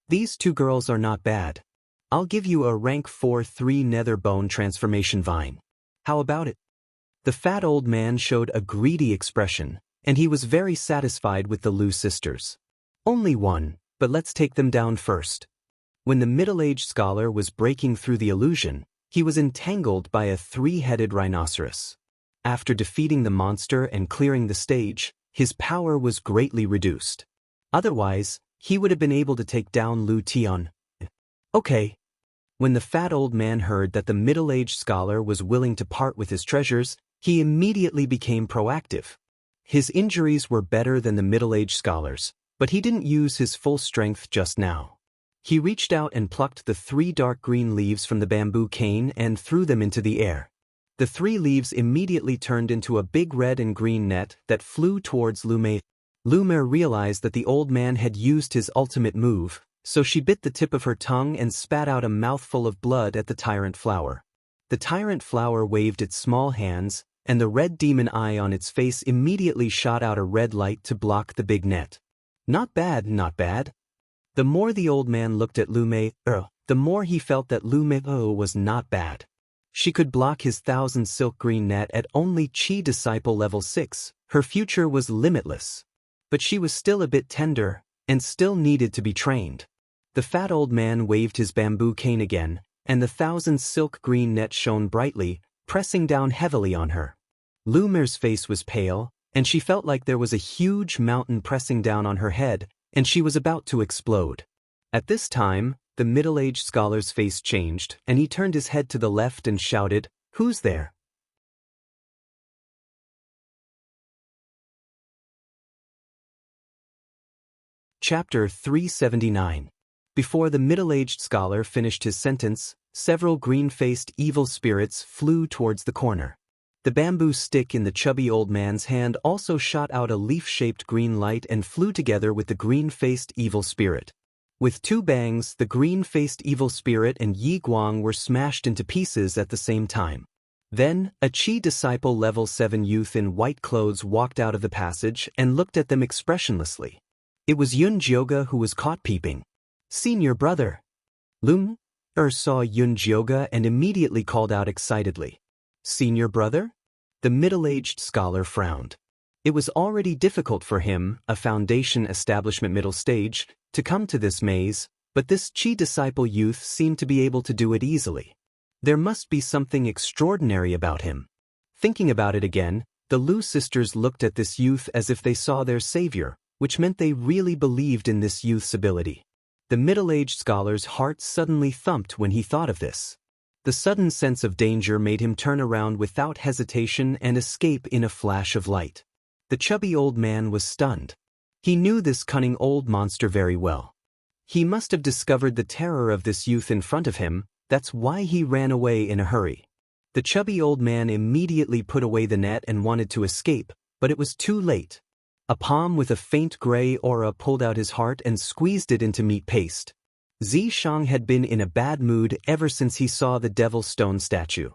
These two girls are not bad. I'll give you a rank 4-3 nether bone transformation vine. How about it? The fat old man showed a greedy expression, and he was very satisfied with the Lu sisters. Only one, but let's take them down first. When the middle-aged scholar was breaking through the illusion, he was entangled by a 3-headed rhinoceros. After defeating the monster and clearing the stage, his power was greatly reduced. Otherwise, he would have been able to take down Lu Tian. Okay. When the fat old man heard that the middle-aged scholar was willing to part with his treasures, he immediately became proactive. His injuries were better than the middle-aged scholar's, but he didn't use his full strength just now. He reached out and plucked the 3 dark green leaves from the bamboo cane and threw them into the air. The 3 leaves immediately turned into a big red and green net that flew towards Lume. Lume realized that the old man had used his ultimate move, so she bit the tip of her tongue and spat out a mouthful of blood at the tyrant flower. The tyrant flower waved its small hands, and the red demon eye on its face immediately shot out a red light to block the big net. Not bad, not bad. The more the old man looked at Lume, the more he felt that Lume was not bad. She could block his 1,000 silk green net at only Chi Disciple level 6, her future was limitless. But she was still a bit tender, and still needed to be trained. The fat old man waved his bamboo cane again, and the 1,000 silk green net shone brightly, pressing down heavily on her. Lume's face was pale, and she felt like there was a huge mountain pressing down on her head, and she was about to explode. At this time, the middle-aged scholar's face changed, and he turned his head to the left and shouted, "Who's there?" Chapter 379. Before the middle-aged scholar finished his sentence, several green-faced evil spirits flew towards the corner. The bamboo stick in the chubby old man's hand also shot out a leaf-shaped green light and flew together with the green-faced evil spirit. With 2 bangs, the green-faced evil spirit and Yi Guang were smashed into pieces at the same time. Then, a Chi Disciple level 7 youth in white clothes walked out of the passage and looked at them expressionlessly. It was Yun Jioga who was caught peeping. "Senior brother." Lum saw Yun Jioga and immediately called out excitedly, "Senior brother?" The middle-aged scholar frowned. It was already difficult for him, a foundation establishment middle stage, to come to this maze, but this Chi Disciple youth seemed to be able to do it easily. There must be something extraordinary about him. Thinking about it again, the Lu sisters looked at this youth as if they saw their savior, which meant they really believed in this youth's ability. The middle-aged scholar's heart suddenly thumped when he thought of this. The sudden sense of danger made him turn around without hesitation and escape in a flash of light. The chubby old man was stunned. He knew this cunning old monster very well. He must have discovered the terror of this youth in front of him, that's why he ran away in a hurry. The chubby old man immediately put away the net and wanted to escape, but it was too late. A palm with a faint gray aura pulled out his heart and squeezed it into meat paste. Zishang had been in a bad mood ever since he saw the Devil's Stone statue.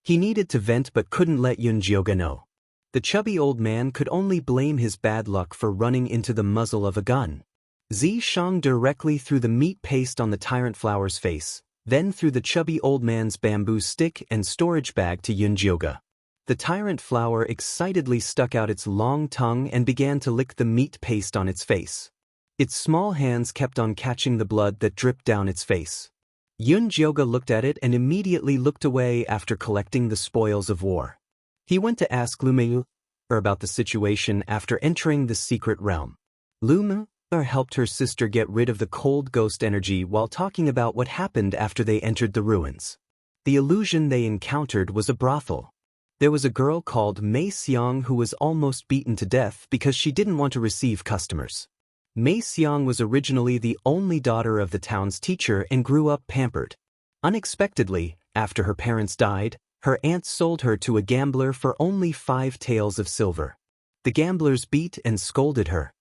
He needed to vent but couldn't let Yun Jioga know. The chubby old man could only blame his bad luck for running into the muzzle of a gun. Zishang directly threw the meat paste on the tyrant flower's face, then threw the chubby old man's bamboo stick and storage bag to Yun Jioga. The tyrant flower excitedly stuck out its long tongue and began to lick the meat paste on its face. Its small hands kept on catching the blood that dripped down its face. Yun Jioga looked at it and immediately looked away after collecting the spoils of war. He went to ask Lumeu about the situation after entering the secret realm. Lumeu helped her sister get rid of the cold ghost energy while talking about what happened after they entered the ruins. The illusion they encountered was a brothel. There was a girl called Mei Xiang who was almost beaten to death because she didn't want to receive customers. Mei Xiang was originally the only daughter of the town's teacher and grew up pampered. Unexpectedly, after her parents died, her aunt sold her to a gambler for only 5 taels of silver. The gamblers beat and scolded her.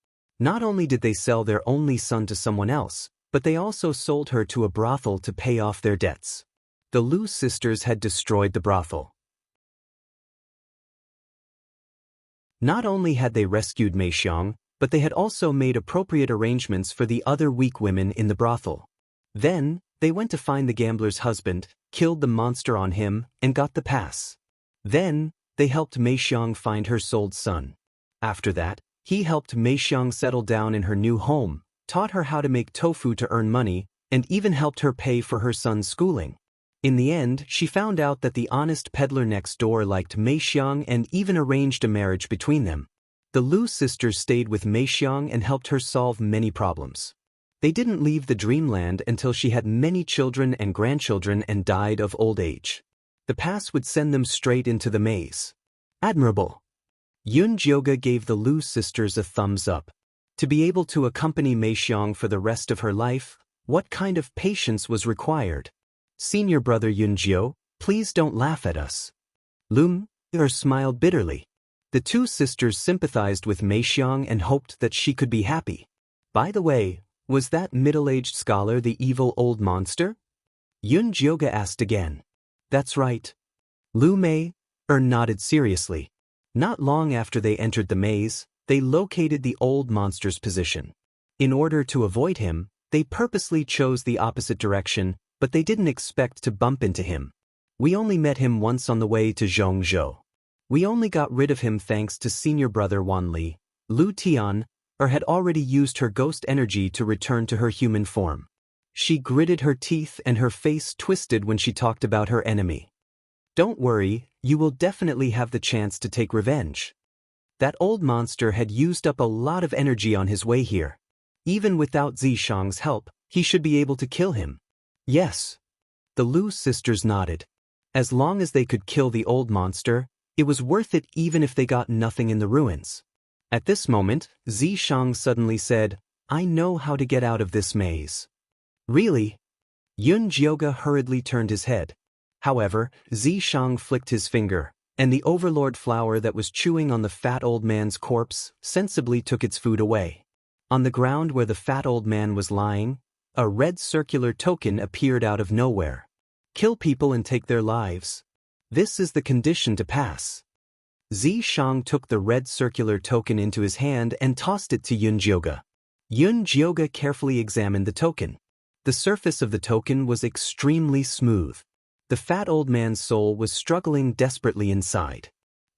Not only did they sell their only son to someone else, but they also sold her to a brothel to pay off their debts. The Lu sisters had destroyed the brothel. Not only had they rescued Mei Xiang, but they had also made appropriate arrangements for the other weak women in the brothel. Then, they went to find the gambler's husband, killed the monster on him, and got the pass. Then, they helped Mei Xiang find her sold son. After that, he helped Mei Xiang settle down in her new home, taught her how to make tofu to earn money, and even helped her pay for her son's schooling. In the end, she found out that the honest peddler next door liked Mei Xiang and even arranged a marriage between them. The Lu sisters stayed with Mei Xiang and helped her solve many problems. They didn't leave the dreamland until she had many children and grandchildren and died of old age. The pass would send them straight into the maze. Admirable. Yun Jioga gave the Lu sisters a thumbs up. To be able to accompany Mei Xiang for the rest of her life, what kind of patience was required? Senior brother Yun Jiu, please don't laugh at us. Lu Mer smiled bitterly. The two sisters sympathized with Mei Xiang and hoped that she could be happy. By the way, was that middle-aged scholar the evil old monster? Yun Jioga asked again. That's right. Lu Mer nodded seriously. Not long after they entered the maze, they located the old monster's position. In order to avoid him, they purposely chose the opposite direction, but they didn't expect to bump into him. We only met him once on the way to Zhongzhou. We only got rid of him thanks to senior brother Wang Lin. Lu Tian had already used her ghost energy to return to her human form. She gritted her teeth and her face twisted when she talked about her enemy. Don't worry, you will definitely have the chance to take revenge. That old monster had used up a lot of energy on his way here. Even without Zishang's help, he should be able to kill him. Yes. The Lu sisters nodded. As long as they could kill the old monster, it was worth it even if they got nothing in the ruins. At this moment, Zishang suddenly said, I know how to get out of this maze. Really? Yun Jioga hurriedly turned his head. However, Zishang flicked his finger, and the overlord flower that was chewing on the fat old man's corpse sensibly took its food away. On the ground where the fat old man was lying, a red circular token appeared out of nowhere. Kill people and take their lives. This is the condition to pass. Zishang took the red circular token into his hand and tossed it to Yun Jioga. Yun Jioga carefully examined the token. The surface of the token was extremely smooth. The fat old man's soul was struggling desperately inside.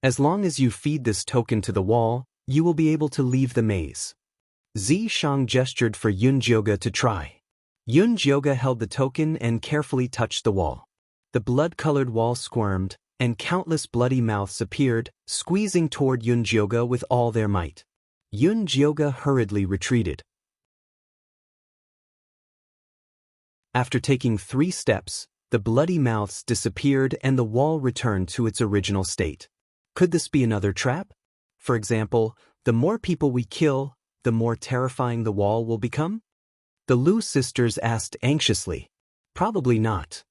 As long as you feed this token to the wall, you will be able to leave the maze. Zishang gestured for Yun Jioga to try. Yun Jioga held the token and carefully touched the wall. The blood-colored wall squirmed, and countless bloody mouths appeared, squeezing toward Yun Jioga with all their might. Yun Jioga hurriedly retreated. After taking 3 steps, the bloody mouths disappeared and the wall returned to its original state. Could this be another trap? For example, the more people we kill, the more terrifying the wall will become? The Lu sisters asked anxiously. Probably not.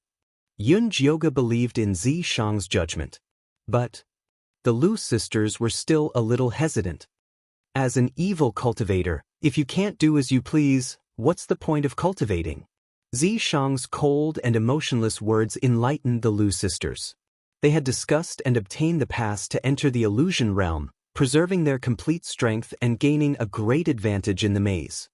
Yun Jioga believed in Zishang's judgment. But the Lu sisters were still a little hesitant. As an evil cultivator, if you can't do as you please, what's the point of cultivating? Zishang's cold and emotionless words enlightened the Lu sisters. They had discussed and obtained the pass to enter the illusion realm, preserving their complete strength and gaining a great advantage in the maze.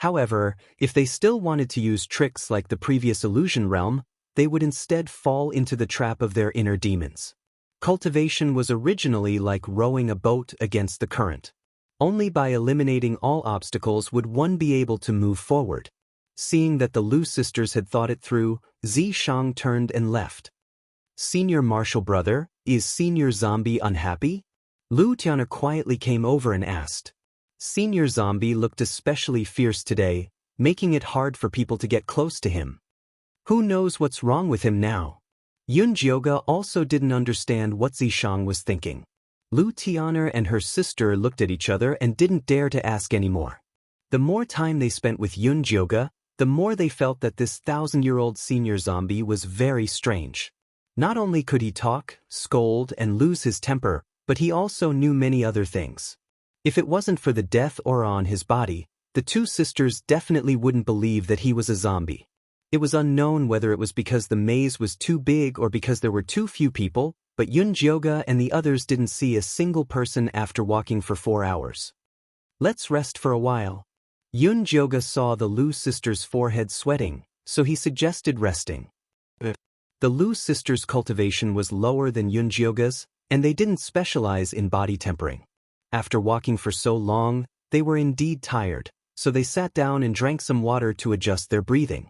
However, if they still wanted to use tricks like the previous illusion realm, they would instead fall into the trap of their inner demons. Cultivation was originally like rowing a boat against the current. Only by eliminating all obstacles would one be able to move forward. Seeing that the Lu sisters had thought it through, Zishang turned and left. Senior martial brother, is Senior Zombie unhappy? Lu Tiana quietly came over and asked. Senior Zombie looked especially fierce today, making it hard for people to get close to him. Who knows what's wrong with him now? Yun Jioga also didn't understand what Zishang was thinking. Lu Tianer and her sister looked at each other and didn't dare to ask anymore. The more time they spent with Yun Jioga, the more they felt that this 1,000-year-old senior zombie was very strange. Not only could he talk, scold, and lose his temper, but he also knew many other things. If it wasn't for the death aura on his body, the two sisters definitely wouldn't believe that he was a zombie. It was unknown whether it was because the maze was too big or because there were too few people, but Yunjioga and the others didn't see a single person after walking for 4 hours. Let's rest for a while. Yunjioga saw the Lu sisters' foreheads sweating, so he suggested resting. The Lu sisters' cultivation was lower than Yunjioga's, and they didn't specialize in body tempering. After walking for so long, they were indeed tired, so they sat down and drank some water to adjust their breathing.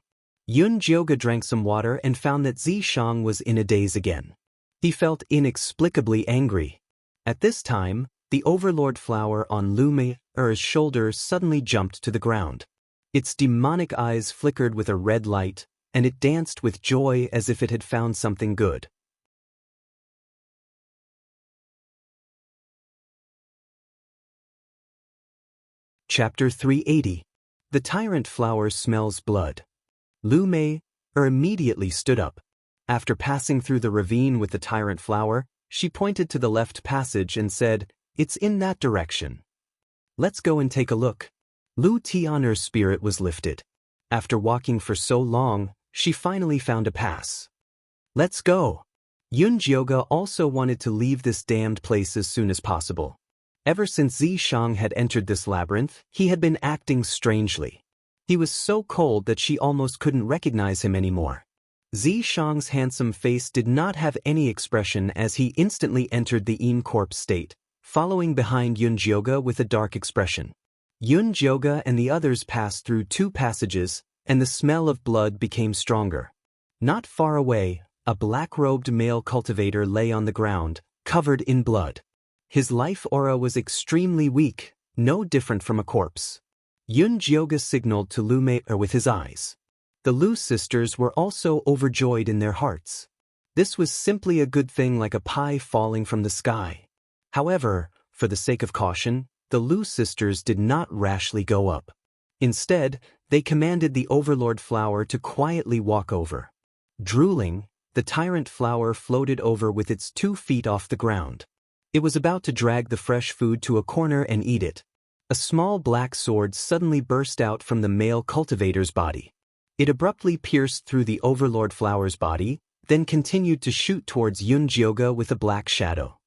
Yunjioga drank some water and found that Xianxia was in a daze again. He felt inexplicably angry. At this time, the overlord flower on Lu Mei's shoulder suddenly jumped to the ground. Its demonic eyes flickered with a red light, and it danced with joy as if it had found something good. Chapter 380. The Tyrant Flower Smells Blood. Lu Mei immediately stood up. After passing through the ravine with the tyrant flower, she pointed to the left passage and said, "It's in that direction. Let's go and take a look." Lu Tian'er's spirit was lifted. After walking for so long, she finally found a pass. "Let's go." Yunjioga also wanted to leave this damned place as soon as possible. Ever since Xianxia had entered this labyrinth, he had been acting strangely. He was so cold that she almost couldn't recognize him anymore. Xianxia's handsome face did not have any expression as he instantly entered the in-corpse state, following behind Yunjioga with a dark expression. Yunjioga and the others passed through 2 passages, and the smell of blood became stronger. Not far away, a black-robed male cultivator lay on the ground, covered in blood. His life aura was extremely weak, no different from a corpse. Yunjioga signaled to Lu Mei with his eyes. The Lu sisters were also overjoyed in their hearts. This was simply a good thing, like a pie falling from the sky. However, for the sake of caution, the Lu sisters did not rashly go up. Instead, they commanded the overlord flower to quietly walk over. Drooling, the tyrant flower floated over with its 2 feet off the ground. It was about to drag the fresh food to a corner and eat it. A small black sword suddenly burst out from the male cultivator's body. It abruptly pierced through the overlord flower's body, then continued to shoot towards Yunjioga with a black shadow.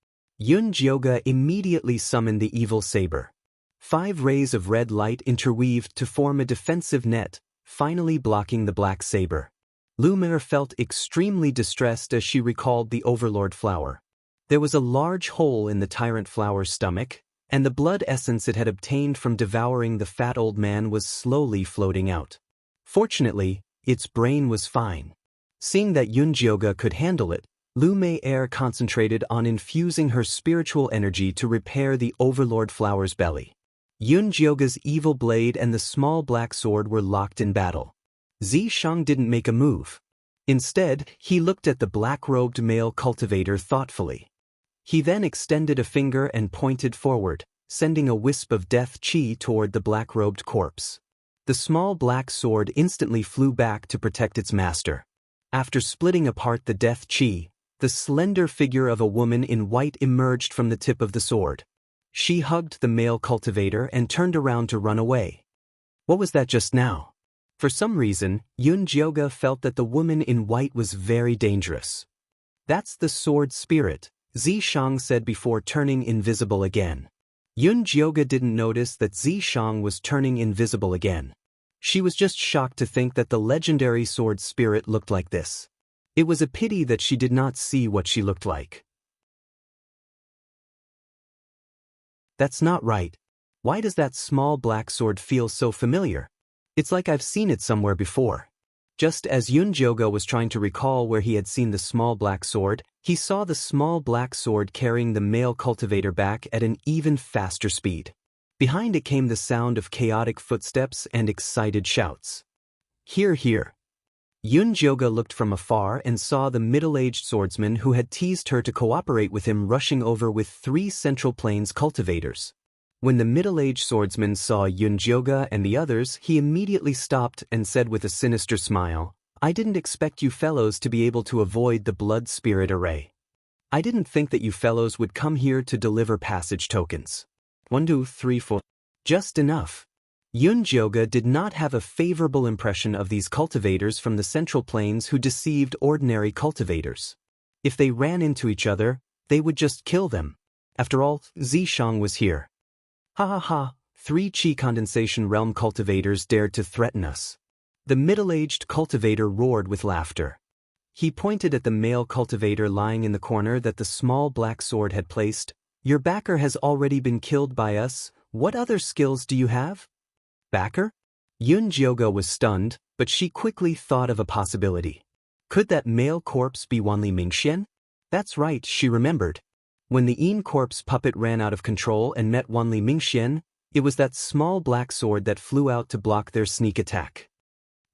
Yunjioga immediately summoned the evil saber. 5 rays of red light interweaved to form a defensive net, finally blocking the black saber. Lu Mei felt extremely distressed as she recalled the overlord flower. There was a large hole in the tyrant flower's stomach, and the blood essence it had obtained from devouring the fat old man was slowly floating out. Fortunately, its brain was fine. Seeing that Yunjioga could handle it, Lu Mei concentrated on infusing her spiritual energy to repair the overlord flower's belly. Yunjioga's evil blade and the small black sword were locked in battle. Xianxia didn't make a move. Instead, he looked at the black-robed male cultivator thoughtfully. He then extended a finger and pointed forward, sending a wisp of death chi toward the black-robed corpse. The small black sword instantly flew back to protect its master. After splitting apart the death chi, the slender figure of a woman in white emerged from the tip of the sword. She hugged the male cultivator and turned around to run away. What was that just now? For some reason, Yunjioga felt that the woman in white was very dangerous. "That's the sword spirit," Xianxia said before turning invisible again. Yunjioga didn't notice that Xianxia was turning invisible again. She was just shocked to think that the legendary sword spirit looked like this. It was a pity that she did not see what she looked like. "That's not right. Why does that small black sword feel so familiar? It's like I've seen it somewhere before." Just as Yunjioga was trying to recall where he had seen the small black sword, he saw the small black sword carrying the male cultivator back at an even faster speed. Behind it came the sound of chaotic footsteps and excited shouts. "Here, here." Yunjioga looked from afar and saw the middle-aged swordsman who had teased her to cooperate with him rushing over with 3 Central Plains cultivators. When the middle-aged swordsman saw Yunjioga and the others, he immediately stopped and said with a sinister smile, "I didn't expect you fellows to be able to avoid the blood spirit array. I didn't think that you fellows would come here to deliver passage tokens." 1, 2, 3, 4. Just enough. Yunjioga did not have a favorable impression of these cultivators from the Central Plains who deceived ordinary cultivators. If they ran into each other, they would just kill them. After all, Zishang was here. Ha ha ha, 3 Qi condensation realm cultivators dared to threaten us. The middle-aged cultivator roared with laughter. He pointed at the male cultivator lying in the corner that the small black sword had placed. Your backer has already been killed by us. What other skills do you have? Backer? Yunjioga was stunned, but she quickly thought of a possibility. Could that male corpse be Wanli Mingxian? That's right, she remembered. When the Yin corpse puppet ran out of control and met Wanli Mingxian, it was that small black sword that flew out to block their sneak attack.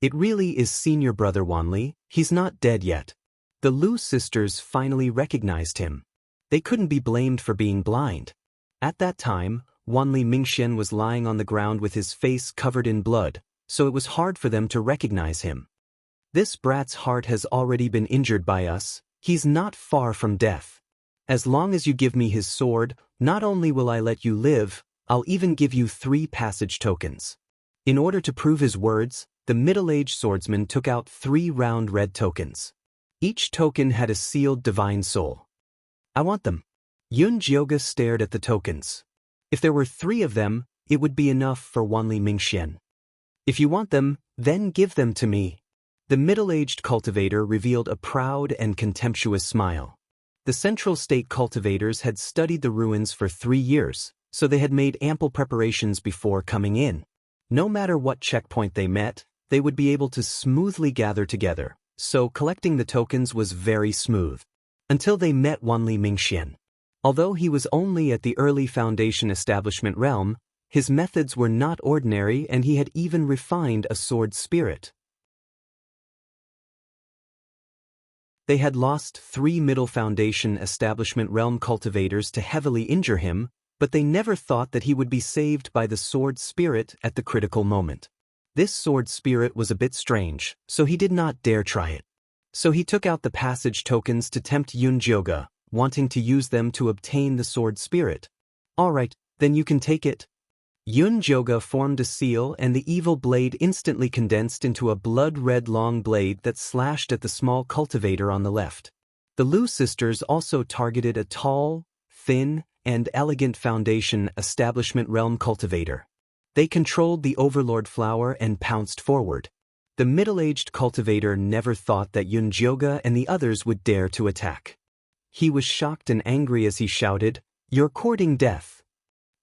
It really is senior brother Wanli, he's not dead yet. The Lu sisters finally recognized him. They couldn't be blamed for being blind. At that time, Wanli Mingxian was lying on the ground with his face covered in blood, so it was hard for them to recognize him. This brat's heart has already been injured by us, he's not far from death. As long as you give me his sword, not only will I let you live, I'll even give you 3 passage tokens. In order to prove his words, the middle-aged swordsman took out 3 round red tokens. Each token had a sealed divine soul. I want them. Yunjioga stared at the tokens. If there were 3 of them, it would be enough for Wanli Mingxian. If you want them, then give them to me. The middle-aged cultivator revealed a proud and contemptuous smile. The Central State cultivators had studied the ruins for 3 years, so they had made ample preparations before coming in. No matter what checkpoint they met, they would be able to smoothly gather together, so collecting the tokens was very smooth. Until they met Wanli Mingxian. Although he was only at the early Foundation establishment realm, his methods were not ordinary and he had even refined a sword spirit. They had lost 3 Middle Foundation establishment realm cultivators to heavily injure him, but they never thought that he would be saved by the sword spirit at the critical moment. This sword spirit was a bit strange, so he did not dare try it. So he took out the passage tokens to tempt Yunjioga, wanting to use them to obtain the sword spirit. Alright, then you can take it. Yunjioga formed a seal and the evil blade instantly condensed into a blood-red long blade that slashed at the small cultivator on the left. The Lu sisters also targeted a tall, thin, and elegant Foundation establishment realm cultivator. They controlled the Overlord flower and pounced forward. The middle-aged cultivator never thought that Yunjioga and the others would dare to attack. He was shocked and angry as he shouted, "You're courting death."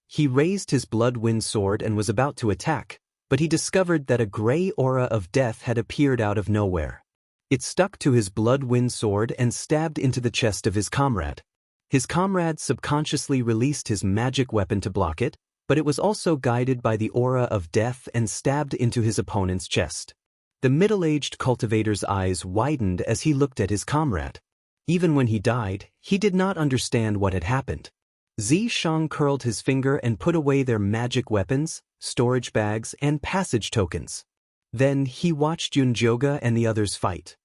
He raised his blood-wind sword and was about to attack, but he discovered that a gray aura of death had appeared out of nowhere. It stuck to his blood-wind sword and stabbed into the chest of his comrade. His comrade subconsciously released his magic weapon to block it, but it was also guided by the aura of death and stabbed into his opponent's chest. The middle-aged cultivator's eyes widened as he looked at his comrade. Even when he died, he did not understand what had happened. Zishang curled his finger and put away their magic weapons, storage bags, and passage tokens. Then he watched Yunjioga and the others fight.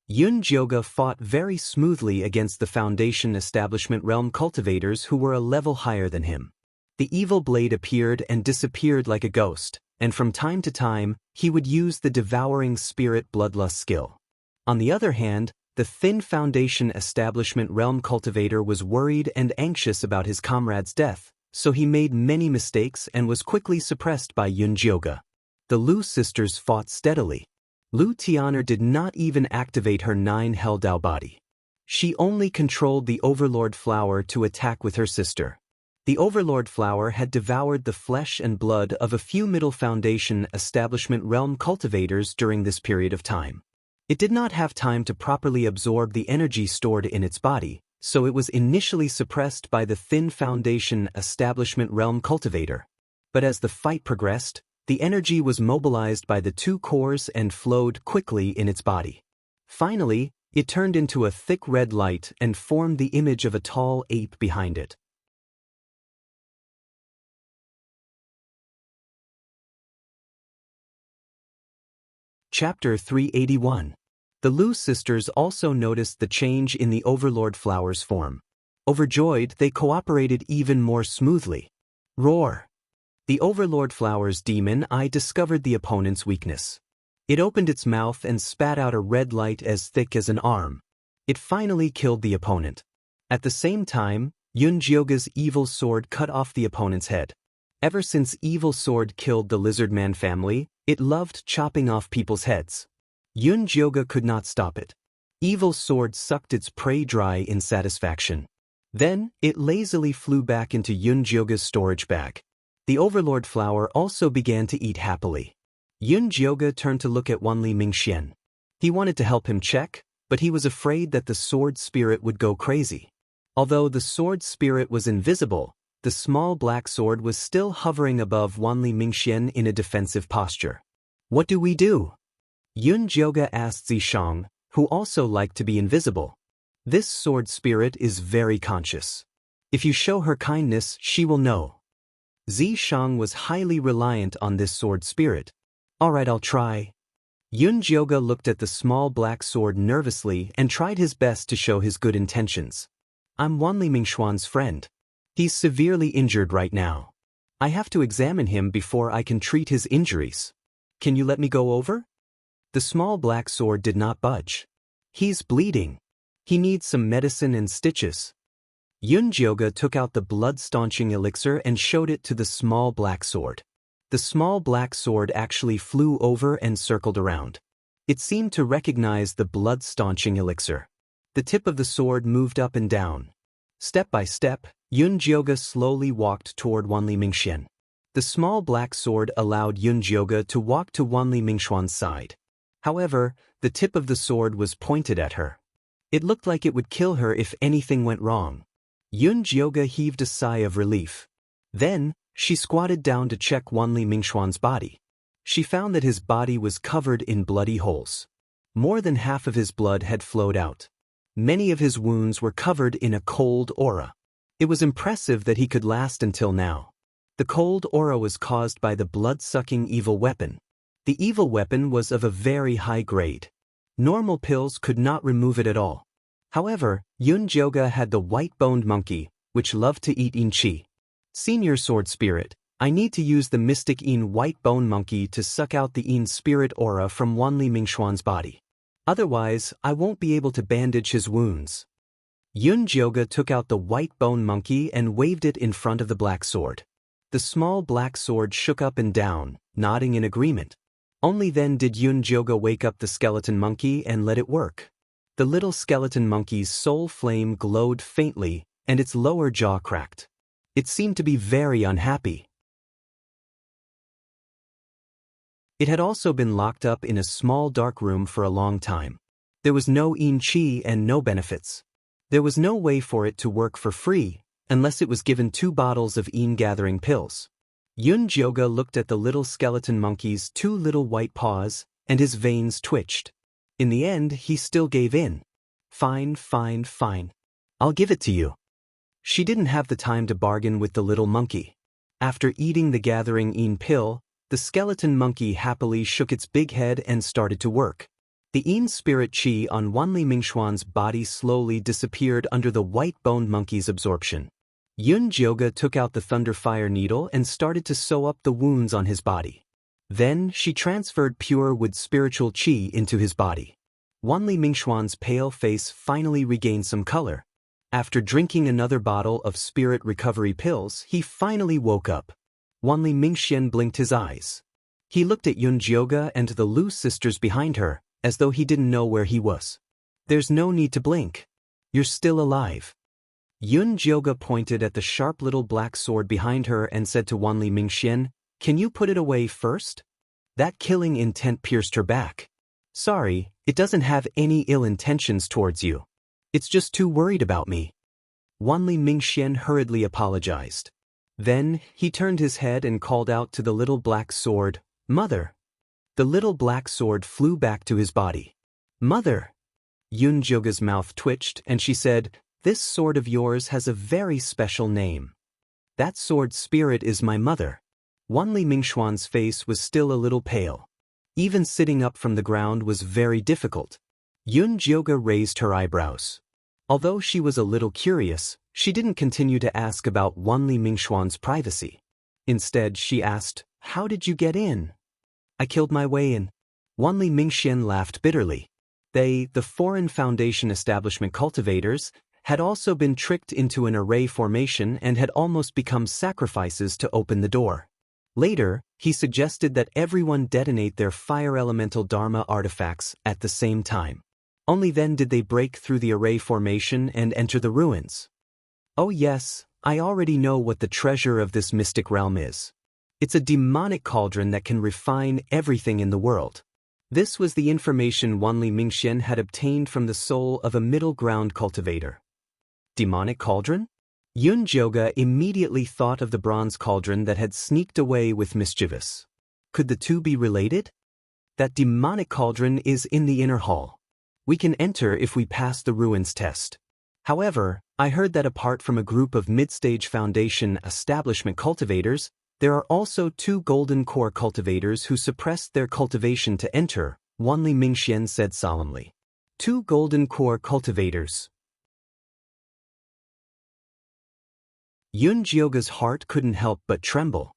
Yunjioga fought very smoothly against the Foundation establishment realm cultivators who were a level higher than him. The evil blade appeared and disappeared like a ghost, and from time to time, he would use the devouring spirit bloodlust skill. On the other hand, the thin Foundation establishment realm cultivator was worried and anxious about his comrade's death, so he made many mistakes and was quickly suppressed by Yunjioga. The Lu sisters fought steadily. Lu Tianer did not even activate her 9 Hell Dao body. She only controlled the Overlord flower to attack with her sister. The Overlord flower had devoured the flesh and blood of a few Middle Foundation establishment realm cultivators during this period of time. It did not have time to properly absorb the energy stored in its body, so it was initially suppressed by the thin Foundation establishment realm cultivator. But as the fight progressed, the energy was mobilized by the 2 cores and flowed quickly in its body. Finally, it turned into a thick red light and formed the image of a tall ape behind it. Chapter 381. The Lu sisters also noticed the change in the Overlord flower's form. Overjoyed, they cooperated even more smoothly. Roar! The Overlord Flower's demon eye discovered the opponent's weakness. It opened its mouth and spat out a red light as thick as an arm. It finally killed the opponent. At the same time, Yunjioga's evil sword cut off the opponent's head. Ever since Evil Sword killed the Lizardman family, it loved chopping off people's heads. Yunjioga could not stop it. Evil Sword sucked its prey dry in satisfaction. Then, it lazily flew back into Yunjioga's storage bag. The Overlord Flower also began to eat happily. Yunjioga turned to look at Wanli Mingxian. He wanted to help him check, but he was afraid that the sword spirit would go crazy. Although the sword spirit was invisible, the small black sword was still hovering above Wanli Mingxian in a defensive posture. What do we do? Yunjioga asked Zishang, who also liked to be invisible. This sword spirit is very conscious. If you show her kindness, she will know. Zishang was highly reliant on this sword spirit. Alright, I'll try. Yunjioga looked at the small black sword nervously and tried his best to show his good intentions. I'm Wanli Mingxuan's friend. He's severely injured right now. I have to examine him before I can treat his injuries. Can you let me go over? The small black sword did not budge. He's bleeding. He needs some medicine and stitches. Yunjioga took out the blood-staunching elixir and showed it to the small black sword. The small black sword actually flew over and circled around. It seemed to recognize the blood-staunching elixir. The tip of the sword moved up and down. Step by step, Yunjioga slowly walked toward Wanli Mingxian. The small black sword allowed Yunjioga to walk to Wanli Mingxuan's side. However, the tip of the sword was pointed at her. It looked like it would kill her if anything went wrong. Yunjioga heaved a sigh of relief. Then, she squatted down to check Wanli Mingxuan's body. She found that his body was covered in bloody holes. More than half of his blood had flowed out. Many of his wounds were covered in a cold aura. It was impressive that he could last until now. The cold aura was caused by the blood-sucking evil weapon. The evil weapon was of a very high grade. Normal pills could not remove it at all. However, Yunjioga had the white-boned monkey, which loved to eat inchi. Senior Sword Spirit, I need to use the Mystic Yin White Bone Monkey to suck out the Yin Spirit aura from Wanli Mingxuan's body. Otherwise, I won't be able to bandage his wounds. Yunjioga took out the White Bone Monkey and waved it in front of the black sword. The small black sword shook up and down, nodding in agreement. Only then did Yunjioga wake up the skeleton monkey and let it work. The little skeleton monkey's soul flame glowed faintly, and its lower jaw cracked. It seemed to be very unhappy. It had also been locked up in a small dark room for a long time. There was no yin qi and no benefits. There was no way for it to work for free, unless it was given 2 bottles of yin-gathering pills. Yunjioga looked at the little skeleton monkey's 2 little white paws, and his veins twitched. In the end, he still gave in. Fine, fine, fine. I'll give it to you. She didn't have the time to bargain with the little monkey. After eating the gathering yin pill, the skeleton monkey happily shook its big head and started to work. The yin spirit qi on Wanli Mingxuan's body slowly disappeared under the white-boned monkey's absorption. Yunjioga took out the thunderfire needle and started to sew up the wounds on his body. Then, she transferred pure wood spiritual qi into his body. Wanli Mingxuan's pale face finally regained some color. After drinking another bottle of spirit recovery pills, he finally woke up. Wanli Mingxian blinked his eyes. He looked at Yunjioga and the Lu sisters behind her, as though he didn't know where he was. There's no need to blink. You're still alive. Yunjioga pointed at the sharp little black sword behind her and said to Wanli Mingxian, "Can you put it away first?" That killing intent pierced her back. "Sorry, it doesn't have any ill intentions towards you. It's just too worried about me." Wanli Mingxian hurriedly apologized. Then, he turned his head and called out to the little black sword, "Mother." The little black sword flew back to his body. "Mother." Yunjioga's mouth twitched and she said, "This sword of yours has a very special name. That sword spirit is my mother." Wanli Mingxuan's face was still a little pale. Even sitting up from the ground was very difficult. Yunjioga raised her eyebrows. Although she was a little curious, she didn't continue to ask about Wanli Mingxuan's privacy. Instead, she asked, "How did you get in?" "I killed my way in." Wang Lin laughed bitterly. They, the foreign Foundation establishment cultivators, had also been tricked into an array formation and had almost become sacrifices to open the door. Later, he suggested that everyone detonate their fire elemental Dharma artifacts at the same time. Only then did they break through the array formation and enter the ruins. "Oh yes, I already know what the treasure of this mystic realm is. It's a demonic cauldron that can refine everything in the world." This was the information Wang Lin had obtained from the soul of a middle ground cultivator. Demonic cauldron? Yunjioga immediately thought of the bronze cauldron that had sneaked away with Mischievous. Could the two be related? "That demonic cauldron is in the inner hall. We can enter if we pass the ruins test. However, I heard that apart from a group of mid-stage Foundation establishment cultivators, there are also 2 golden core cultivators who suppressed their cultivation to enter," Wang Lin said solemnly. 2 golden core cultivators. Yunjioga's heart couldn't help but tremble.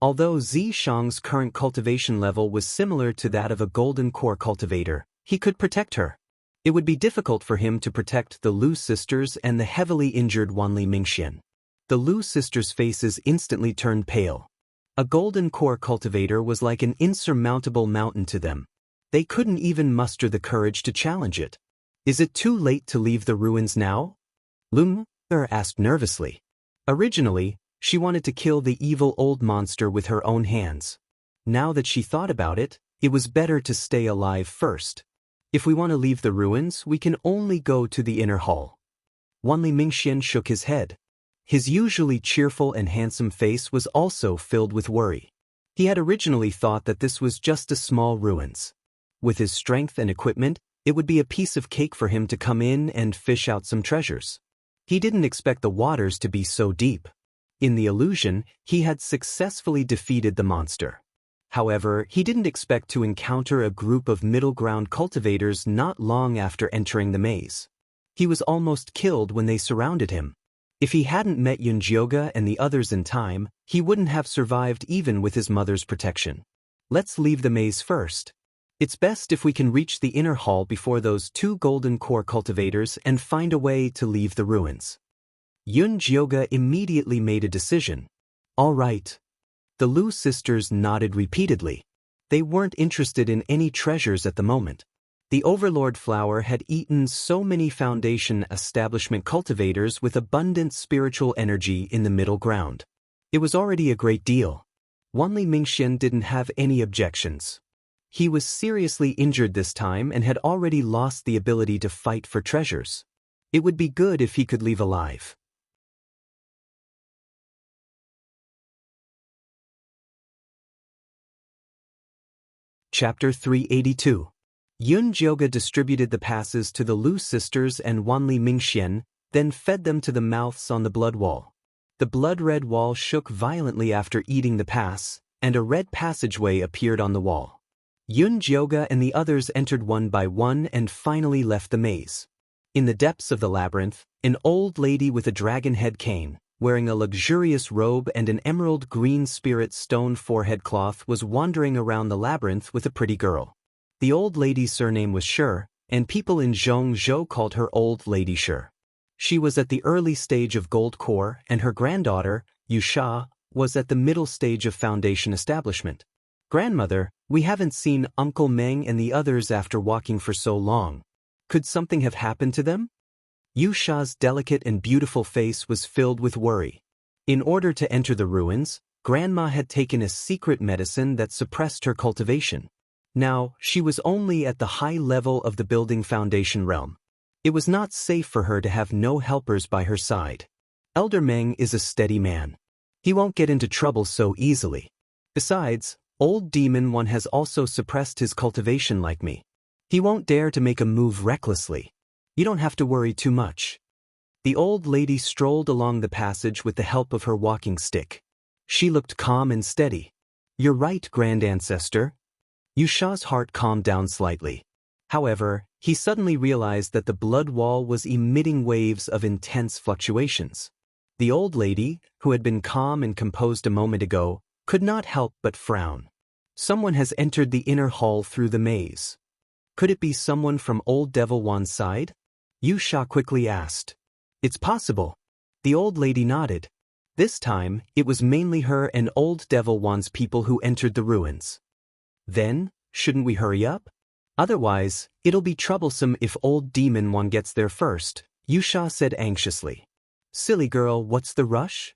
Although Zishang's current cultivation level was similar to that of a golden core cultivator, he could protect her. It would be difficult for him to protect the Lu sisters and the heavily injured Wang Lin. The Lu sisters' faces instantly turned pale. A golden core cultivator was like an insurmountable mountain to them. They couldn't even muster the courage to challenge it. "Is it too late to leave the ruins now?" Lu asked nervously. Originally, she wanted to kill the evil old monster with her own hands. Now that she thought about it, it was better to stay alive first. "If we want to leave the ruins, we can only go to the inner hall." Wang Lin shook his head. His usually cheerful and handsome face was also filled with worry. He had originally thought that this was just a small ruins. With his strength and equipment, it would be a piece of cake for him to come in and fish out some treasures. He didn't expect the waters to be so deep. In the illusion, he had successfully defeated the monster. However, he didn't expect to encounter a group of middle ground cultivators not long after entering the maze. He was almost killed when they surrounded him. If he hadn't met Yunjioga and the others in time, he wouldn't have survived even with his mother's protection. "Let's leave the maze first. It's best if we can reach the inner hall before those 2 golden core cultivators and find a way to leave the ruins." Yunjioga immediately made a decision. "All right." The Lu sisters nodded repeatedly. They weren't interested in any treasures at the moment. The Overlord flower had eaten so many Foundation establishment cultivators with abundant spiritual energy in the middle ground. It was already a great deal. Wang Lin didn't have any objections. He was seriously injured this time and had already lost the ability to fight for treasures. It would be good if he could leave alive. Chapter 382. Yunjioga distributed the passes to the Lu sisters and Wang Lin, then fed them to the mouths on the blood wall. The blood-red wall shook violently after eating the pass, and a red passageway appeared on the wall. Yunjioga and the others entered one by one and finally left the maze. In the depths of the labyrinth, an old lady with a dragon head cane, wearing a luxurious robe and an emerald green spirit stone forehead cloth, was wandering around the labyrinth with a pretty girl. The old lady's surname was Shi, and people in Zhongzhou called her Old Lady Shi. She was at the early stage of Gold Core, and her granddaughter, Yusha, was at the middle stage of Foundation establishment. "Grandmother, we haven't seen Uncle Meng and the others after walking for so long. Could something have happened to them?" Yusha's delicate and beautiful face was filled with worry. In order to enter the ruins, Grandma had taken a secret medicine that suppressed her cultivation. Now, she was only at the high level of the building Foundation realm. It was not safe for her to have no helpers by her side. Elder Meng is a steady man. He won't get into trouble so easily. Besides, Old Demon One has also suppressed his cultivation like me. He won't dare to make a move recklessly. You don't have to worry too much. The old lady strolled along the passage with the help of her walking stick. She looked calm and steady. "You're right, Grand Ancestor." Yusha's heart calmed down slightly. However, he suddenly realized that the blood wall was emitting waves of intense fluctuations. The old lady, who had been calm and composed a moment ago, could not help but frown. Someone has entered the inner hall through the maze. Could it be someone from Old Devil Wan's side? Yusha quickly asked. It's possible. The old lady nodded. This time, it was mainly her and Old Devil Wan's people who entered the ruins. Then, shouldn't we hurry up? Otherwise, it'll be troublesome if Old Demon Wan gets there first, Yusha said anxiously. Silly girl, what's the rush?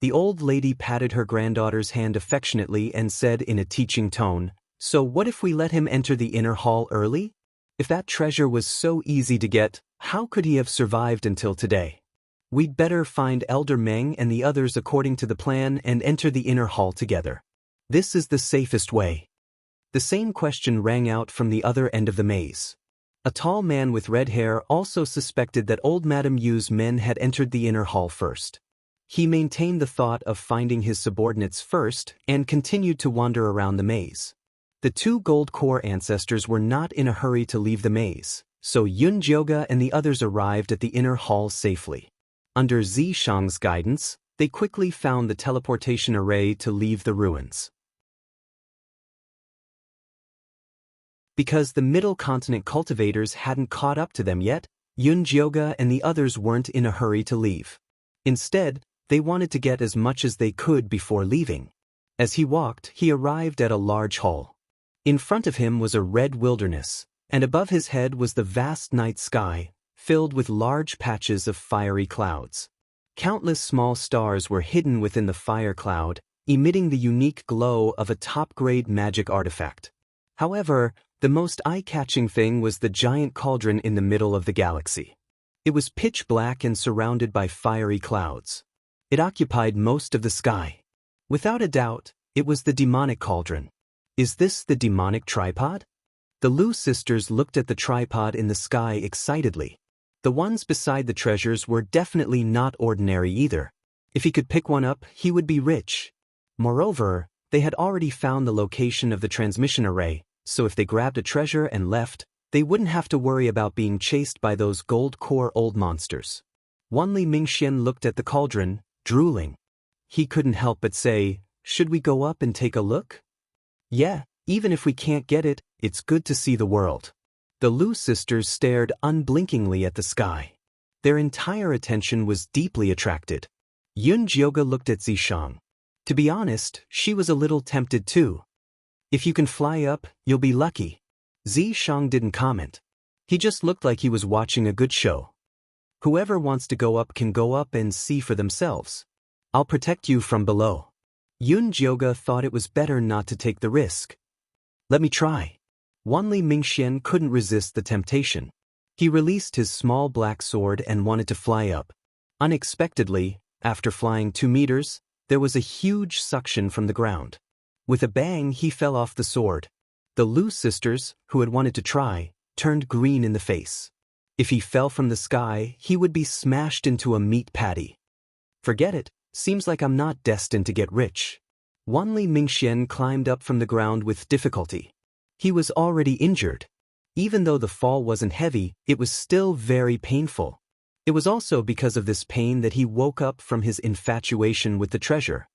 The old lady patted her granddaughter's hand affectionately and said in a teaching tone, so what if we let him enter the inner hall early? If that treasure was so easy to get, how could he have survived until today? We'd better find Elder Meng and the others according to the plan and enter the inner hall together. This is the safest way. The same question rang out from the other end of the maze. A tall man with red hair also suspected that old Madame Yu's men had entered the inner hall first. He maintained the thought of finding his subordinates first and continued to wander around the maze. The two gold core ancestors were not in a hurry to leave the maze, so Yun Jioga and the others arrived at the inner hall safely. Under Zishang's guidance, they quickly found the teleportation array to leave the ruins. Because the Middle Continent cultivators hadn't caught up to them yet, Yun Jioga and the others weren't in a hurry to leave. Instead, they wanted to get as much as they could before leaving. As he walked, he arrived at a large hall. In front of him was a red wilderness, and above his head was the vast night sky, filled with large patches of fiery clouds. Countless small stars were hidden within the fire cloud, emitting the unique glow of a top-grade magic artifact. However, the most eye-catching thing was the giant cauldron in the middle of the galaxy. It was pitch black and surrounded by fiery clouds. It occupied most of the sky. Without a doubt, it was the demonic cauldron. Is this the demonic tripod? The Lu sisters looked at the tripod in the sky excitedly. The ones beside the treasures were definitely not ordinary either. If he could pick one up, he would be rich. Moreover, they had already found the location of the transmission array, so if they grabbed a treasure and left, they wouldn't have to worry about being chased by those gold core old monsters. Wanli Mingxian looked at the cauldron, drooling. He couldn't help but say, should we go up and take a look? Yeah, even if we can't get it, it's good to see the world. The Lu sisters stared unblinkingly at the sky. Their entire attention was deeply attracted. Yun Jioga looked at Zishang. To be honest, she was a little tempted too. If you can fly up, you'll be lucky. Zishang didn't comment. He just looked like he was watching a good show. Whoever wants to go up can go up and see for themselves. I'll protect you from below. Yun Jioga thought it was better not to take the risk. Let me try. Wanli Mingxian couldn't resist the temptation. He released his small black sword and wanted to fly up. Unexpectedly, after flying 2 meters, there was a huge suction from the ground. With a bang, he fell off the sword. The Lu sisters, who had wanted to try, turned green in the face. If he fell from the sky, he would be smashed into a meat patty. Forget it, seems like I'm not destined to get rich. Wanli Mingxian climbed up from the ground with difficulty. He was already injured. Even though the fall wasn't heavy, it was still very painful. It was also because of this pain that he woke up from his infatuation with the treasure.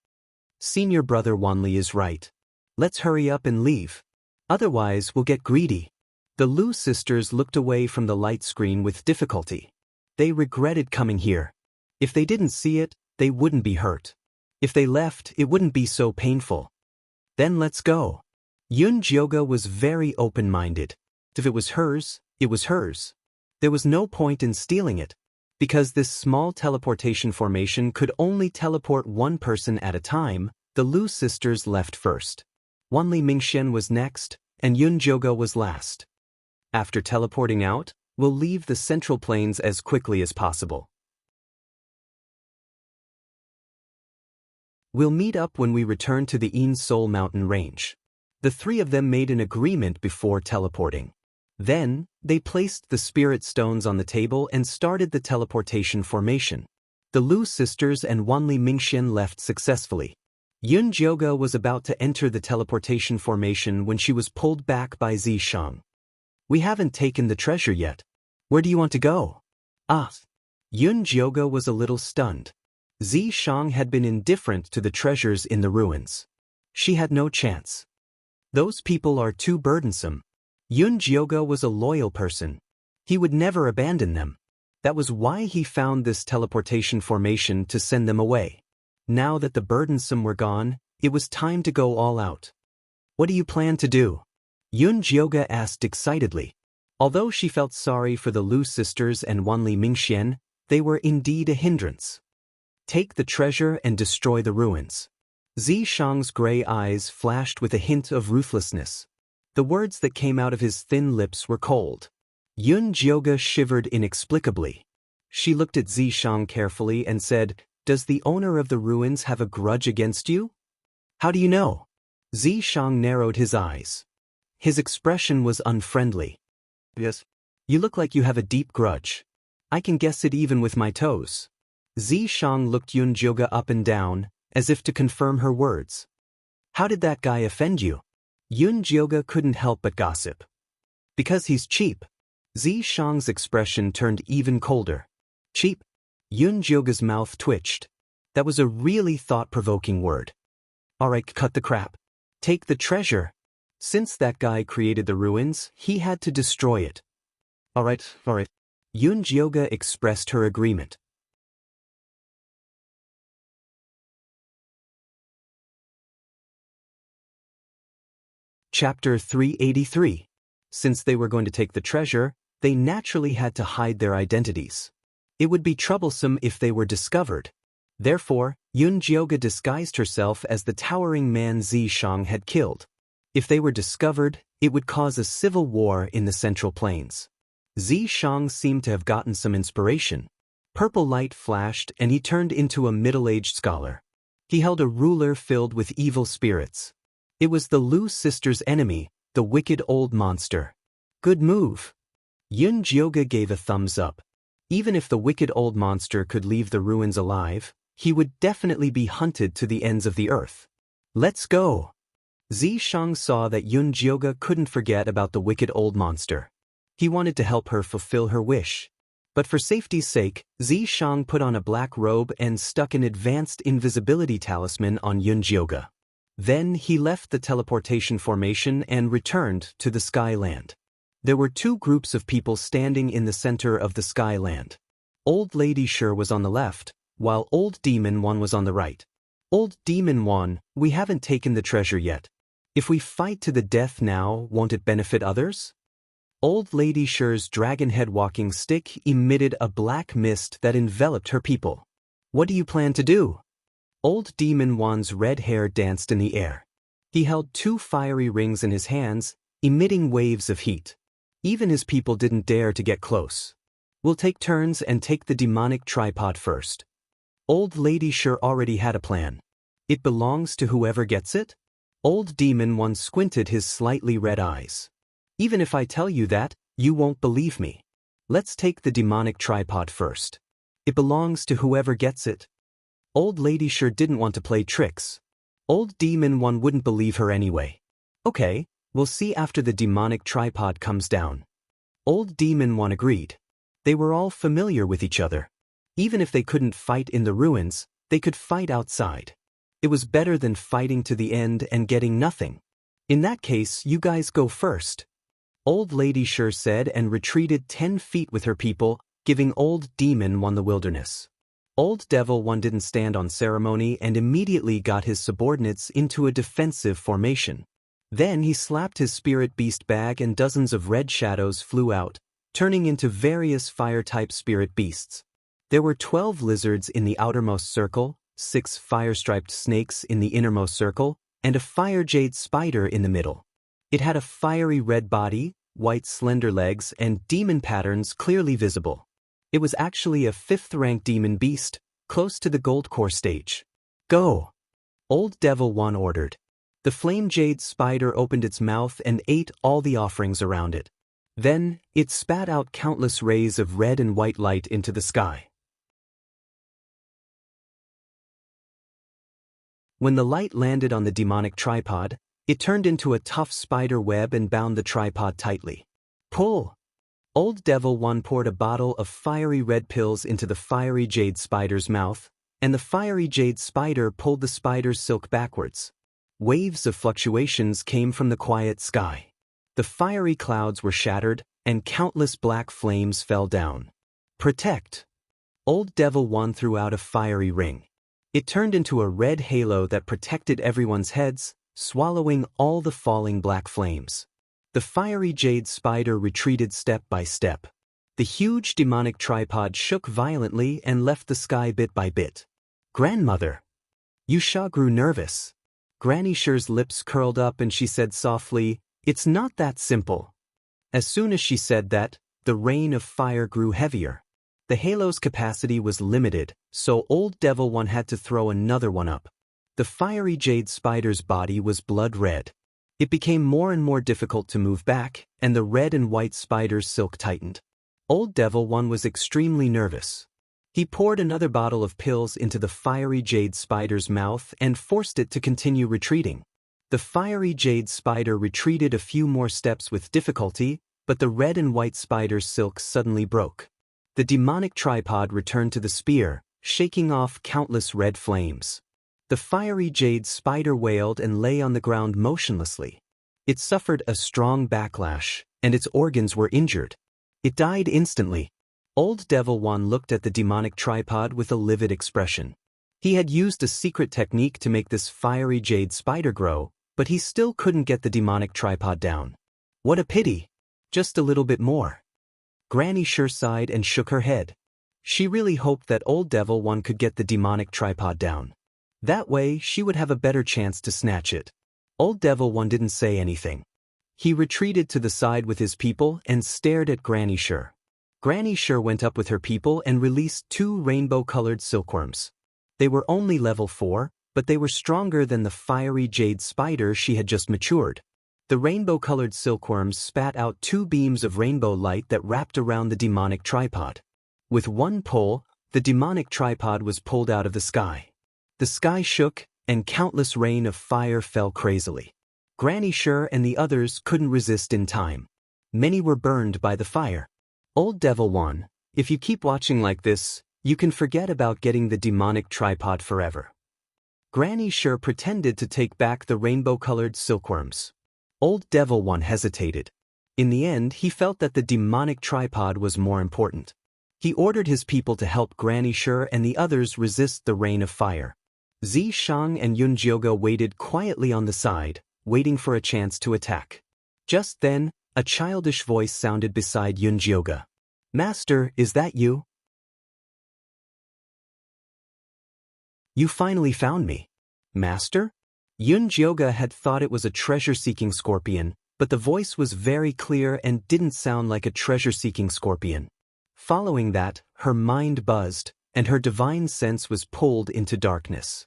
Senior brother Wanli is right. Let's hurry up and leave. Otherwise, we'll get greedy. The Lu sisters looked away from the light screen with difficulty. They regretted coming here. If they didn't see it, they wouldn't be hurt. If they left, it wouldn't be so painful. Then let's go. Yun Jioga was very open-minded. If it was hers, it was hers. There was no point in stealing it. Because this small teleportation formation could only teleport one person at a time, the Lu sisters left first. Wanli Mingxian was next, and Yun Jioga was last. After teleporting out, we'll leave the central plains as quickly as possible. We'll meet up when we return to the Een Sol mountain range. The 3 of them made an agreement before teleporting. Then, they placed the spirit stones on the table and started the teleportation formation. The Lu sisters and Wanli Mingxian left successfully. Yun Jioga was about to enter the teleportation formation when she was pulled back by Zishang. We haven't taken the treasure yet. Where do you want to go? Ah. Yun Jioga was a little stunned. Xianxia had been indifferent to the treasures in the ruins. She had no chance. Those people are too burdensome. Yunjioga was a loyal person. He would never abandon them. That was why he found this teleportation formation to send them away. Now that the burdensome were gone, it was time to go all out. What do you plan to do? Yunjioga asked excitedly. Although she felt sorry for the Lu sisters and Wanli Mingxian, they were indeed a hindrance. Take the treasure and destroy the ruins. Xianxia's gray eyes flashed with a hint of ruthlessness. The words that came out of his thin lips were cold. Yunjioga shivered inexplicably. She looked at Xianxia carefully and said, "Does the owner of the ruins have a grudge against you?" "How do you know?" Xianxia narrowed his eyes. His expression was unfriendly. "Yes. You look like you have a deep grudge. I can guess it even with my toes." Xianxia looked Yunjioga up and down, as if to confirm her words. "How did that guy offend you?" Yunjioga couldn't help but gossip. "Because he's cheap." Xianxia's expression turned even colder. "Cheap?" Yunjioga's mouth twitched. That was a really thought-provoking word. "Alright, cut the crap. Take the treasure. Since that guy created the ruins, he had to destroy it." Alright. Yunjioga expressed her agreement. Chapter 383. Since they were going to take the treasure, they naturally had to hide their identities. It would be troublesome if they were discovered. Therefore, Yunjioga disguised herself as the towering man Xianxia had killed. If they were discovered, it would cause a civil war in the Central Plains. Xianxia seemed to have gotten some inspiration. Purple light flashed and he turned into a middle-aged scholar. He held a ruler filled with evil spirits. It was the Lu sisters' enemy, the wicked old monster. "Good move." Yunjioga gave a thumbs up. Even if the wicked old monster could leave the ruins alive, he would definitely be hunted to the ends of the earth. "Let's go." Xianxia saw that Yunjioga couldn't forget about the wicked old monster. He wanted to help her fulfill her wish. But for safety's sake, Xianxia put on a black robe and stuck an advanced invisibility talisman on Yunjioga. Then he left the teleportation formation and returned to the Skyland. There were two groups of people standing in the center of the Skyland. Old Lady Sure was on the left, while Old Demon One was on the right. "Old Demon One, we haven't taken the treasure yet. If we fight to the death now, won't it benefit others?" Old Lady Sure's dragon-head walking stick emitted a black mist that enveloped her people. "What do you plan to do?" Old Demon One's red hair danced in the air. He held two fiery rings in his hands, emitting waves of heat. Even his people didn't dare to get close. "We'll take turns and take the demonic tripod first." Old Lady Sure already had a plan. "It belongs to whoever gets it?" Old Demon One squinted his slightly red eyes. "Even if I tell you that, you won't believe me. Let's take the demonic tripod first. It belongs to whoever gets it." Old Lady Sure didn't want to play tricks. Old Demon One wouldn't believe her anyway. "Okay, we'll see after the demonic tripod comes down." Old Demon One agreed. They were all familiar with each other. Even if they couldn't fight in the ruins, they could fight outside. It was better than fighting to the end and getting nothing. "In that case, you guys go first." Old Lady Sure said and retreated 10 feet with her people, giving Old Demon One the wilderness. Old Devil One didn't stand on ceremony and immediately got his subordinates into a defensive formation. Then he slapped his spirit beast bag and dozens of red shadows flew out, turning into various fire-type spirit beasts. There were 12 lizards in the outermost circle, 6 fire-striped snakes in the innermost circle, and a fire jade spider in the middle. It had a fiery red body, white slender legs, and demon patterns clearly visible. It was actually a 5th-rank demon beast, close to the gold core stage. "Go!" Old Devil One ordered. The flame jade spider opened its mouth and ate all the offerings around it. Then, it spat out countless rays of red and white light into the sky. When the light landed on the demonic tripod, it turned into a tough spider web and bound the tripod tightly. "Pull!" Old Devil One poured a bottle of fiery red pills into the fiery jade spider's mouth, and the fiery jade spider pulled the spider's silk backwards. Waves of fluctuations came from the quiet sky. The fiery clouds were shattered, and countless black flames fell down. Protect! Old Devil One threw out a fiery ring. It turned into a red halo that protected everyone's heads, swallowing all the falling black flames. The fiery jade spider retreated step by step. The huge demonic tripod shook violently and left the sky bit by bit. Grandmother! Yusha grew nervous. Granny Shi's lips curled up and she said softly, "It's not that simple." As soon as she said that, the rain of fire grew heavier. The halo's capacity was limited, so Old Devil One had to throw another one up. The fiery jade spider's body was blood red. It became more and more difficult to move back, and the red and white spider's silk tightened. Old Devil One was extremely nervous. He poured another bottle of pills into the fiery jade spider's mouth and forced it to continue retreating. The fiery jade spider retreated a few more steps with difficulty, but the red and white spider's silk suddenly broke. The demonic tripod returned to the spear, shaking off countless red flames. The fiery jade spider wailed and lay on the ground motionlessly. It suffered a strong backlash, and its organs were injured. It died instantly. Old Devil One looked at the demonic tripod with a livid expression. He had used a secret technique to make this fiery jade spider grow, but he still couldn't get the demonic tripod down. What a pity! Just a little bit more. Granny Shi sighed and shook her head. She really hoped that Old Devil One could get the demonic tripod down. That way, she would have a better chance to snatch it. Old Devil One didn't say anything. He retreated to the side with his people and stared at Granny Shi. Granny Shi went up with her people and released 2 rainbow-colored silkworms. They were only level 4, but they were stronger than the fiery jade spider she had just matured. The rainbow-colored silkworms spat out 2 beams of rainbow light that wrapped around the demonic tripod. With one pull, the demonic tripod was pulled out of the sky. The sky shook, and countless rain of fire fell crazily. Granny Shi and the others couldn't resist in time. Many were burned by the fire. Old Devil One, if you keep watching like this, you can forget about getting the demonic tripod forever. Granny Shi pretended to take back the rainbow-colored silkworms. Old Devil One hesitated. In the end, he felt that the demonic tripod was more important. He ordered his people to help Granny Shi and the others resist the rain of fire. Zishang and Yunjioga waited quietly on the side, waiting for a chance to attack. Just then, a childish voice sounded beside Yunjioga. "Master, is that you? You finally found me." "Master?" Yunjioga had thought it was a treasure-seeking scorpion, but the voice was very clear and didn't sound like a treasure-seeking scorpion. Following that, her mind buzzed, and her divine sense was pulled into darkness.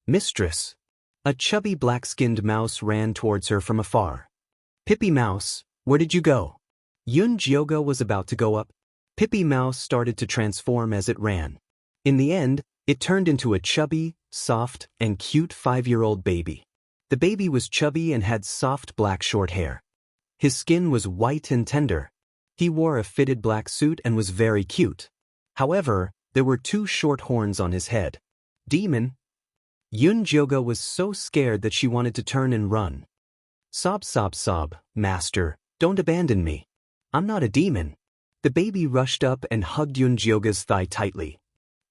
"Mistress." A chubby black-skinned mouse ran towards her from afar. "Pippy Mouse, where did you go?" Yunjioga was about to go up. Pippy Mouse started to transform as it ran. In the end, it turned into a chubby, soft, and cute 5-year-old baby. The baby was chubby and had soft black short hair. His skin was white and tender. He wore a fitted black suit and was very cute. However, there were 2 short horns on his head. "Demon?" Yunjioga was so scared that she wanted to turn and run. "Sob, sob, sob, master, don't abandon me. I'm not a demon." The baby rushed up and hugged Yunjioga's thigh tightly.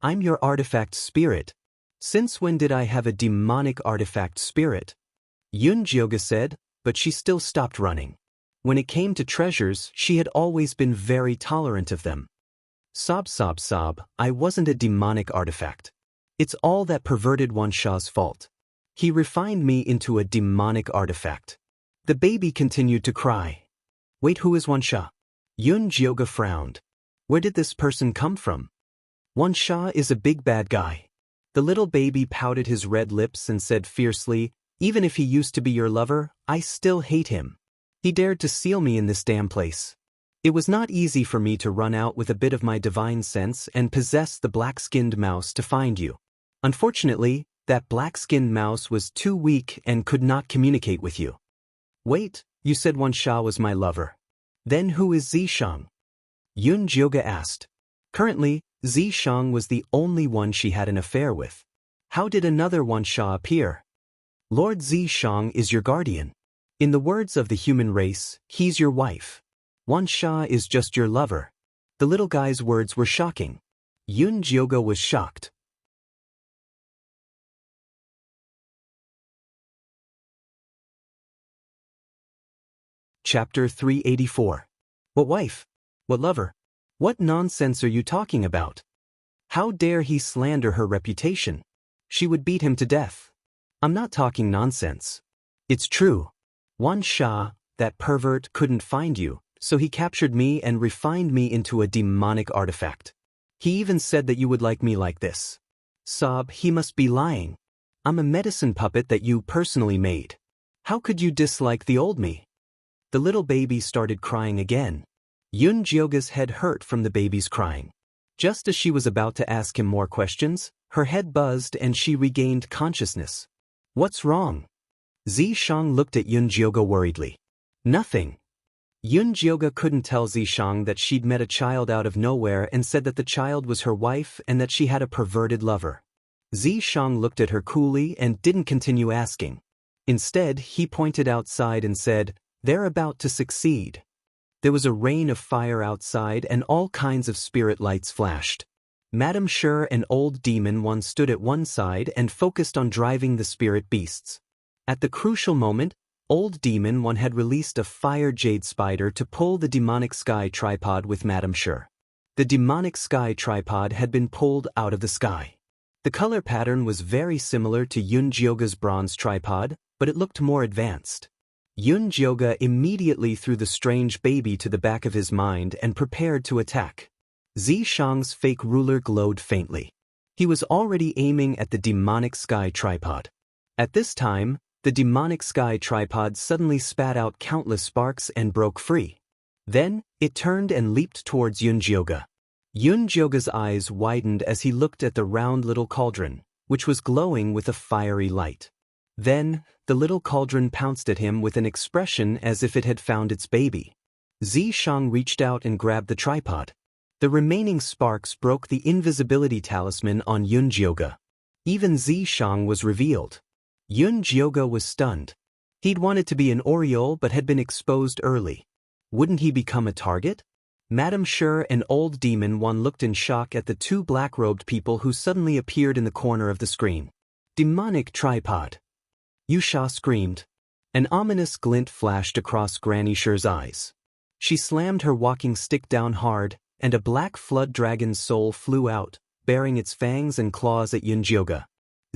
"I'm your artifact spirit." "Since when did I have a demonic artifact spirit?" Yunjioga said, but she still stopped running. When it came to treasures, she had always been very tolerant of them. "Sob, sob, sob, I wasn't a demonic artifact. It's all that perverted Wansha's fault. He refined me into a demonic artifact." The baby continued to cry. "Wait, who is Wansha?" Yunjioga frowned. "Where did this person come from?" "Wansha is a big bad guy." The little baby pouted his red lips and said fiercely, "Even if he used to be your lover, I still hate him. He dared to seal me in this damn place. It was not easy for me to run out with a bit of my divine sense and possess the black-skinned mouse to find you. Unfortunately, that black-skinned mouse was too weak and could not communicate with you." "Wait, you said Wansha was my lover. Then who is Zishang?" Yunjioga asked. Currently, Zishang was the only one she had an affair with. How did another Wansha appear? Lord Zishang is your guardian. In the words of the human race, he's your wife. Wansha is just your lover. The little guy's words were shocking. Yun Jioga was shocked. Chapter 384. What wife? What lover? What nonsense are you talking about? How dare he slander her reputation? She would beat him to death. I'm not talking nonsense. It's true. Wan Sha, that pervert, couldn't find you, so he captured me and refined me into a demonic artifact. He even said that you would like me like this. Sob, he must be lying. I'm a medicine puppet that you personally made. How could you dislike the old me? The little baby started crying again. Yun Jioga's head hurt from the baby's crying. Just as she was about to ask him more questions, her head buzzed and she regained consciousness. What's wrong? Zishang looked at Yun Jioga worriedly. Nothing. Yun Jioga couldn't tell Zishang that she'd met a child out of nowhere and said that the child was her wife and that she had a perverted lover. Zishang looked at her coolly and didn't continue asking. Instead, he pointed outside and said, "They're about to succeed." There was a rain of fire outside and all kinds of spirit lights flashed. Madame Sher and Old Demon One stood at one side and focused on driving the spirit beasts. At the crucial moment, Old Demon One had released a fire jade spider to pull the demonic sky tripod with Madame Sher. The demonic sky tripod had been pulled out of the sky. The color pattern was very similar to Yun Jioga's bronze tripod, but it looked more advanced. Yun Jioga immediately threw the strange baby to the back of his mind and prepared to attack. Zishang's fake ruler glowed faintly. He was already aiming at the demonic sky tripod. At this time, the demonic sky tripod suddenly spat out countless sparks and broke free. Then, it turned and leaped towards Yun Jioga. Yun Jioga's eyes widened as he looked at the round little cauldron, which was glowing with a fiery light. Then, the little cauldron pounced at him with an expression as if it had found its baby. Zishang reached out and grabbed the tripod. The remaining sparks broke the invisibility talisman on Yun Jioga. Even Zishang was revealed. Yun Jioga was stunned. He'd wanted to be an Oriole but had been exposed early. Wouldn't he become a target? Madame Sher and Old Demon One looked in shock at the two black-robed people who suddenly appeared in the corner of the screen. Demonic tripod. Yusha screamed. An ominous glint flashed across Granny Sher's eyes. She slammed her walking stick down hard, and a black flood dragon's soul flew out, bearing its fangs and claws at Yun Jioga.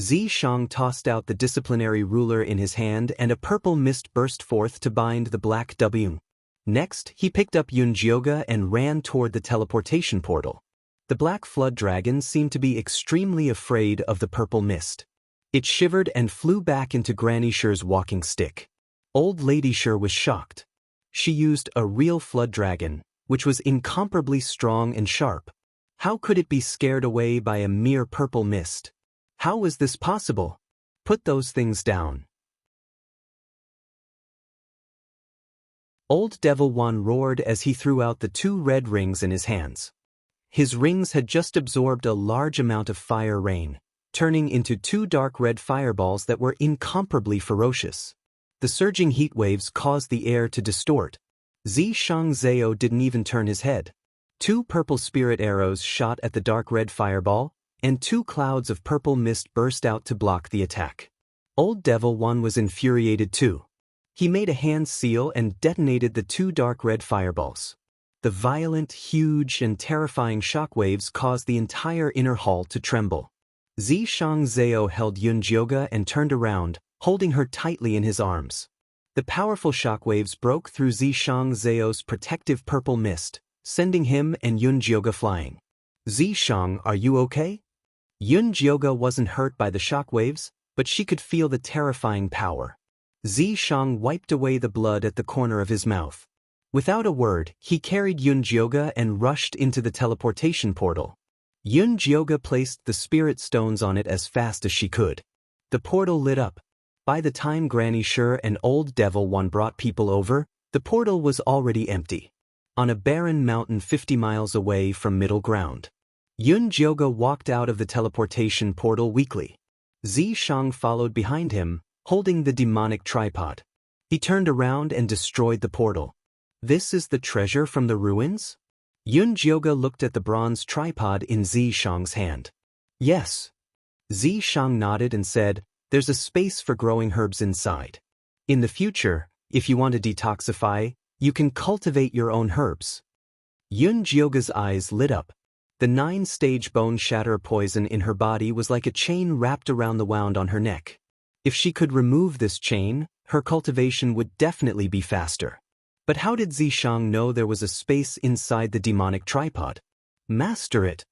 Zishang tossed out the disciplinary ruler in his hand and a purple mist burst forth to bind the black W. Next, he picked up Yun Jioga and ran toward the teleportation portal. The black flood dragon seemed to be extremely afraid of the purple mist. It shivered and flew back into Granny Sher's walking stick. Old Lady Sher was shocked. She used a real flood dragon, which was incomparably strong and sharp. How could it be scared away by a mere purple mist? How was this possible? Put those things down. Old Devil One roared as he threw out the two red rings in his hands. His rings had just absorbed a large amount of fire rain, turning into two dark red fireballs that were incomparably ferocious. The surging heat waves caused the air to distort. Zishang Zhao didn't even turn his head. Two purple spirit arrows shot at the dark red fireball, and two clouds of purple mist burst out to block the attack. Old Devil One was infuriated too. He made a hand seal and detonated the two dark red fireballs. The violent, huge, and terrifying shockwaves caused the entire inner hall to tremble. Zishang Zhao held Yun Jioga and turned around, holding her tightly in his arms. The powerful shockwaves broke through Zishang Zhao's protective purple mist, sending him and Yun Jioga flying. Zishang, are you okay? Yun Jioga wasn't hurt by the shockwaves, but she could feel the terrifying power. Zishang wiped away the blood at the corner of his mouth. Without a word, he carried Yun Jioga and rushed into the teleportation portal. Yun Jioga placed the spirit stones on it as fast as she could. The portal lit up. By the time Granny Sher and Old Devil One brought people over, the portal was already empty. on a barren mountain 50 miles away from middle ground. Yun Jioge walked out of the teleportation portal weakly. Zishang followed behind him, holding the demonic tripod. He turned around and destroyed the portal. This is the treasure from the ruins? Yun Jioge looked at the bronze tripod in Zishang's hand. Yes. Zishang nodded and said, there's a space for growing herbs inside. In the future, if you want to detoxify, you can cultivate your own herbs. Yun Jioge's eyes lit up. The 9-stage bone shatter poison in her body was like a chain wrapped around the wound on her neck. If she could remove this chain, her cultivation would definitely be faster. But how did Zishang know there was a space inside the demonic tripod? Master it.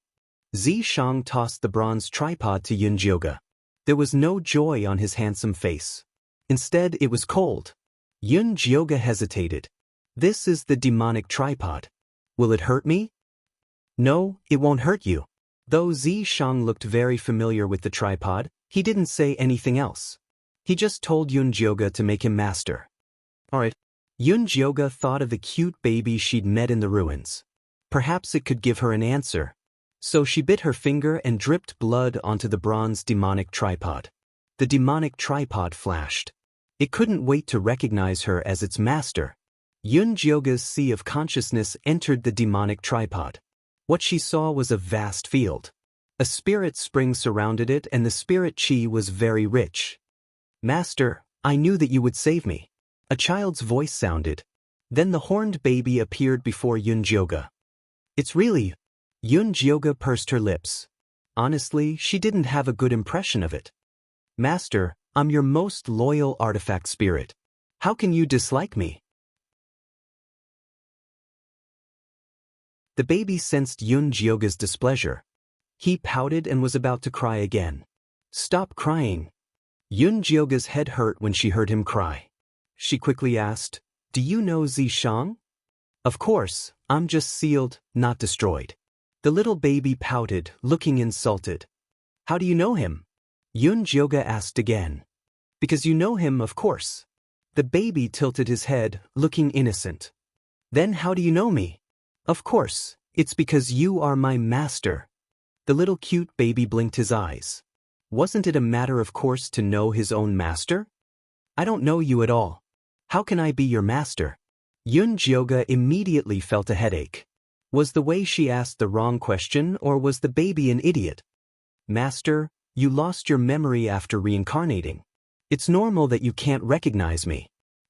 Zishang tossed the bronze tripod to Yun Jioge. There was no joy on his handsome face. Instead, it was cold. Yun Jioge hesitated. This is the demonic tripod. Will it hurt me? No, it won't hurt you. Though Zishang looked very familiar with the tripod, he didn't say anything else. He just told Yun Jioge to make him master. Alright. Yun Jioge thought of the cute baby she'd met in the ruins. Perhaps it could give her an answer. So she bit her finger and dripped blood onto the bronze demonic tripod. The demonic tripod flashed. It couldn't wait to recognize her as its master. Yun Jioge's sea of consciousness entered the demonic tripod. What she saw was a vast field. A spirit spring surrounded it and the spirit chi was very rich. Master, I knew that you would save me. A child's voice sounded. Then the horned baby appeared before Yun Jioge. It's really... Yun Jioge pursed her lips. Honestly, she didn't have a good impression of it. Master, I'm your most loyal artifact spirit. How can you dislike me? The baby sensed Yun Jioge's displeasure. He pouted and was about to cry again. Stop crying. Yun Jioge's head hurt when she heard him cry. She quickly asked, Do you know Zishang? Of course, I'm just sealed, not destroyed. The little baby pouted, looking insulted. How do you know him? Yun Jioge asked again. Because you know him, of course. The baby tilted his head, looking innocent. Then how do you know me? Of course, it's because you are my master. The little cute baby blinked his eyes. Wasn't it a matter of course to know his own master? I don't know you at all. How can I be your master? Yun Jioge immediately felt a headache. Was the way she asked the wrong question or was the baby an idiot? Master, you lost your memory after reincarnating. It's normal that you can't recognize me.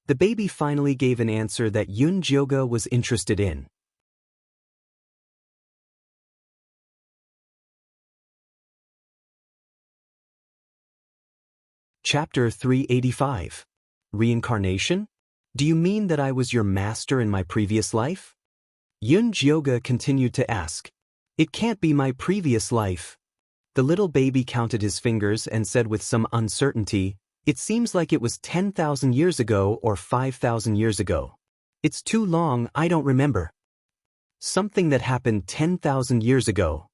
The baby finally gave an answer that Yun Jioge was interested in. Chapter 385. Reincarnation? Do you mean that I was your master in my previous life? Yun Jioge continued to ask. It can't be my previous life. The little baby counted his fingers and said with some uncertainty, It seems like it was 10,000 years ago or 5,000 years ago. It's too long, I don't remember. Something that happened 10,000 years ago.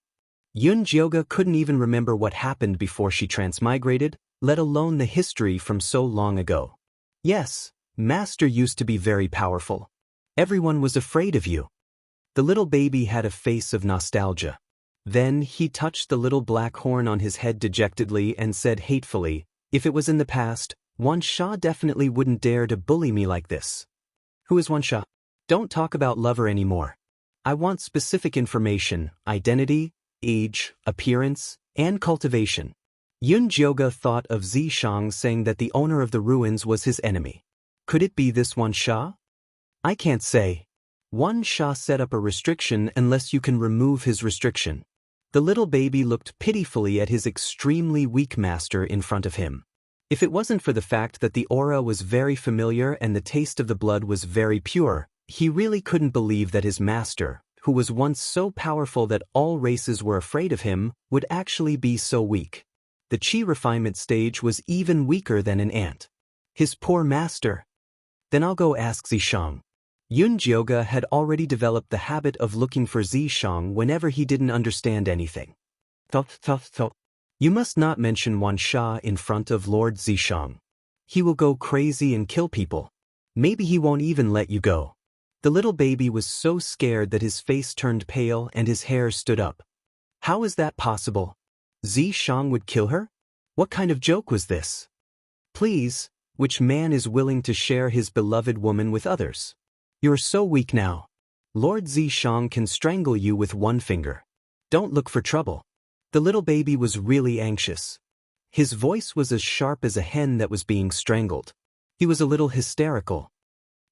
Yun Jioge couldn't even remember what happened before she transmigrated, let alone the history from so long ago. Yes, Master used to be very powerful. Everyone was afraid of you. The little baby had a face of nostalgia. Then he touched the little black horn on his head dejectedly and said hatefully, If it was in the past, Wan Sha definitely wouldn't dare to bully me like this. Who is Wan Sha? Don't talk about lover anymore. I want specific information, identity, age, appearance, and cultivation. Yun Jioge thought of Zishang saying that the owner of the ruins was his enemy. Could it be this Wan Sha? I can't say. Wan Sha set up a restriction unless you can remove his restriction. The little baby looked pitifully at his extremely weak master in front of him. If it wasn't for the fact that the aura was very familiar and the taste of the blood was very pure, he really couldn't believe that his master, who was once so powerful that all races were afraid of him, would actually be so weak. The chi refinement stage was even weaker than an ant. His poor master. Then I'll go ask Zishang. Yun Jioge had already developed the habit of looking for Zishang whenever he didn't understand anything. You must not mention Wan Sha in front of Lord Zishang. He will go crazy and kill people. Maybe he won't even let you go. The little baby was so scared that his face turned pale and his hair stood up. How is that possible? Xianxia would kill her? What kind of joke was this? Please, which man is willing to share his beloved woman with others? You're so weak now. Lord Xianxia can strangle you with one finger. Don't look for trouble. The little baby was really anxious. His voice was as sharp as a hen that was being strangled. He was a little hysterical.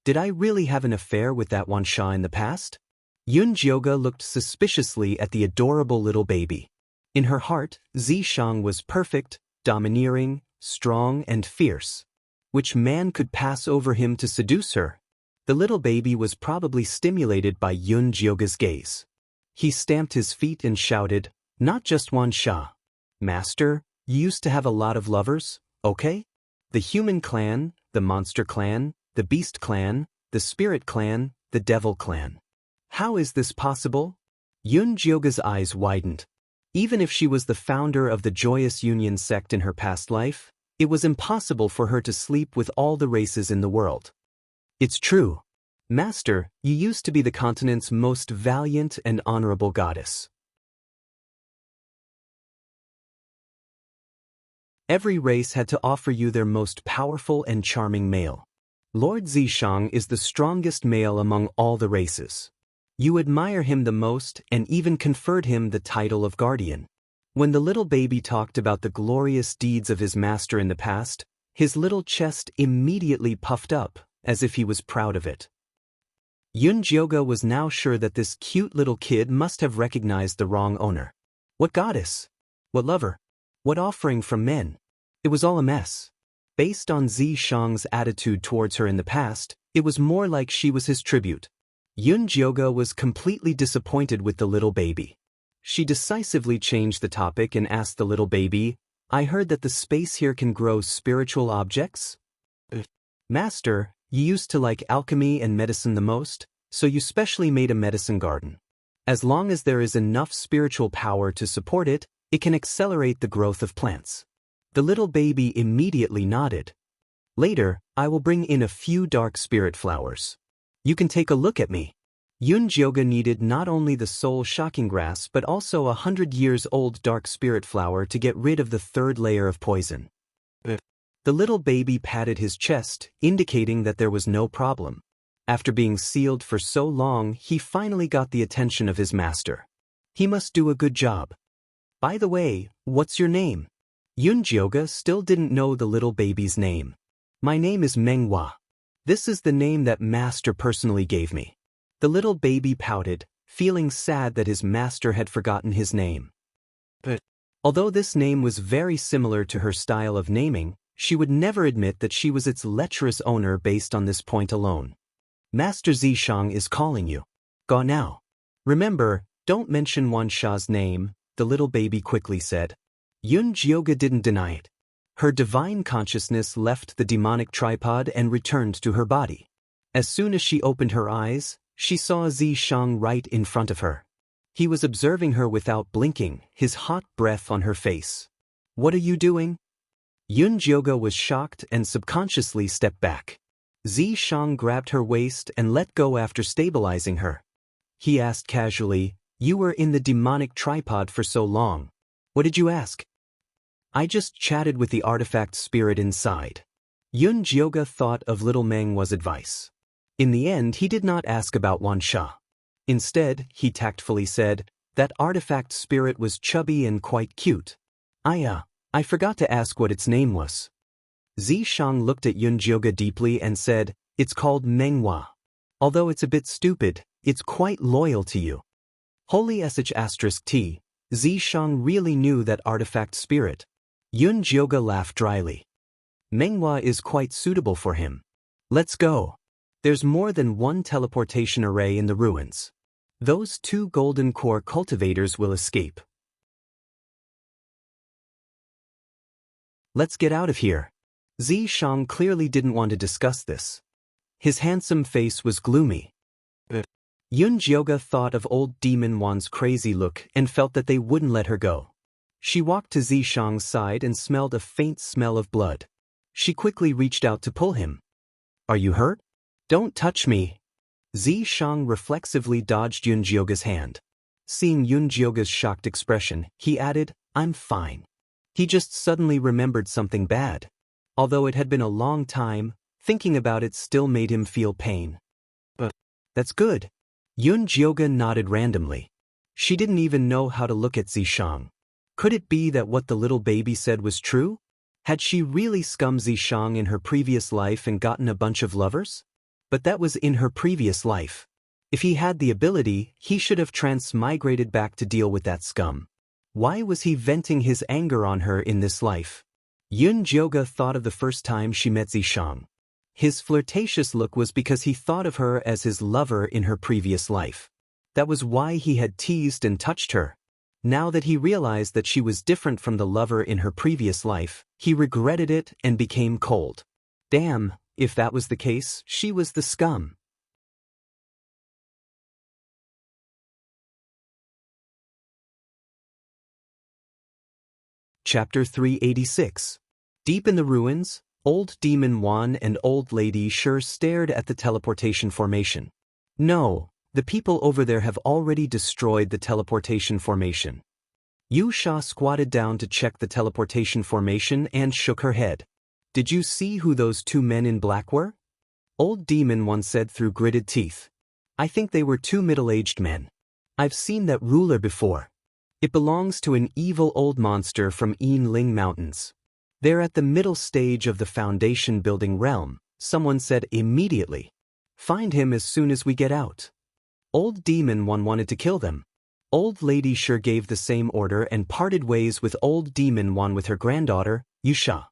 Did I really have an affair with that Wuxia in the past? Xianxia looked suspiciously at the adorable little baby. In her heart, Xianxia was perfect, domineering, strong and fierce. Which man could pass over him to seduce her? The little baby was probably stimulated by Xianxia's gaze. He stamped his feet and shouted, "Not just Wuxia. Master, you used to have a lot of lovers, okay? The human clan, the monster clan, the beast clan, the spirit clan, the devil clan. How is this possible?" Xianxia's eyes widened. Even if she was the founder of the Joyous Union sect in her past life, it was impossible for her to sleep with all the races in the world. It's true. Master, you used to be the continent's most valiant and honorable goddess. Every race had to offer you their most powerful and charming male. Lord Xianxia is the strongest male among all the races. You admire him the most and even conferred him the title of guardian. When the little baby talked about the glorious deeds of his master in the past, his little chest immediately puffed up, as if he was proud of it. Xianxia was now sure that this cute little kid must have recognized the wrong owner. What goddess? What lover? What offering from men? It was all a mess. Based on Xianxia's attitude towards her in the past, it was more like she was his tribute. Xianxia was completely disappointed with the little baby. She decisively changed the topic and asked the little baby, "I heard that the space here can grow spiritual objects?" Master, you used to like alchemy and medicine the most, so you specially made a medicine garden. As long as there is enough spiritual power to support it, it can accelerate the growth of plants. The little baby immediately nodded. Later, I will bring in a few dark spirit flowers. You can take a look at me. Xianxia needed not only the soul-shocking grass but also 100-years-old dark spirit flower to get rid of the third layer of poison. The little baby patted his chest, indicating that there was no problem. After being sealed for so long, he finally got the attention of his master. He must do a good job. By the way, what's your name? Xianxia still didn't know the little baby's name. My name is Menghua. This is the name that master personally gave me. The little baby pouted, feeling sad that his master had forgotten his name. But although this name was very similar to her style of naming, she would never admit that she was its lecherous owner based on this point alone. Master Xianxia is calling you. Go now. Remember, don't mention Wuxia's name, the little baby quickly said. Xianxia didn't deny it. Her divine consciousness left the demonic tripod and returned to her body. As soon as she opened her eyes, she saw Xianxia right in front of her. He was observing her without blinking, his hot breath on her face. What are you doing? Xianxia was shocked and subconsciously stepped back. Xianxia grabbed her waist and let go after stabilizing her. He asked casually, "You were in the demonic tripod for so long. What did you ask?" "I just chatted with the artifact spirit inside." Xianxia thought of little Menghua's advice. In the end, he did not ask about Wuxia. Instead, he tactfully said, "That artifact spirit was chubby and quite cute. I forgot to ask what its name was." Xianxia looked at Xianxia deeply and said, "It's called Menghua. Although it's a bit stupid, it's quite loyal to you." Holy **T, Xianxia really knew that artifact spirit. Xianxia laughed dryly. Menghua is quite suitable for him. Let's go. There's more than one teleportation array in the ruins. Those 2 golden core cultivators will escape. Let's get out of here. Xianxia clearly didn't want to discuss this. His handsome face was gloomy. Xianxia thought of old Demon Wan's crazy look and felt that they wouldn't let her go. She walked to Xianxia's side and smelled a faint smell of blood. She quickly reached out to pull him. "Are you hurt? Don't touch me." Zishang reflexively dodged Yunjioga's hand. Seeing Yunjioga's shocked expression, he added, "I'm fine." He just suddenly remembered something bad. Although it had been a long time, thinking about it still made him feel pain. But that's good. Yunjioga nodded randomly. She didn't even know how to look at Zishang. Could it be that what the little baby said was true? Had she really scummed Zishang in her previous life and gotten a bunch of lovers? But that was in her previous life. If he had the ability, he should have transmigrated back to deal with that scum. Why was he venting his anger on her in this life? Yunjioga thought of the first time she met Zishang. His flirtatious look was because he thought of her as his lover in her previous life. That was why he had teased and touched her. Now that he realized that she was different from the lover in her previous life, he regretted it and became cold. Damn, if that was the case, she was the scum. Chapter 386. Deep in the ruins, Old Demon Wan and Old Lady Sure stared at the teleportation formation. No, the people over there have already destroyed the teleportation formation. Yu Sha squatted down to check the teleportation formation and shook her head. Did you see who those two men in black were? Old Demon Wan said through gritted teeth. I think they were two middle-aged men. I've seen that ruler before. It belongs to an evil old monster from Yinling Mountains. They're at the middle stage of the foundation building realm, someone said immediately. Find him as soon as we get out. Old Demon One wanted to kill them. Old Lady Sure gave the same order and parted ways with Old Demon One with her granddaughter, Yusha.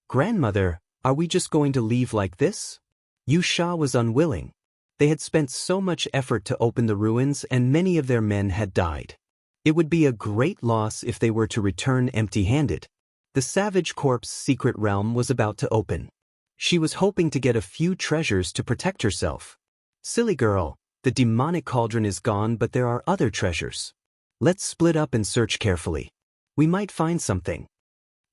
Grandmother, are we just going to leave like this? Yusha was unwilling. They had spent so much effort to open the ruins and many of their men had died. It would be a great loss if they were to return empty-handed. The Savage Corp's secret realm was about to open. She was hoping to get a few treasures to protect herself. Silly girl, the demonic cauldron is gone but there are other treasures. Let's split up and search carefully. We might find something.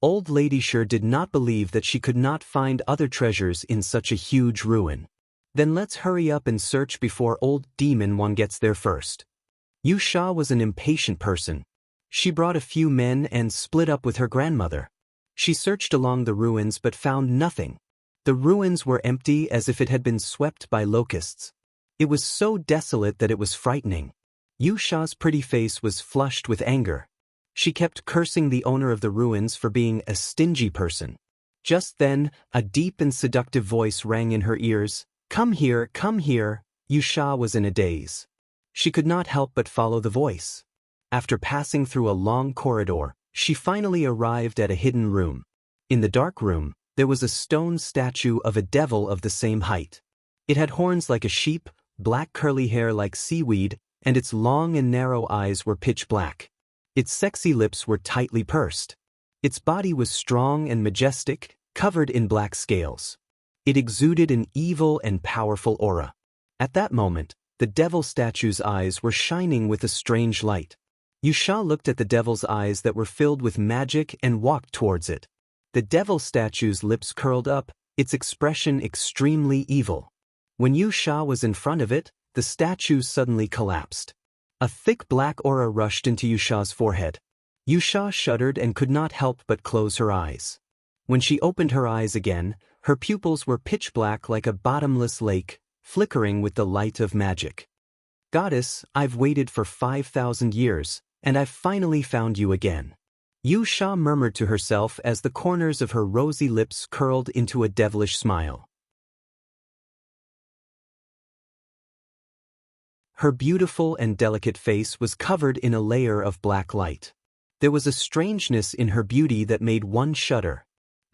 Old Lady Sure did not believe that she could not find other treasures in such a huge ruin. Then let's hurry up and search before Old Demon One gets there first. Yu Sha was an impatient person. She brought a few men and split up with her grandmother. She searched along the ruins but found nothing. The ruins were empty as if it had been swept by locusts. It was so desolate that it was frightening. Yu Sha's pretty face was flushed with anger. She kept cursing the owner of the ruins for being a stingy person. Just then, a deep and seductive voice rang in her ears. Come here, come here. Yu Sha was in a daze. She could not help but follow the voice. After passing through a long corridor, she finally arrived at a hidden room. In the dark room, there was a stone statue of a devil of the same height. It had horns like a sheep, black curly hair like seaweed, and its long and narrow eyes were pitch black. Its sexy lips were tightly pursed. Its body was strong and majestic, covered in black scales. It exuded an evil and powerful aura. At that moment, the devil statue's eyes were shining with a strange light. Yu Sha looked at the devil's eyes that were filled with magic and walked towards it. The devil statue's lips curled up, its expression extremely evil. When Yu Sha was in front of it, the statue suddenly collapsed. A thick black aura rushed into Yu Sha's forehead. Yu Sha shuddered and could not help but close her eyes. When she opened her eyes again, her pupils were pitch black like a bottomless lake, flickering with the light of magic. Goddess, I've waited for 5,000 years, and I've finally found you again. Yu Sha murmured to herself as the corners of her rosy lips curled into a devilish smile. Her beautiful and delicate face was covered in a layer of black light. There was a strangeness in her beauty that made one shudder.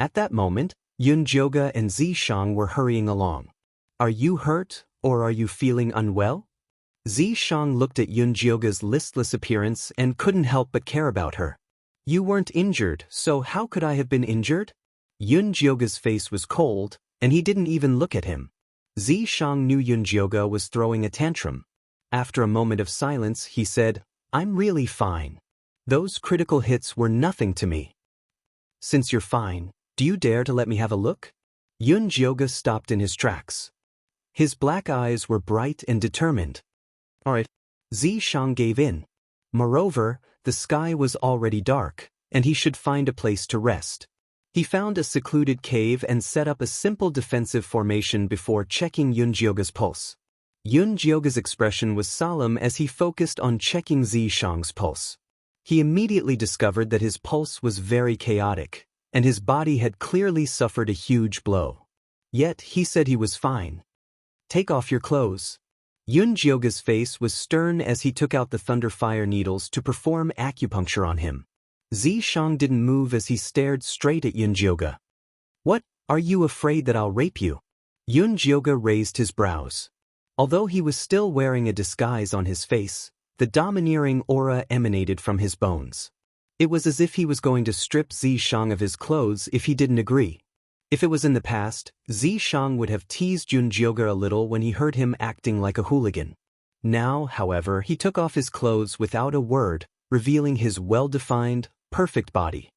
At that moment, Yunjioga and Zishang were hurrying along. Are you hurt, or are you feeling unwell? Zishang looked at Yunjioga's listless appearance and couldn't help but care about her. You weren't injured, so how could I have been injured? Yunjioga's face was cold, and he didn't even look at him. Zishang knew Yunjioga was throwing a tantrum. After a moment of silence, he said, I'm really fine. Those critical hits were nothing to me. Since you're fine, do you dare to let me have a look? Yunjioga stopped in his tracks. His black eyes were bright and determined. Alright. Xianxia gave in. Moreover, the sky was already dark, and he should find a place to rest. He found a secluded cave and set up a simple defensive formation before checking Yunjioga's pulse. Yunjioga's expression was solemn as he focused on checking Xianxia's pulse. He immediately discovered that his pulse was very chaotic, and his body had clearly suffered a huge blow. Yet he said he was fine. Take off your clothes. Yunjioga's face was stern as he took out the thunder fire needles to perform acupuncture on him. Xianxia didn't move as he stared straight at Yunjioga. What, are you afraid that I'll rape you? Yunjioga raised his brows. Although he was still wearing a disguise on his face, the domineering aura emanated from his bones. It was as if he was going to strip Xianxia of his clothes if he didn't agree. If it was in the past, Xianxia would have teased Yunjioga a little when he heard him acting like a hooligan. Now, however, he took off his clothes without a word, revealing his well-defined, perfect body.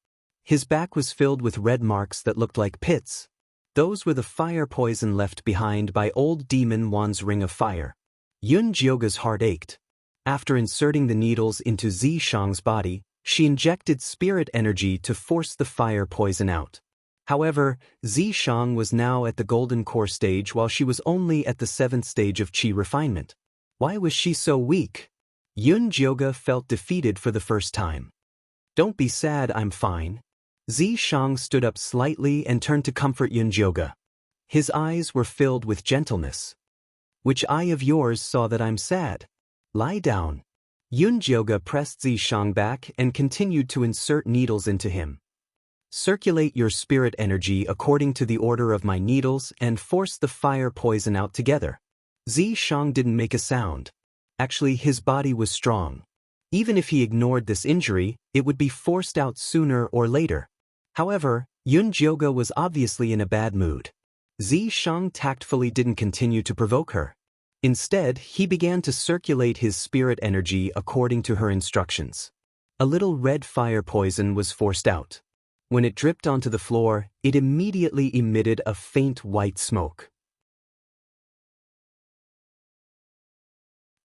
His back was filled with red marks that looked like pits. Those were the fire poison left behind by old demon Wan's ring of fire. Yunjioga's heart ached. After inserting the needles into Xianxia's body, she injected spirit energy to force the fire poison out. However, Xianxia was now at the golden core stage while she was only at the 7th stage of qi refinement. Why was she so weak? Yunjioga felt defeated for the first time. Don't be sad, I'm fine. Xianxia stood up slightly and turned to comfort Yunjioga. His eyes were filled with gentleness. Which eye of yours saw that I'm sad? Lie down. Yunjioga pressed Xianxia back and continued to insert needles into him. Circulate your spirit energy according to the order of my needles and force the fire poison out together. Xianxia didn't make a sound. Actually, his body was strong. Even if he ignored this injury, it would be forced out sooner or later. However, Yunjioga was obviously in a bad mood. Xianxia tactfully didn't continue to provoke her. Instead, he began to circulate his spirit energy according to her instructions. A little red fire poison was forced out. When it dripped onto the floor, it immediately emitted a faint white smoke.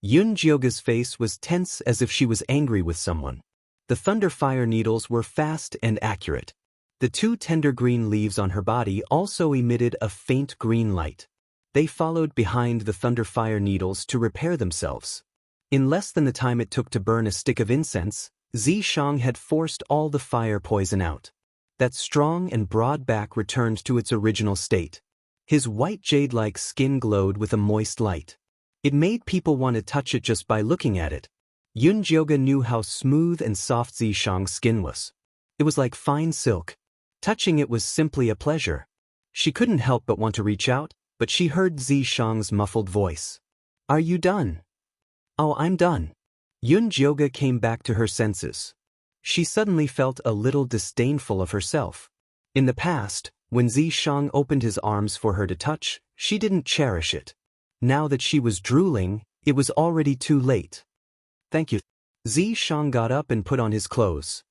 Yunjioga's face was tense as if she was angry with someone. The thunder fire needles were fast and accurate. The 2 tender green leaves on her body also emitted a faint green light. They followed behind the thunder fire needles to repair themselves. In less than the time it took to burn a stick of incense, Xianxia had forced all the fire poison out. That strong and broad back returned to its original state. His white jade-like skin glowed with a moist light. It made people want to touch it just by looking at it. Yunjioga knew how smooth and soft Xianxia's skin was. It was like fine silk. Touching it was simply a pleasure. She couldn't help but want to reach out, but she heard Xianxia's muffled voice. Are you done? Oh, I'm done. Yunjioga came back to her senses. She suddenly felt a little disdainful of herself. In the past, when Xianxia opened his arms for her to touch, she didn't cherish it. Now that she was drooling, it was already too late. Thank you. Xianxia got up and put on his clothes.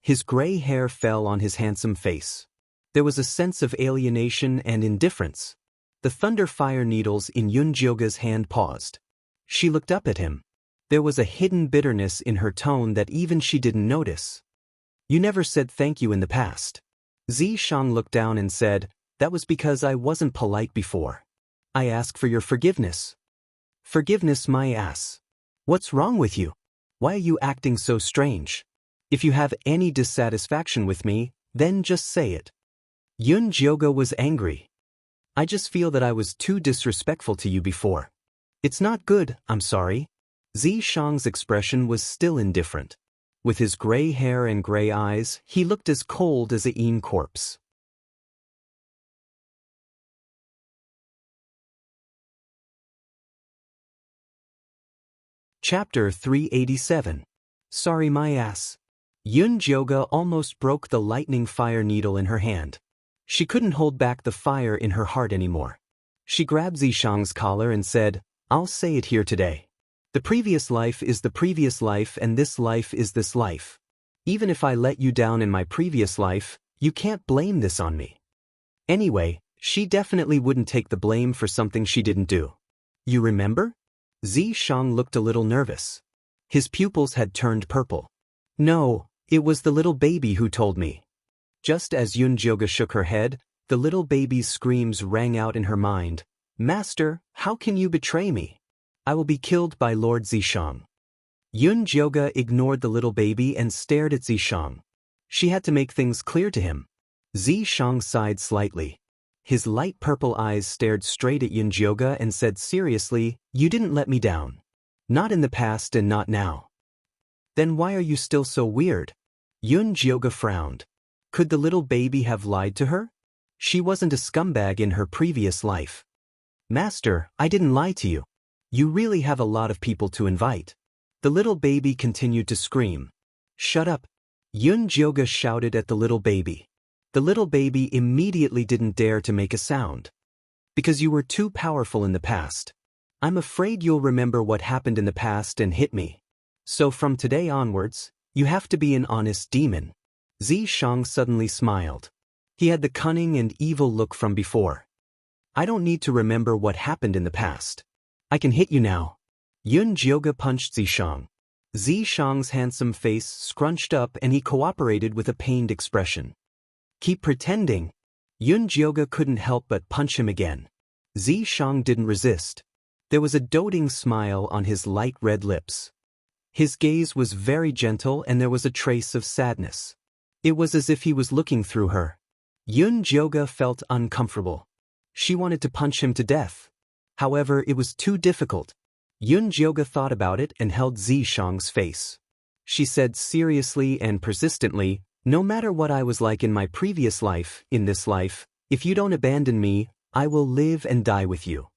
His gray hair fell on his handsome face. There was a sense of alienation and indifference. The thunder fire needles in Yunjioga's hand paused. She looked up at him. There was a hidden bitterness in her tone that even she didn't notice. You never said thank you in the past. Xianxia looked down and said, that was because I wasn't polite before. I ask for your forgiveness. Forgiveness my ass. What's wrong with you? Why are you acting so strange? If you have any dissatisfaction with me, then just say it. Yunjioga was angry. I just feel that I was too disrespectful to you before. It's not good, I'm sorry. Xianxia's expression was still indifferent. With his gray hair and gray eyes, he looked as cold as a Een corpse. Chapter 387. Sorry my ass. Yunjioga almost broke the lightning fire needle in her hand. She couldn't hold back the fire in her heart anymore. She grabbed Xianxia's collar and said, I'll say it here today. The previous life is the previous life and this life is this life. Even if I let you down in my previous life, you can't blame this on me. Anyway, She definitely wouldn't take the blame for something she didn't do. You remember? Zishang looked a little nervous. His pupils had turned purple. No, it was the little baby who told me. Just as Yunjioga shook her head, the little baby's screams rang out in her mind. Master, how can you betray me? I will be killed by Lord Zishang. Yunjioga ignored the little baby and stared at Zishang. She had to make things clear to him. Zishang sighed slightly. His light purple eyes stared straight at Yunjioga and said seriously, You didn't let me down. Not in the past and not now. Then why are you still so weird? Yunjioga frowned. Could the little baby have lied to her? She wasn't a scumbag in her previous life. Master, I didn't lie to you. You really have a lot of people to invite. The little baby continued to scream. Shut up. Yunjioga shouted at the little baby. The little baby immediately didn't dare to make a sound. Because you were too powerful in the past. I'm afraid you'll remember what happened in the past and hit me. So from today onwards, you have to be an honest demon. Zishang suddenly smiled. He had the cunning and evil look from before. I don't need to remember what happened in the past. I can hit you now. Yunjioga punched Zishang. Zishang's handsome face scrunched up and he cooperated with a pained expression. Keep pretending. Yunjioga couldn't help but punch him again. Zishang didn't resist. There was a doting smile on his light red lips. His gaze was very gentle and there was a trace of sadness. It was as if he was looking through her. Yunjioga felt uncomfortable. She wanted to punch him to death. However, it was too difficult. Yunjioga thought about it and held Zishang's face. She said seriously and persistently, No matter what I was like in my previous life, in this life, if you don't abandon me, I will live and die with you.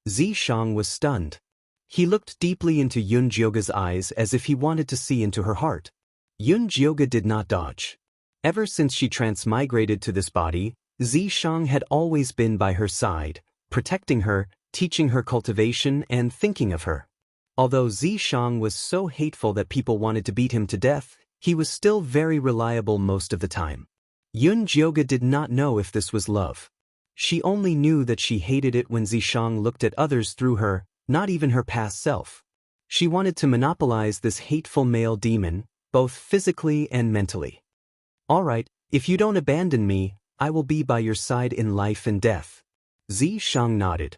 Zishang was stunned. He looked deeply into Yunjioga's eyes as if he wanted to see into her heart. Yunjioga did not dodge. Ever since she transmigrated to this body, Zishang had always been by her side, protecting her, teaching her cultivation and thinking of her. Although Zishang was so hateful that people wanted to beat him to death, he was still very reliable most of the time. Yunjioga did not know if this was love. She only knew that she hated it when Zishang looked at others through her, not even her past self. She wanted to monopolize this hateful male demon, both physically and mentally. All right, if you don't abandon me, I will be by your side in life and death. Zishang nodded.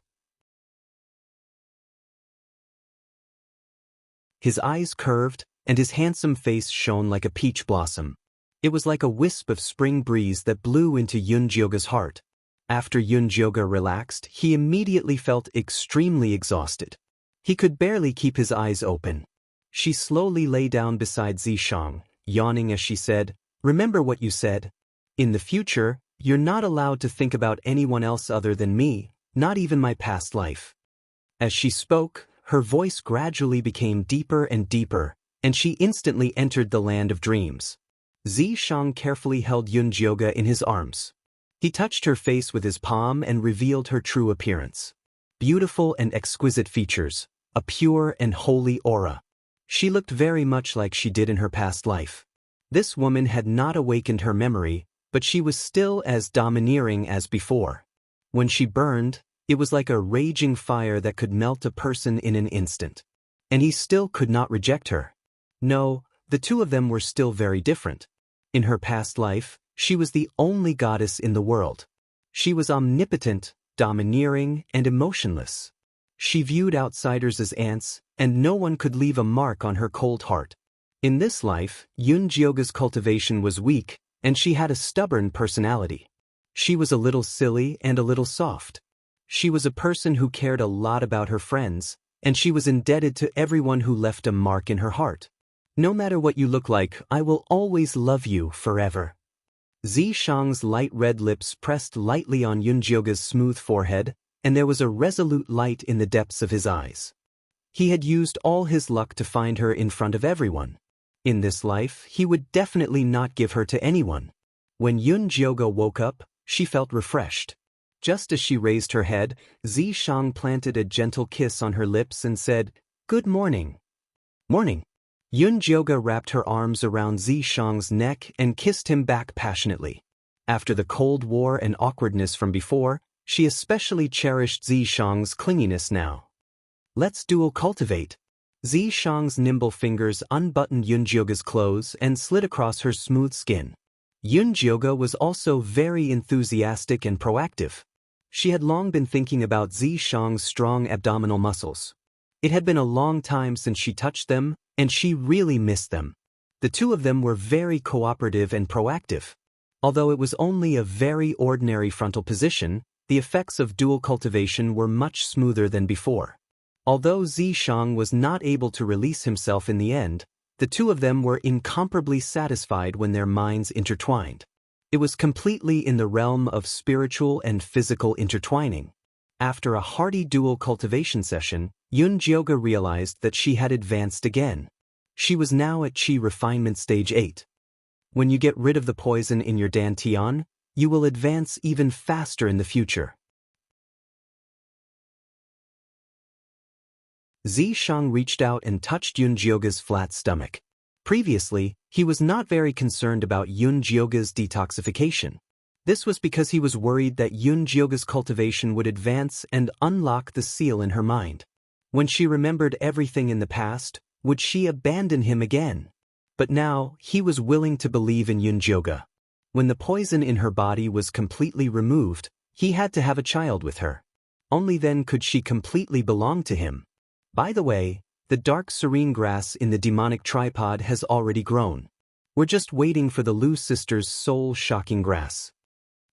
His eyes curved, and his handsome face shone like a peach blossom. It was like a wisp of spring breeze that blew into Yunjioga's heart. After Yunjioga relaxed, he immediately felt extremely exhausted. He could barely keep his eyes open. She slowly lay down beside Zishang, yawning as she said, Remember what you said. In the future, you're not allowed to think about anyone else other than me, not even my past life. As she spoke, her voice gradually became deeper and deeper, and she instantly entered the land of dreams. Zishang carefully held Yunjioga in his arms. He touched her face with his palm and revealed her true appearance. Beautiful and exquisite features, a pure and holy aura. She looked very much like she did in her past life. This woman had not awakened her memory, but she was still as domineering as before. When she burned, it was like a raging fire that could melt a person in an instant. And he still could not reject her. No, the two of them were still very different. In her past life, she was the only goddess in the world. She was omnipotent, domineering, and emotionless. She viewed outsiders as ants, and no one could leave a mark on her cold heart. In this life, Yunjioga's cultivation was weak, and she had a stubborn personality. She was a little silly and a little soft. She was a person who cared a lot about her friends, and she was indebted to everyone who left a mark in her heart. No matter what you look like, I will always love you forever. Zishang's light red lips pressed lightly on Yunjioga's smooth forehead, and there was a resolute light in the depths of his eyes. He had used all his luck to find her in front of everyone. In this life, he would definitely not give her to anyone. When Yunjioga woke up, she felt refreshed. Just as she raised her head, Zishang planted a gentle kiss on her lips and said, Good morning. Morning. Yunjioga wrapped her arms around Zishang's neck and kissed him back passionately. After the Cold War and awkwardness from before, She especially cherished Zishang's clinginess now. Let's dual cultivate. Zishang's nimble fingers unbuttoned Yunjioga's clothes and slid across her smooth skin. Yunjioga was also very enthusiastic and proactive. She had long been thinking about Zishang's strong abdominal muscles. It had been a long time since she touched them, and she really missed them. The two of them were very cooperative and proactive. Although it was only a very ordinary frontal position, the effects of dual cultivation were much smoother than before. Although Zishang was not able to release himself in the end, the two of them were incomparably satisfied when their minds intertwined. It was completely in the realm of spiritual and physical intertwining. After a hearty dual cultivation session, Yunjioga realized that she had advanced again. She was now at Qi refinement stage 8. When you get rid of the poison in your dantian, you will advance even faster in the future. Zishang reached out and touched Yunjioga's flat stomach. Previously, he was not very concerned about Yunjioga's detoxification. This was because he was worried that Yunjioga's cultivation would advance and unlock the seal in her mind. When she remembered everything in the past, would she abandon him again? But now, he was willing to believe in Yunjioga. When the poison in her body was completely removed, he had to have a child with her. Only then could she completely belong to him. By the way, the dark serene grass in the demonic tripod has already grown. We're just waiting for the Lu sisters' soul-shocking grass.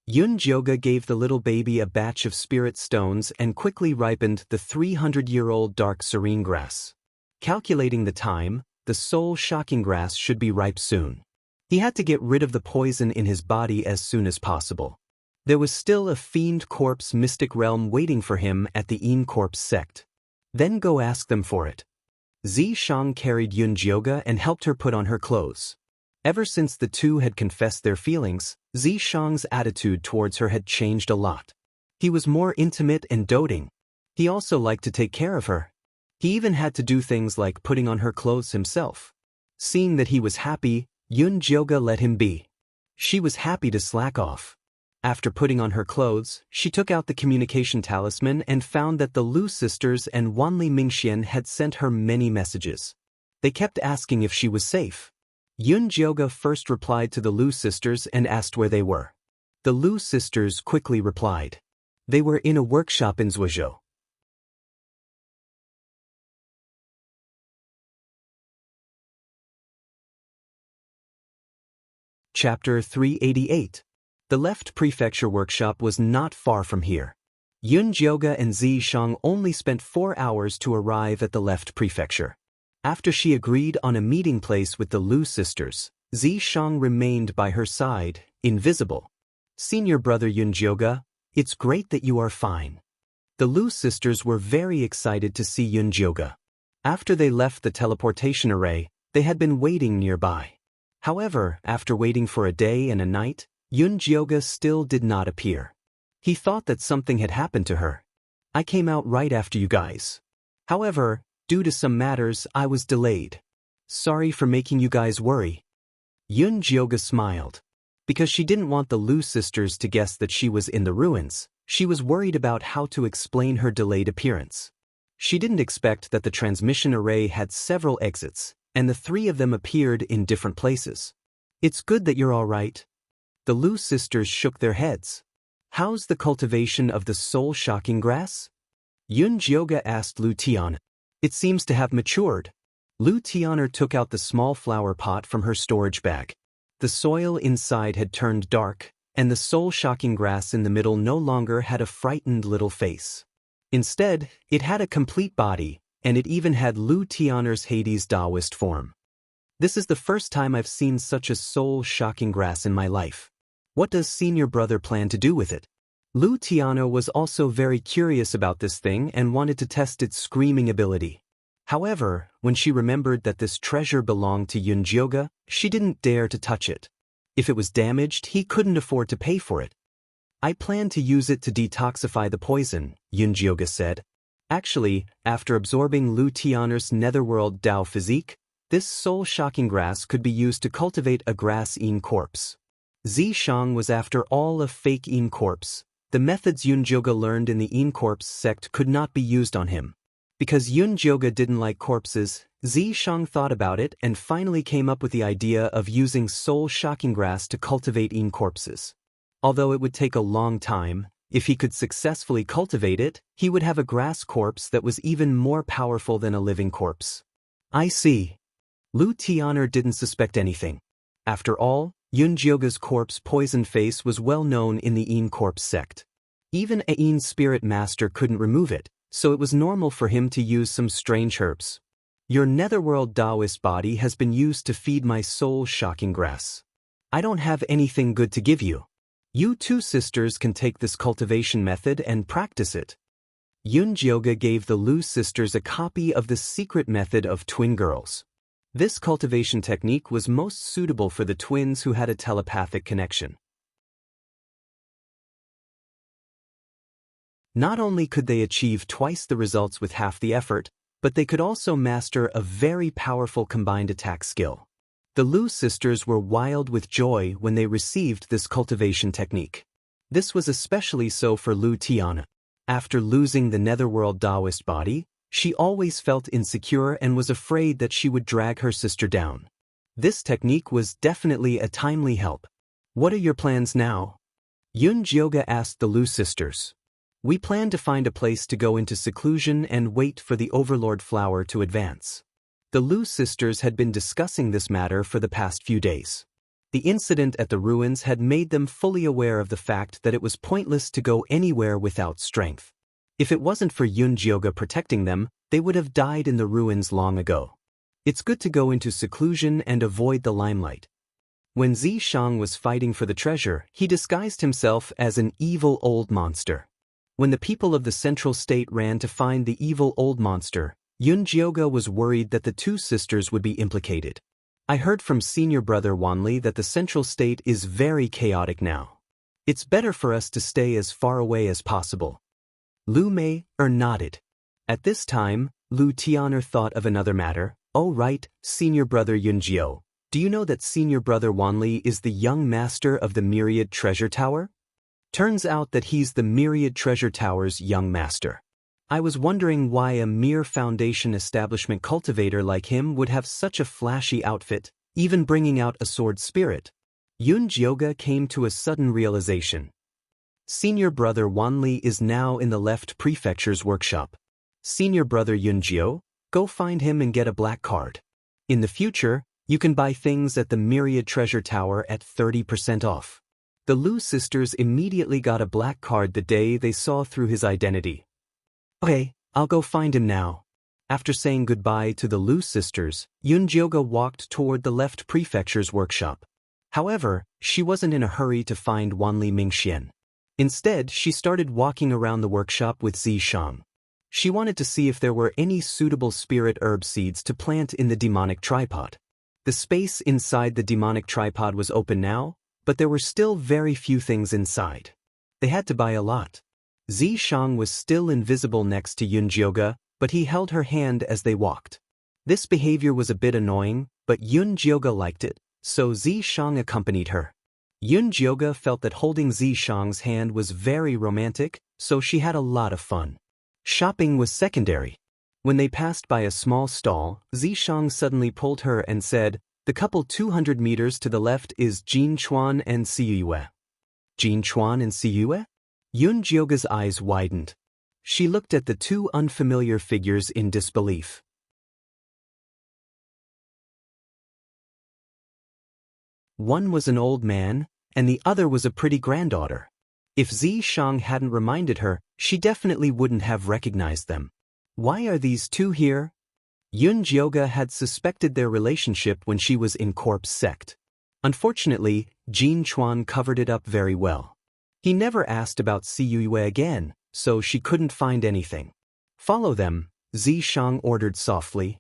Yunjioga gave the little baby a batch of spirit stones and quickly ripened the 300-year-old dark serene grass. Calculating the time, the soul-shocking grass should be ripe soon. He had to get rid of the poison in his body as soon as possible. There was still a fiend corpse mystic realm waiting for him at the Een corpse sect. Then go ask them for it. Zishang carried Yunjioga and helped her put on her clothes. Ever since the two had confessed their feelings, Zishang's attitude towards her had changed a lot. He was more intimate and doting. He also liked to take care of her. He even had to do things like putting on her clothes himself. Seeing that he was happy, Yunjioga let him be. She was happy to slack off. After putting on her clothes, she took out the communication talisman and found that the Lu sisters and Wanli Mingxian had sent her many messages. They kept asking if she was safe. Yunjioga first replied to the Lu sisters and asked where they were. The Lu sisters quickly replied. They were in a workshop in Zhuozhou. Chapter 388. The left prefecture workshop was not far from here. Yunjioga and Zishang only spent 4 hours to arrive at the left prefecture. After she agreed on a meeting place with the Lu sisters, Zishang remained by her side, invisible. Senior brother Yunjioga, it's great that you are fine. The Lu sisters were very excited to see Yunjioga. After they left the teleportation array, they had been waiting nearby. However, after waiting for a day and a night, Yunjioga still did not appear. He thought that something had happened to her. I came out right after you guys. However, due to some matters, I was delayed. Sorry for making you guys worry. Yunjioga smiled. Because she didn't want the Lu sisters to guess that she was in the ruins, she was worried about how to explain her delayed appearance. She didn't expect that the transmission array had several exits, and the three of them appeared in different places. It's good that you're all right. The Lu sisters shook their heads. How's the cultivation of the soul-shocking grass? Yunjioga asked Lu Tian. It seems to have matured. Lu Tianer took out the small flower pot from her storage bag. The soil inside had turned dark, and the soul-shocking grass in the middle no longer had a frightened little face. Instead, it had a complete body, and it even had Lu Tianer's Hades Daoist form. This is the first time I've seen such a soul-shocking grass in my life. What does senior brother plan to do with it? Lu Tiana was also very curious about this thing and wanted to test its screaming ability. However, when she remembered that this treasure belonged to Yunjioga, she didn't dare to touch it. If it was damaged, he couldn't afford to pay for it. I plan to use it to detoxify the poison, Yunjioga said. Actually, after absorbing Lu Tianer's netherworld Dao physique, this soul-shocking grass could be used to cultivate a grass Een corpse. Zishang was after all a fake Een corpse. The methods Yunjioge learned in the Corpse sect could not be used on him. Because Yunjioge didn't like corpses, Zishang thought about it and finally came up with the idea of using soul shocking grass to cultivate corpses. Although it would take a long time, if he could successfully cultivate it, he would have a grass corpse that was even more powerful than a living corpse. I see. Lu Tian'er didn't suspect anything. After all, Yunjioge's corpse poison face was well known in the Corpse sect. Even Ain spirit master couldn't remove it, so it was normal for him to use some strange herbs. Your netherworld Daoist body has been used to feed my soul-shocking grass. I don't have anything good to give you. You two sisters can take this cultivation method and practice it. Yunjioge gave the Lu sisters a copy of the secret method of twin girls. This cultivation technique was most suitable for the twins who had a telepathic connection. Not only could they achieve twice the results with half the effort, but they could also master a very powerful combined attack skill. The Lu sisters were wild with joy when they received this cultivation technique. This was especially so for Lu Tian'er. After losing the netherworld Daoist body, she always felt insecure and was afraid that she would drag her sister down. This technique was definitely a timely help. What are your plans now? Yunjioge asked the Lu sisters. We plan to find a place to go into seclusion and wait for the Overlord flower to advance. The Lu sisters had been discussing this matter for the past few days. The incident at the ruins had made them fully aware of the fact that it was pointless to go anywhere without strength. If it wasn't for Yunjioge protecting them, they would have died in the ruins long ago. It's good to go into seclusion and avoid the limelight. When Zishang was fighting for the treasure, he disguised himself as an evil old monster. When the people of the central state ran to find the evil old monster, Yunjioge was worried that the two sisters would be implicated. I heard from senior brother Wang Lin that the central state is very chaotic now. It's better for us to stay as far away as possible. Lu Mei nodded. At this time, Lu Tian'er thought of another matter. Oh right, senior brother Yunjio. Do you know that senior brother Wang Lin is the young master of the Myriad Treasure Tower? Turns out that he's the Myriad Treasure Tower's young master. I was wondering why a mere foundation establishment cultivator like him would have such a flashy outfit, even bringing out a sword spirit. Yunjioge came to a sudden realization. Senior brother Wang Lin is now in the left prefecture's workshop. Senior brother Yunjio, go find him and get a black card. In the future, you can buy things at the Myriad Treasure Tower at 30% off. The Lu sisters immediately got a black card the day they saw through his identity. Okay, I'll go find him now. After saying goodbye to the Lu sisters, Yunjioge walked toward the left prefecture's workshop. However, she wasn't in a hurry to find Wanli Mingxian. Instead, she started walking around the workshop with Zishang. She wanted to see if there were any suitable spirit herb seeds to plant in the demonic tripod. The space inside the demonic tripod was open now, but there were still very few things inside. They had to buy a lot. Zishang was still invisible next to Yunjioge, but he held her hand as they walked. This behavior was a bit annoying, but Yunjioge liked it, so Zishang accompanied her. Yunjioge felt that holding Zishang's hand was very romantic, so she had a lot of fun. Shopping was secondary. When they passed by a small stall, Zishang suddenly pulled her and said, "The couple 200 meters to the left is Jin Chuan and Siyue." Jin Chuan and Siyue? Yunjioge's eyes widened. She looked at the two unfamiliar figures in disbelief. One was an old man, and the other was a pretty granddaughter. If Zishang hadn't reminded her, she definitely wouldn't have recognized them. Why are these two here? Yunjioge had suspected their relationship when she was in Corpse sect. Unfortunately, Jin Chuan covered it up very well. He never asked about Siyue again, so she couldn't find anything. Follow them, Zishang ordered softly.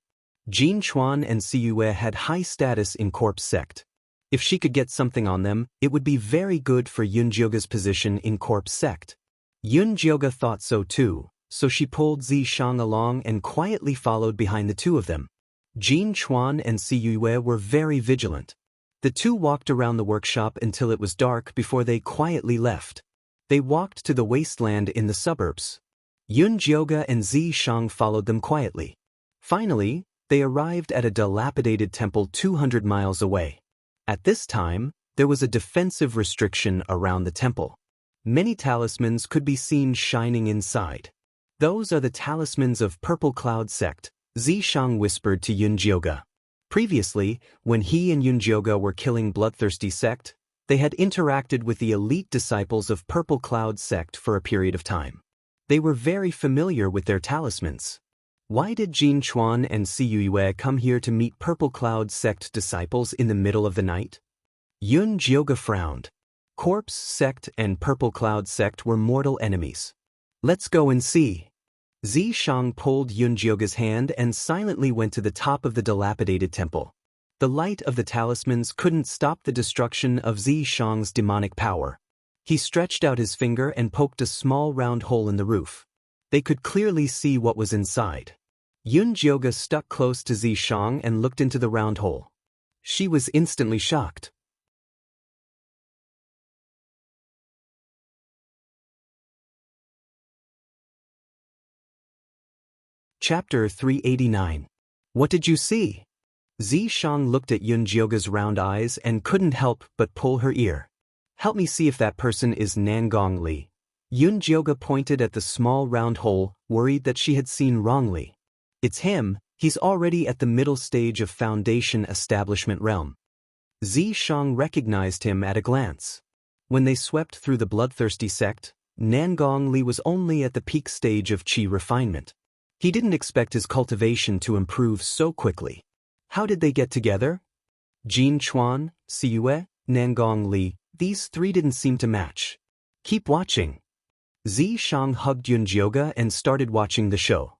Jin Chuan and Siyue had high status in Corpse sect. If she could get something on them, it would be very good for Yunjioge's position in Corpse sect. Yunjioge thought so too, so she pulled Zishang along and quietly followed behind the two of them. Jin Chuan and Siyue were very vigilant. The two walked around the workshop until it was dark before they quietly left. They walked to the wasteland in the suburbs. Yun Jioge and Zi Shang followed them quietly. Finally, they arrived at a dilapidated temple 200 miles away. At this time, there was a defensive restriction around the temple. Many talismans could be seen shining inside. Those are the talismans of Purple Cloud Sect, Zi Shang whispered to Yun Jioge. Previously, when he and Yun Jioge were killing Bloodthirsty Sect, they had interacted with the elite disciples of Purple Cloud Sect for a period of time. They were very familiar with their talismans. Why did Jin Chuan and Si Yue come here to meet Purple Cloud Sect disciples in the middle of the night? Yun Jioge frowned. Corpse Sect and Purple Cloud Sect were mortal enemies. Let's go and see. Zi Shang pulled Yun Jioge's hand and silently went to the top of the dilapidated temple. The light of the talismans couldn't stop the destruction of Zi Shang's demonic power. He stretched out his finger and poked a small round hole in the roof. They could clearly see what was inside. Yun Jioge stuck close to Zi Shang and looked into the round hole. She was instantly shocked. Chapter 389. What did you see? Zi Shang looked at Yun Jioge's round eyes and couldn't help but pull her ear. Help me see if that person is Nangong Li. Yun Jioge pointed at the small round hole, worried that she had seen wrongly. It's him, he's already at the middle stage of Foundation Establishment Realm. Zi Shang recognized him at a glance. When they swept through the Bloodthirsty Sect, Nangong Li was only at the peak stage of Qi refinement. He didn't expect his cultivation to improve so quickly. How did they get together? Jin Chuan, Si Yue, Nangong Li, these three didn't seem to match. Keep watching. Zi Shang hugged Yun Jioge and started watching the show.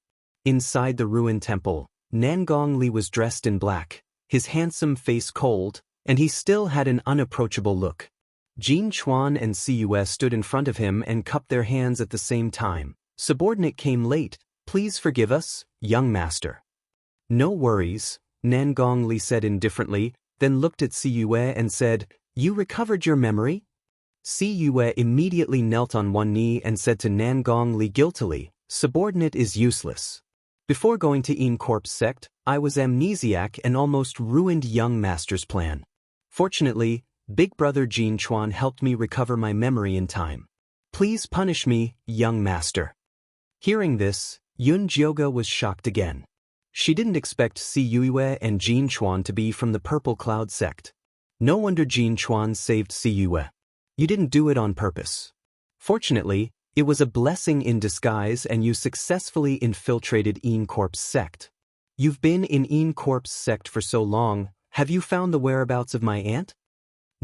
Inside the ruined temple, Nangong Li was dressed in black, his handsome face cold, and he still had an unapproachable look. Jin Chuan and Si Yue stood in front of him and cupped their hands at the same time. Subordinate came late. Please forgive us, young master. No worries, Nangong Li said indifferently, then looked at Si Yue and said, You recovered your memory? Si Yue immediately knelt on one knee and said to Nangong Li guiltily, Subordinate is useless. Before going to Yin Corpse Sect, I was amnesiac and almost ruined young master's plan. Fortunately, big brother Jin Chuan helped me recover my memory in time. Please punish me, young master. Hearing this, Yun Jioge was shocked again. She didn't expect Si Yue and Jin Chuan to be from the Purple Cloud Sect. No wonder Jin Chuan saved Si Yue. You didn't do it on purpose. Fortunately, it was a blessing in disguise and you successfully infiltrated Yin Corpse Sect. You've been in Yin Corpse Sect for so long, have you found the whereabouts of my aunt?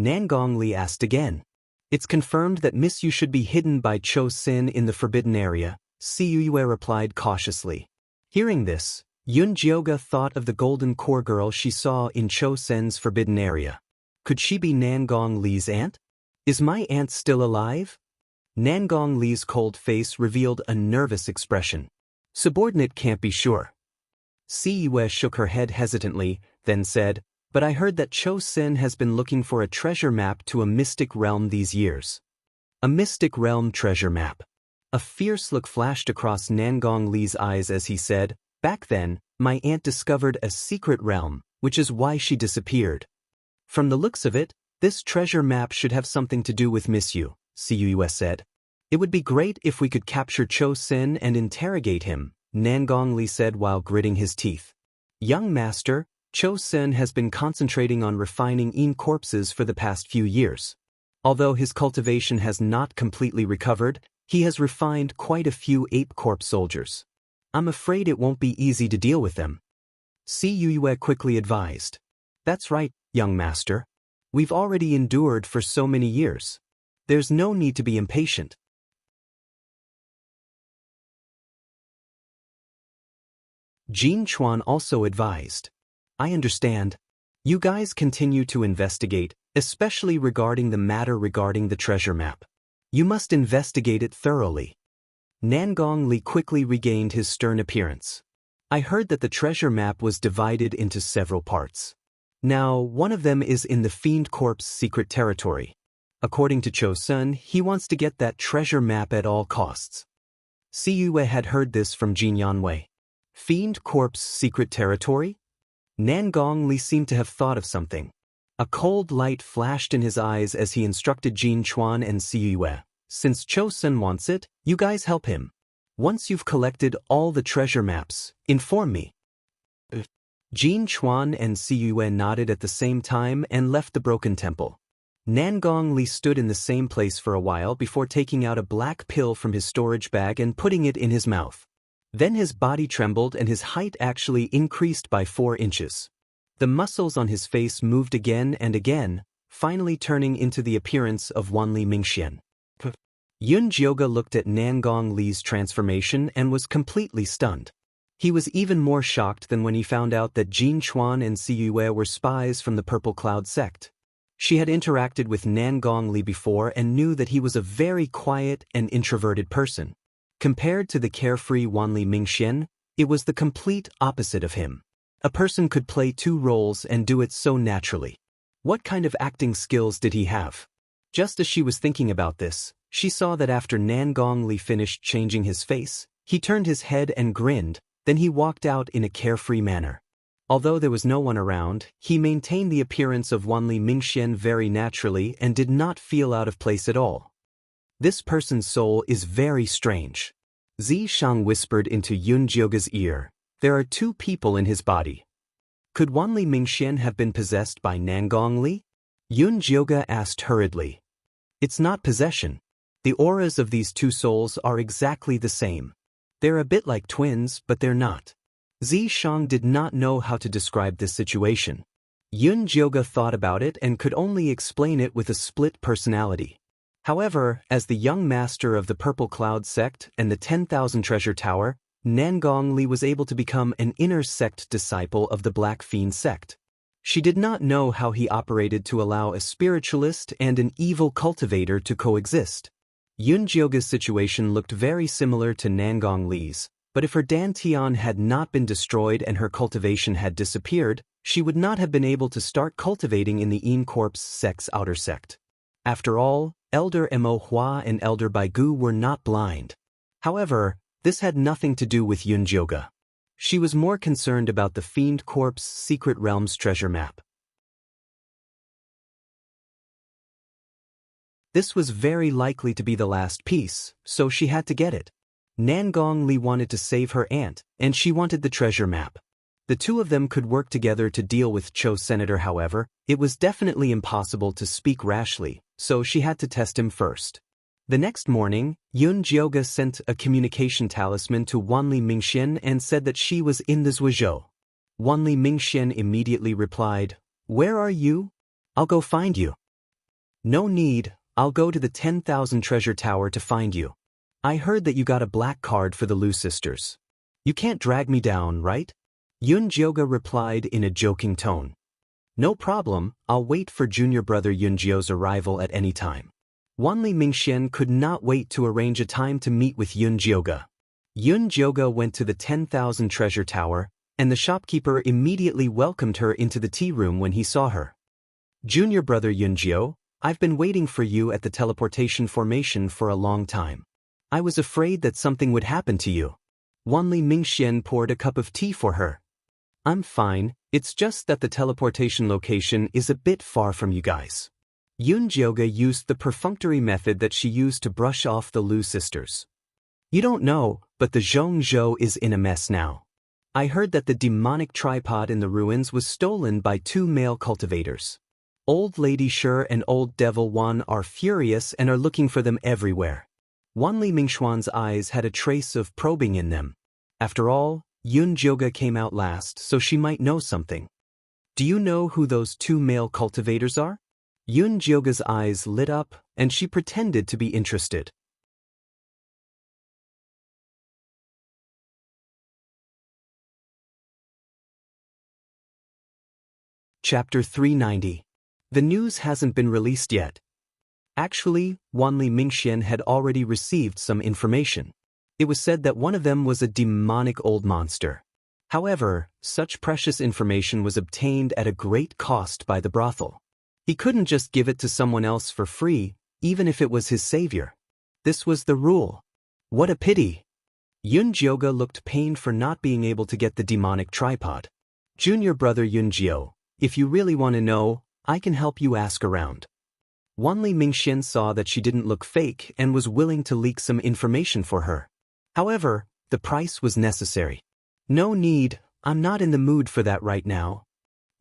Nangong Li asked again. It's confirmed that Miss Yu should be hidden by Cho Sin in the forbidden area, Si Yue replied cautiously. Hearing this, Yun Jioge thought of the golden core girl she saw in Cho Sen's forbidden area. Could she be Nangong Li's aunt? Is my aunt still alive? Nangong Li's cold face revealed a nervous expression. Subordinate can't be sure. Si Yue shook her head hesitantly, then said, But I heard that Cho Sen has been looking for a treasure map to a mystic realm these years. A mystic realm treasure map. A fierce look flashed across Nangong Li's eyes as he said, Back then, my aunt discovered a secret realm, which is why she disappeared. From the looks of it, this treasure map should have something to do with Miss Yu, Si Yue said. It would be great if we could capture Cho Sen and interrogate him, Nangong Li said while gritting his teeth. Young master, Cho Sen has been concentrating on refining Yin corpses for the past few years. Although his cultivation has not completely recovered, he has refined quite a few ape corpse soldiers. I'm afraid it won't be easy to deal with them. Si Yue quickly advised. That's right, young master. We've already endured for so many years. There's no need to be impatient. Jin Chuan also advised. I understand. You guys continue to investigate, especially regarding the matter regarding the treasure map. You must investigate it thoroughly. Nangong Li quickly regained his stern appearance. I heard that the treasure map was divided into several parts. Now, one of them is in the Fiend Corp's secret territory. According to Cho Sun, he wants to get that treasure map at all costs. Siyue had heard this from Jin Yanwei. Fiend Corp's secret territory? Nangong Li seemed to have thought of something. A cold light flashed in his eyes as he instructed Jin Chuan and Siyue. Since Cho Sun wants it, you guys help him. Once you've collected all the treasure maps, inform me. Jin Chuan and Siyue nodded at the same time and left the broken temple. Nangong Li stood in the same place for a while before taking out a black pill from his storage bag and putting it in his mouth. Then his body trembled and his height actually increased by 4 inches. The muscles on his face moved again and again, finally turning into the appearance of Wanli Mingxian. Yun Jioga looked at Nangong Li's transformation and was completely stunned. He was even more shocked than when he found out that Jin Chuan and Siyue were spies from the Purple Cloud sect. She had interacted with Nangong Li before and knew that he was a very quiet and introverted person. Compared to the carefree Wanli Mingxian, it was the complete opposite of him. A person could play 2 roles and do it so naturally. What kind of acting skills did he have? Just as she was thinking about this, she saw that after Nangong Li finished changing his face, he turned his head and grinned, then he walked out in a carefree manner. Although there was no one around, he maintained the appearance of Wanli Mingxian very naturally and did not feel out of place at all. This person's soul is very strange. Zi Shang whispered into Yun Jioga's ear. There are 2 people in his body. Could Wanli Mingxian have been possessed by Nangong Li? Yun Jioga asked hurriedly. It's not possession. The auras of these 2 souls are exactly the same. They're a bit like twins, but they're not. Zi Shang did not know how to describe this situation. Yun Jioga thought about it and could only explain it with a split personality. However, as the young master of the Purple Cloud sect and the 10,000 Treasure Tower, Nangong Li was able to become an inner sect disciple of the Black Fiend sect. She did not know how he operated to allow a spiritualist and an evil cultivator to coexist. Yun Jioga's situation looked very similar to Nangong Li's, but if her dantian had not been destroyed and her cultivation had disappeared, she would not have been able to start cultivating in the Yin Corp's sect's outer sect. After all, Elder Mo Hua and Elder Baigu were not blind. However, this had nothing to do with Yun Jioga. She was more concerned about the Fiend Corp's Secret Realms treasure map. This was very likely to be the last piece, so she had to get it. Nangong Li wanted to save her aunt, and she wanted the treasure map. The 2 of them could work together to deal with Cho Senator. However, it was definitely impossible to speak rashly, so she had to test him first. The next morning, Yun Jioga sent a communication talisman to Wanli Mingxian and said that she was in the Zhuozhou. Wanli Mingxian immediately replied, "Where are you? I'll go find you." "No need, I'll go to the 10,000 Treasure Tower to find you. I heard that you got a black card for the Lu sisters. You can't drag me down, right?" Yun Jioga replied in a joking tone. "No problem, I'll wait for junior brother Yun Jio's arrival at any time." Wanli Mingxian could not wait to arrange a time to meet with Yun Jioga. Yun Jioga went to the 10,000 Treasure Tower, and the shopkeeper immediately welcomed her into the tea room when he saw her. "Junior brother Yun Jio, I've been waiting for you at the teleportation formation for a long time. I was afraid that something would happen to you." Wanli Mingxian poured a cup of tea for her. "I'm fine, it's just that the teleportation location is a bit far from you guys." Yun Jioga used the perfunctory method that she used to brush off the Lu sisters. "You don't know, but the Zhongzhou is in a mess now. I heard that the demonic tripod in the ruins was stolen by 2 male cultivators. Old Lady Shi and Old Devil Wan are furious and are looking for them everywhere." Wanli Mingxuan's eyes had a trace of probing in them. After all, Yun Jioga came out last, so she might know something. "Do you know who those 2 male cultivators are?" Yun Jioga's eyes lit up, and she pretended to be interested. Chapter 390. The news hasn't been released yet. Actually, Wanli Mingxian had already received some information. It was said that one of them was a demonic old monster. However, such precious information was obtained at a great cost by the brothel. He couldn't just give it to someone else for free, even if it was his savior. This was the rule. What a pity. Yunjioga looked pained for not being able to get the demonic tripod. Junior brother Yunjio, if you really want to know, I can help you ask around. Wanli Mingxian saw that she didn't look fake and was willing to leak some information for her. However, the price was necessary. No need, I'm not in the mood for that right now.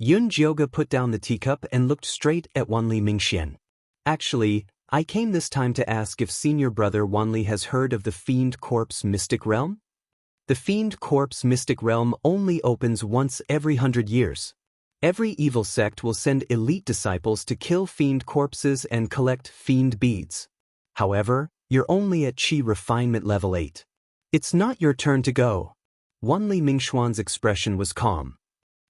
Yunjioga put down the teacup and looked straight at Wanli Mingxian. Actually, I came this time to ask if senior brother Wanli has heard of the Fiend Corp's Mystic Realm? The Fiend Corp's Mystic Realm only opens once every 100 years. Every evil sect will send elite disciples to kill fiend corpses and collect fiend beads. However, you're only at Qi refinement level 8. It's not your turn to go. Wanli Mingxuan's expression was calm.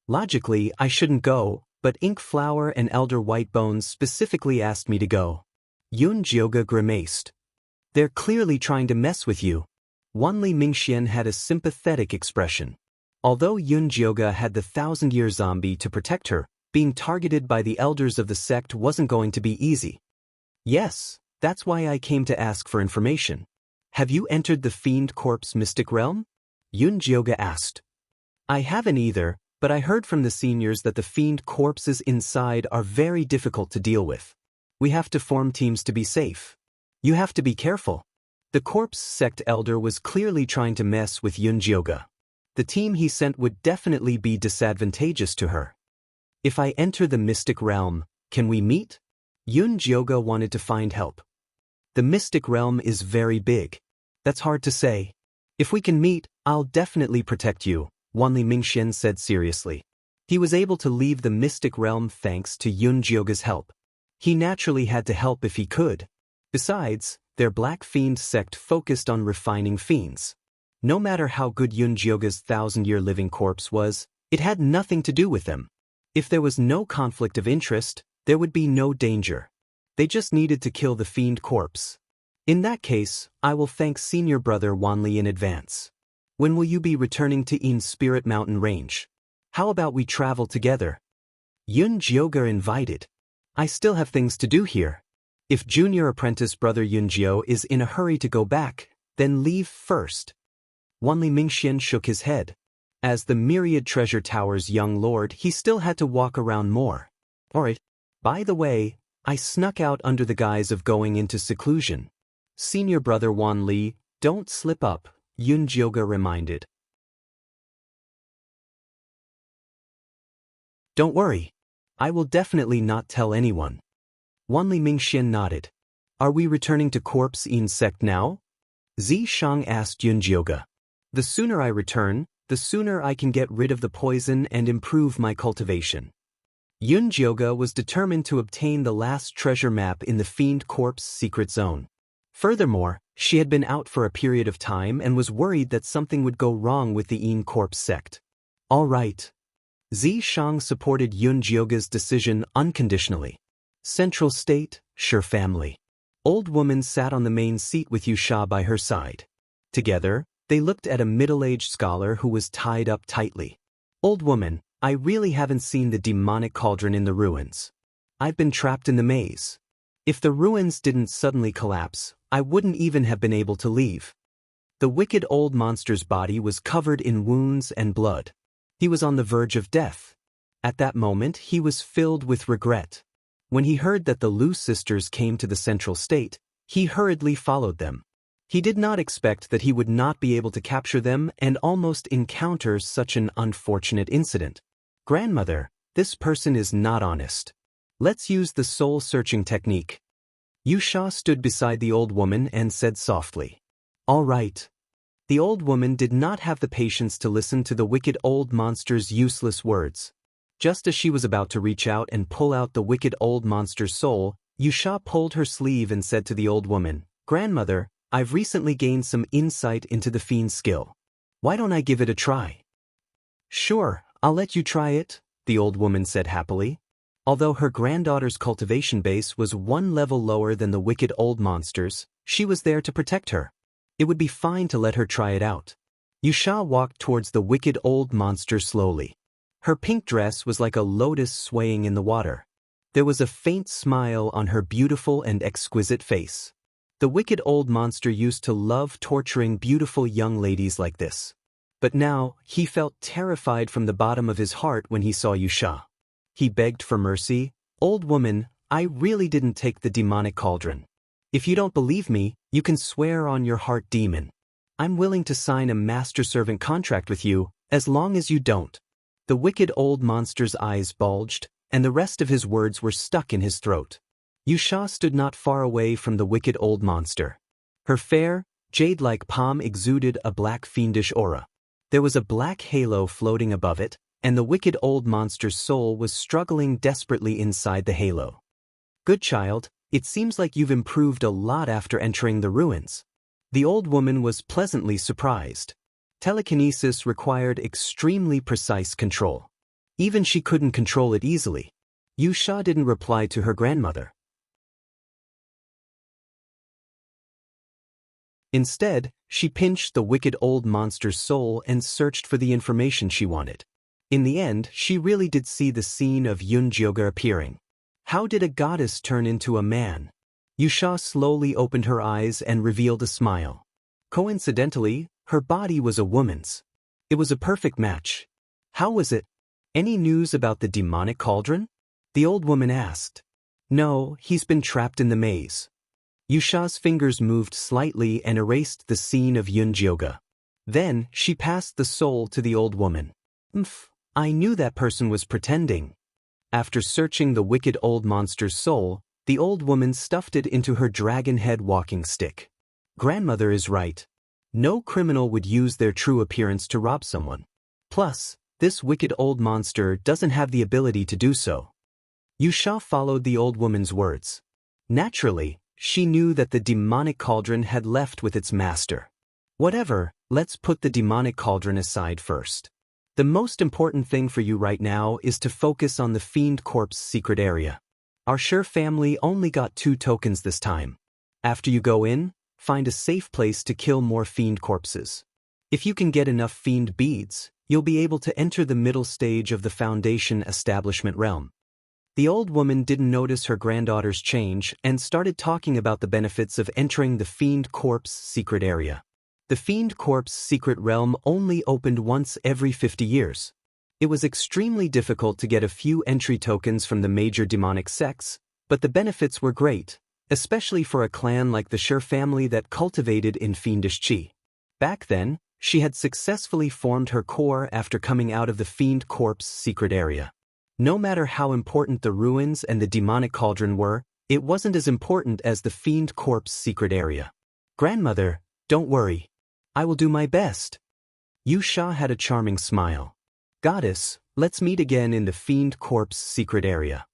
Logically, I shouldn't go, but Ink Flower and Elder White Bones specifically asked me to go. Yunjioga grimaced. They're clearly trying to mess with you. Wanli Mingxian had a sympathetic expression. Although Yunjioga had the 1,000-year zombie to protect her, being targeted by the elders of the sect wasn't going to be easy. Yes, that's why I came to ask for information. Have you entered the Fiend Corp's Mystic Realm? Yunjioga asked. I haven't either, but I heard from the seniors that the fiend corpses inside are very difficult to deal with. We have to form teams to be safe. You have to be careful. The corpse sect elder was clearly trying to mess with Yunjioga. The team he sent would definitely be disadvantageous to her. If I enter the Mystic Realm, can we meet? Yunjioga wanted to find help. The Mystic Realm is very big. That's hard to say. If we can meet, I'll definitely protect you, Wanli Mingxian said seriously. He was able to leave the Mystic Realm thanks to Yunjioga's help. He naturally had to help if he could. Besides, their Black Fiend sect focused on refining fiends. No matter how good Yunjioga's 1,000-year living corpse was, it had nothing to do with them. If there was no conflict of interest, there would be no danger. They just needed to kill the fiend corpse. In that case, I will thank senior brother Wanli in advance. When will you be returning to In Spirit Mountain Range? How about we travel together? Yunjioga invited. I still have things to do here. If junior apprentice brother Yunjio is in a hurry to go back, then leave first. Wanli Mingxian shook his head. As the Myriad Treasure Tower's young lord, he still had to walk around more. Alright. By the way, I snuck out under the guise of going into seclusion. Senior brother Wanli, don't slip up, Yunjioga reminded. Don't worry. I will definitely not tell anyone. Wanli Mingxian nodded. Are we returning to Corpse In Sect now? Zishang asked Yunjioga. The sooner I return, the sooner I can get rid of the poison and improve my cultivation. Yunjioga was determined to obtain the last treasure map in the Fiend Corp's secret zone. Furthermore, she had been out for a period of time and was worried that something would go wrong with the In Corp sect. All right. Zishang supported Yunjioga's decision unconditionally. Central State, sure family. Old woman sat on the main seat with Yusha by her side. Together, they looked at a middle-aged scholar who was tied up tightly. Old woman, I really haven't seen the demonic cauldron in the ruins. I've been trapped in the maze. If the ruins didn't suddenly collapse, I wouldn't even have been able to leave. The wicked old monster's body was covered in wounds and blood. He was on the verge of death. At that moment, he was filled with regret. When he heard that the Lu sisters came to the Central State, he hurriedly followed them. He did not expect that he would not be able to capture them and almost encounter such an unfortunate incident. Grandmother, this person is not honest. Let's use the soul-searching technique. Yusha stood beside the old woman and said softly. All right. The old woman did not have the patience to listen to the wicked old monster's useless words. Just as she was about to reach out and pull out the wicked old monster's soul, Yusha pulled her sleeve and said to the old woman, Grandmother, I've recently gained some insight into the fiend's skill. Why don't I give it a try? Sure, I'll let you try it, the old woman said happily. Although her granddaughter's cultivation base was one level lower than the wicked old monster's, she was there to protect her. It would be fine to let her try it out. Yusha walked towards the wicked old monster slowly. Her pink dress was like a lotus swaying in the water. There was a faint smile on her beautiful and exquisite face. The wicked old monster used to love torturing beautiful young ladies like this. But now, he felt terrified from the bottom of his heart when he saw Wuxia. He begged for mercy. "Old woman, I really didn't take the demonic cauldron. If you don't believe me, you can swear on your heart demon. I'm willing to sign a master-servant contract with you, as long as you don't." The wicked old monster's eyes bulged, and the rest of his words were stuck in his throat. Wuxia stood not far away from the wicked old monster. Her fair, jade-like palm exuded a black fiendish aura. There was a black halo floating above it, and the wicked old monster's soul was struggling desperately inside the halo. "Good child, it seems like you've improved a lot after entering the ruins." The old woman was pleasantly surprised. Telekinesis required extremely precise control. Even she couldn't control it easily. Wuxia didn't reply to her grandmother. Instead, she pinched the wicked old monster's soul and searched for the information she wanted. In the end, she really did see the scene of Yunjioga appearing. How did a goddess turn into a man? Wuxia slowly opened her eyes and revealed a smile. Coincidentally, her body was a woman's. It was a perfect match. "How was it? Any news about the demonic cauldron?" the old woman asked. "No, he's been trapped in the maze." Wuxia's fingers moved slightly and erased the scene of Yunjioga. Then, she passed the soul to the old woman. I knew that person was pretending." After searching the wicked old monster's soul, the old woman stuffed it into her dragon head walking stick. "Grandmother is right. No criminal would use their true appearance to rob someone. Plus, this wicked old monster doesn't have the ability to do so." Wuxia followed the old woman's words. Naturally, she knew that the demonic cauldron had left with its master. "Whatever, let's put the demonic cauldron aside first. The most important thing for you right now is to focus on the Fiend Corp's secret area. Our Sure family only got 2 tokens this time. After you go in, find a safe place to kill more Fiend Corpses. If you can get enough Fiend Beads, you'll be able to enter the middle stage of the Foundation Establishment realm." The old woman didn't notice her granddaughter's change and started talking about the benefits of entering the Fiend Corp's secret area. The Fiend Corp's secret realm only opened once every 50 years. It was extremely difficult to get a few entry tokens from the major demonic sects, but the benefits were great, especially for a clan like the Sure family that cultivated in fiendish qi. Back then, she had successfully formed her core after coming out of the Fiend Corp's secret area. No matter how important the ruins and the demonic cauldron were, it wasn't as important as the Fiend Corp's secret area. "Grandmother, don't worry. I will do my best." Wuxia had a charming smile. "Goddess, let's meet again in the Fiend Corp's secret area."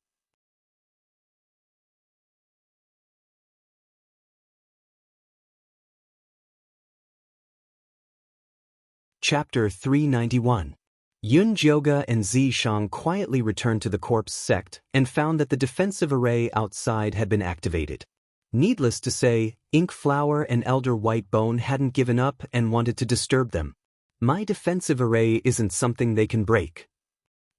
Chapter 391. Yunjioga and Zishang quietly returned to the corpse sect and found that the defensive array outside had been activated. Needless to say, Ink Flower and Elder Whitebone hadn't given up and wanted to disturb them. "My defensive array isn't something they can break."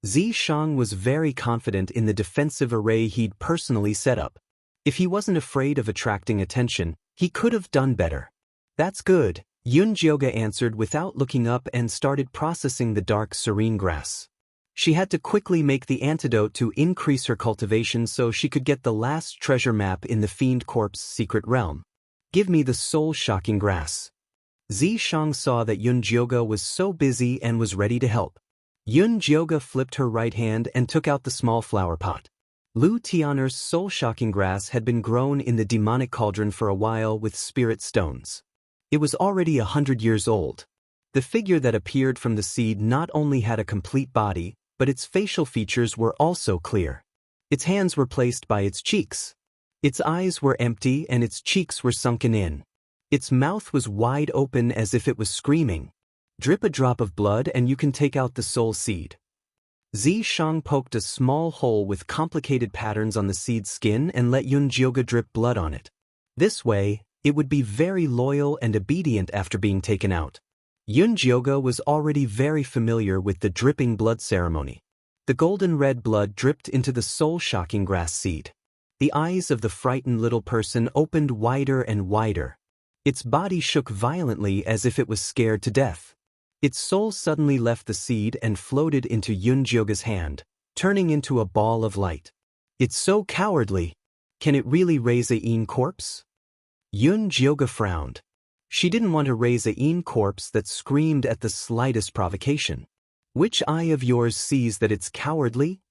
Zishang was very confident in the defensive array he'd personally set up. If he wasn't afraid of attracting attention, he could have done better. "That's good," Yunjioga answered without looking up and started processing the dark serene grass. She had to quickly make the antidote to increase her cultivation so she could get the last treasure map in the Fiend Corp's secret realm. "Give me the soul-shocking grass." Zishang saw that Yunjioga was so busy and was ready to help. Yunjioga flipped her right hand and took out the small flower pot. Lu Tianer's soul-shocking grass had been grown in the demonic cauldron for a while with spirit stones. It was already 100 years old. The figure that appeared from the seed not only had a complete body, but its facial features were also clear. Its hands were placed by its cheeks. Its eyes were empty and its cheeks were sunken in. Its mouth was wide open as if it was screaming. "Drip a drop of blood and you can take out the soul seed." Zishang poked a small hole with complicated patterns on the seed's skin and let Yunjioga drip blood on it. This way, it would be very loyal and obedient after being taken out. Yunjioga was already very familiar with the dripping blood ceremony. The golden red blood dripped into the soul-shocking grass seed. The eyes of the frightened little person opened wider and wider. Its body shook violently as if it was scared to death. Its soul suddenly left the seed and floated into Yunjioga's hand, turning into a ball of light. It's so cowardly. Can it really raise a Yin corpse? Yunjioga frowned. She didn't want to raise a Yin corpse that screamed at the slightest provocation. Which eye of yours sees that it's cowardly?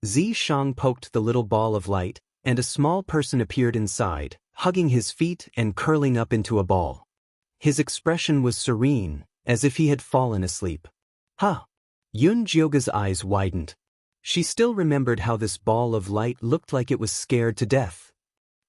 Zishang poked the little ball of light, and a small person appeared inside, hugging his feet and curling up into a ball. His expression was serene, as if he had fallen asleep. Huh! Yunjioga's eyes widened. She still remembered how this ball of light looked like it was scared to death.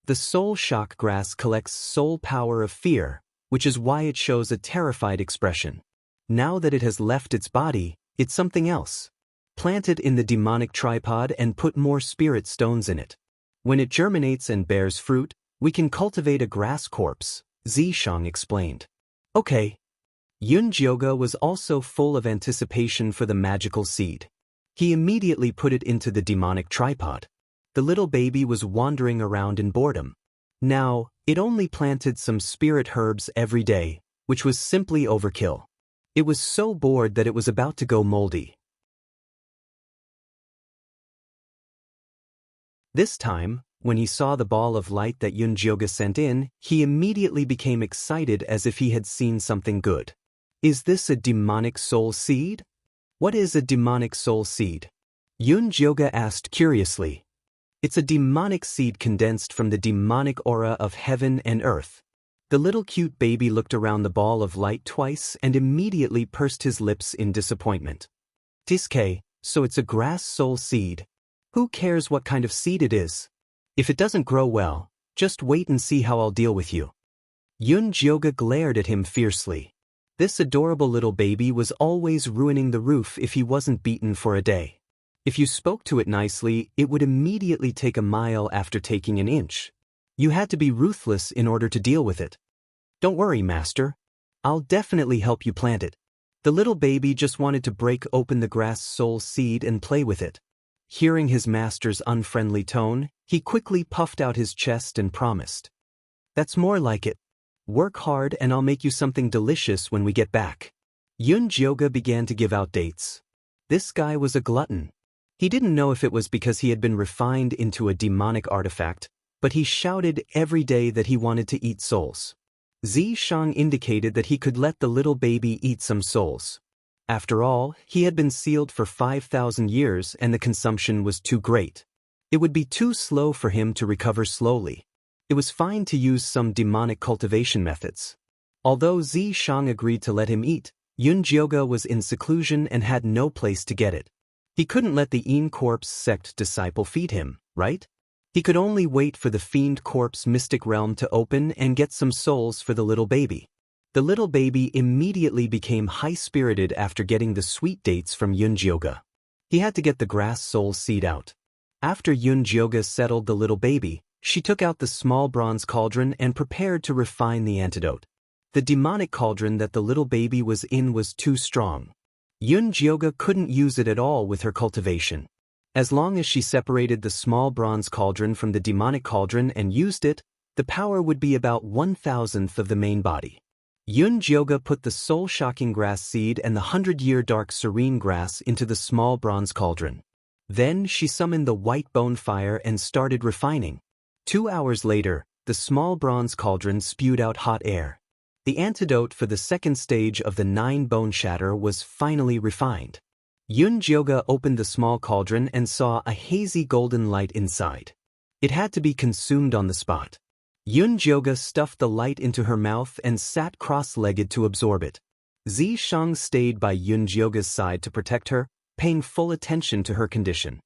The soul shock grass collects soul power of fear, which is why it shows a terrified expression. Now that it has left its body, it's something else. Plant it in the demonic tripod and put more spirit stones in it. When it germinates and bears fruit, we can cultivate a grass corpse, Zishang explained. Okay. Yunjioga was also full of anticipation for the magical seed. He immediately put it into the demonic tripod. The little baby was wandering around in boredom. Now, it only planted some spirit herbs every day, which was simply overkill. It was so bored that it was about to go moldy. This time, when he saw the ball of light that Yunjioga sent in, he immediately became excited as if he had seen something good. Is this a demonic soul seed? What is a demonic soul seed? Yunjioga asked curiously. It's a demonic seed condensed from the demonic aura of heaven and earth. The little cute baby looked around the ball of light twice and immediately pursed his lips in disappointment. Tiske, so it's a grass soul seed. Who cares what kind of seed it is? If it doesn't grow well, just wait and see how I'll deal with you. Yunjioga glared at him fiercely. This adorable little baby was always ruining the roof if he wasn't beaten for a day. If you spoke to it nicely, it would immediately take a mile after taking an inch. You had to be ruthless in order to deal with it. Don't worry, master. I'll definitely help you plant it. The little baby just wanted to break open the grass soul seed and play with it. Hearing his master's unfriendly tone, he quickly puffed out his chest and promised. That's more like it. Work hard and I'll make you something delicious when we get back. Yunjioga began to give out dates. This guy was a glutton. He didn't know if it was because he had been refined into a demonic artifact, but he shouted every day that he wanted to eat souls. Zishang indicated that he could let the little baby eat some souls. After all, he had been sealed for 5,000 years and the consumption was too great. It would be too slow for him to recover slowly. It was fine to use some demonic cultivation methods. Although Zishang agreed to let him eat, Yunjioga was in seclusion and had no place to get it. He couldn't let the Yin Corpse sect disciple feed him, right? He could only wait for the Fiend Corpse mystic realm to open and get some souls for the little baby. The little baby immediately became high-spirited after getting the sweet dates from Yunjioga. He had to get the grass soul seed out. After Yunjioga settled the little baby, she took out the small bronze cauldron and prepared to refine the antidote. The demonic cauldron that the little baby was in was too strong. Yunjioga couldn't use it at all with her cultivation. As long as she separated the small bronze cauldron from the demonic cauldron and used it, the power would be about 1,000th of the main body. Yunjioga put the soul-shocking grass seed and the 100-year dark serene grass into the small bronze cauldron. Then she summoned the white bone fire and started refining. 2 hours later, the small bronze cauldron spewed out hot air. The antidote for the second stage of the 9-bone shatter was finally refined. Yunjioga opened the small cauldron and saw a hazy golden light inside. It had to be consumed on the spot. Yunjioga stuffed the light into her mouth and sat cross-legged to absorb it. Zishang stayed by Yunjioga's side to protect her, paying full attention to her condition.